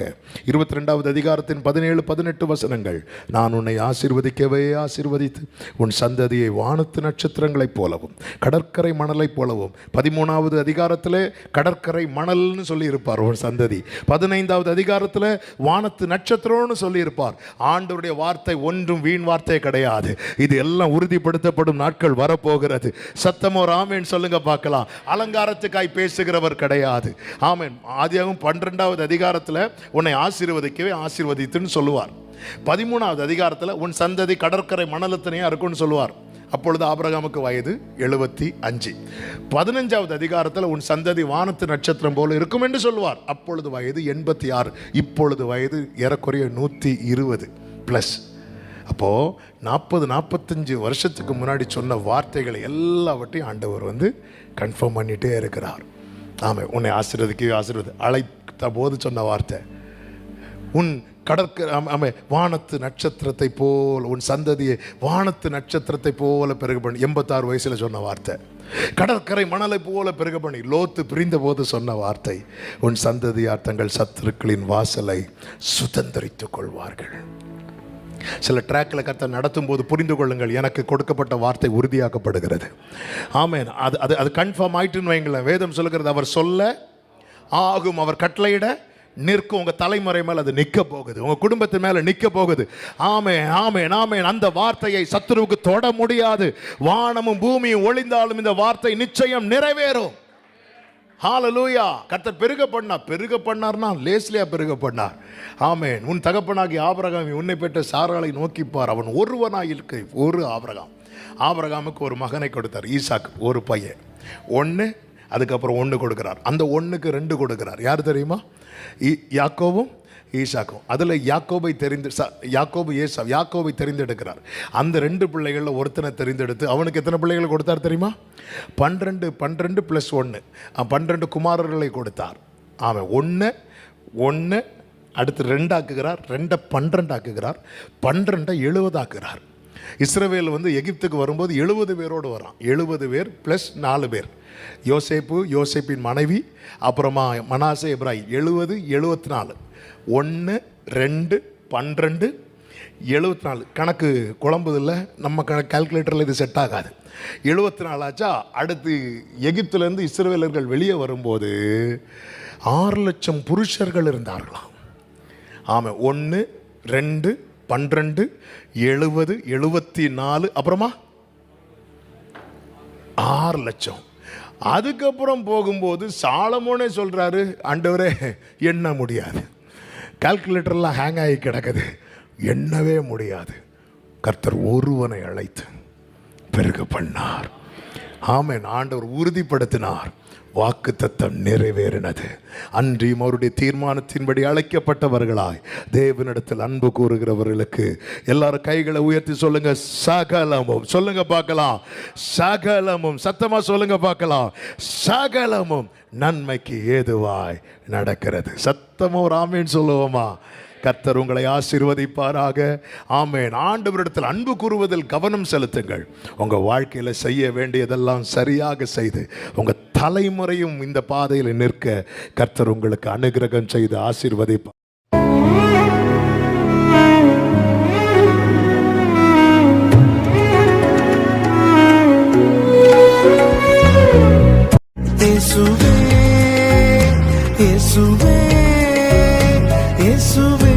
22வது அதிகாரத்தின் 17-18 வசனங்கள். நான் உன்னை ஆசீர்வதிக்கவே ஆசீர்வதித்து உன் சந்ததியை வானத்து நட்சத்திரங்களைப் போலவும் கடற்கரை மணலைப் போலவும். 13வது அதிகாரத்தில் கடற்கரை மணல்னு சொல்லியிருப்பார் உன் சந்ததி. 15வது அதிகாரத்தில் வானத்து நட்சத்திரம்னு சொல்லியிருப்பார். ஆண்டவருடைய வார்த்தை ஒன்றும் வீண் வார்த்தை கிடையாது. இது எல்லாம் உறுதிப்படுத்தப்படும் நாட்கள் வரப்போகிறது. சத்தமோ ஆமென் சொல்லுங்க பார்க்கலாம். அலங்காரத்துக்காய் பேசுகிறவர் கிடையாது. ஆமென். ஆதியாகமம் 12வது அதிகாரத்தில் உன்னை ஆசீர்வதிக்கவே ஆசீர்வதித்துன்னு சொல்லுவார். 13வது அதிகாரத்தில் உன் சந்ததி கடற்கரை மணலத்தினையா இருக்கும்னு சொல்லுவார். அப்பொழுது ஆபிரகாமுக்கு வயது 75. 15வது அதிகாரத்தில் உன் சந்ததி வானத்து நட்சத்திரம் போல இருக்கும் என்று சொல்லுவார். அப்பொழுது வயது 86. இப்பொழுது வயது ஏறக்குறைய 120 ப்ளஸ். அப்போது 40-45 வருஷத்துக்கு முன்னாடி சொன்ன வார்த்தைகளை எல்லாவற்றையும் ஆண்டவர் கன்ஃபார்ம் பண்ணிகிட்டே இருக்கிறார். ஆமாம், உன்னை ஆசீர்வதிக்கவே ஆசீர்வதி அழைத்த போது சொன்ன வார்த்தை உன் கடற்கரை வானத்து நட்சத்திரத்தை போல் உன் சந்ததியை வானத்து நட்சத்திரத்தை போல பெருக பண்ணி 86 வயசில் சொன்ன வார்த்தை. கடற்கரை மணலை போல பெருக பண்ணி லோத்து பிரிந்த போது சொன்ன வார்த்தை. உன் சந்ததியார் தங்கள் சத்துருக்களின் வாசலை சுதந்திரித்துக் கொள்வார்கள். சில ட்ராக்கில் கர்த்தர் நடத்தும் போது புரிந்து கொள்ளுங்கள், எனக்கு கொடுக்கப்பட்ட வார்த்தை உறுதியாக்கப்படுகிறது. ஆமென். அது கன்ஃபார்ம் ஆயிட்டுன்னு வைங்களேன். வேதம் சொல்லுகிறது, அவர் சொல்ல ஆகும், அவர் கட்டளையிட நிற்கும். உங்கள் தலைமுறை மேலே அது நிற்க போகுது, உங்கள் குடும்பத்தின் மேலே நிற்க போகுது. ஆமென், ஆமென், ஆமென். அந்த வார்த்தையை சத்துருவுக்கு தொட முடியாது. வானமும் பூமியும் ஒளிந்தாலும் இந்த வார்த்தை நிச்சயம் நிறைவேறும். ஹல்லேலூயா. கர்த்தர் பெருக பண்ணார்னா லேஸ்லியா பெருக பண்ணார். ஆமென். உன் தகப்பனாகி ஆபிரகாம் உன்னை பெற்ற சாராளை நோக்கிப்பார், அவன் ஒருவனாய் இருக்க ஒரு ஆபிரகாம். ஆபிரகாமுக்கு ஒரு மகனை கொடுத்தார், ஈசாக்கு, ஒரு பையன். 1, அதுக்கப்புறம் 1 கொடுக்கிறார். அந்த 1க்கு 2 கொடுக்கிறார். யார் தெரியுமா? யாக்கோபும் ஈசாக்கும். அதில் யாக்கோபை தெரிந்தெடுக்கிறார். அந்த 2 பிள்ளைகளில் ஒருத்தனை தெரிந்தெடுத்து அவனுக்கு எத்தனை பிள்ளைகளை கொடுத்தார் தெரியுமா? 12 + 1 12 குமாரர்களை கொடுத்தார். அவன் 1 அடுத்து 2 ஆக்குகிறார், 2 12 ஆக்குகிறார், 12 70 ஆக்குகிறார். இஸ்ரவேல் எகிப்துக்கு வரும்போது 70 பேரோடு வரான். 70 பேர் + 4 பேர். யோசேப்பின் மனைவி, அப்புறமா மனாசே, எப்ராயிம். 70 74. 1 2 12 74. கணக்கு குழம்புதில்லை, நம்ம கால்குலேட்டரில் இது செட் ஆகாது. 74 ஆச்சா. அடுத்து எகிப்திலேருந்து இஸ்ரவேலர்கள் வெளியே வரும்போது 6 லட்சம் புருஷர்கள் இருந்தார்களாம். ஆமாம். 1 2 12 70 74, அப்புறமா 6 லட்சம். அதுக்கப்புறம் போகும்போது சாலமோனே சொல்கிறாரு, ஆண்டவரே எண்ண முடியாது, கால்குலேட்டர்லாம் ஹேங் ஆகி கிடக்குது, எண்ணவே முடியாது. கர்த்தர் ஒருவனை அழைத்து பெருக பண்ணார். ஆமென். ஆண்டவர் உறுதிப்படுத்தினார். வாக்குத்தத்தம் நிறைவேறினது. அன்றியும் அவருடைய தீர்மானத்தின்படி அழைக்கப்பட்டவர்களாய் தேவனிடத்தில் அன்பு கூறுகிறவர்களுக்கு எல்லாரும் கைகளை உயர்த்தி சொல்லுங்க, சகலமும். சொல்லுங்க பார்க்கலாம், சகலமும். சத்தமா சொல்லுங்க பார்க்கலாம், சகலமும் நன்மைக்கு ஏதுவாய் நடக்கிறது. சத்தமோ ஆமென் சொல்லுவோமா? கர்த்தர் உங்களை ஆசீர்வதிப்பாராக. ஆமென். ஆண்டவரிடத்தில் அன்பு கூறுவதில் கவனம் செலுத்துங்கள். உங்கள் வாழ்க்கையில் செய்ய வேண்டியதெல்லாம் சரியாக செய்து உங்கள் தலைமுறையும் இந்த பாதையில் நிற்க கர்த்தர் உங்களுக்கு அனுகிரகம் செய்து ஆசீர்வதிப்பார். இயேசுவே, இயேசுவே, இயேசுவே.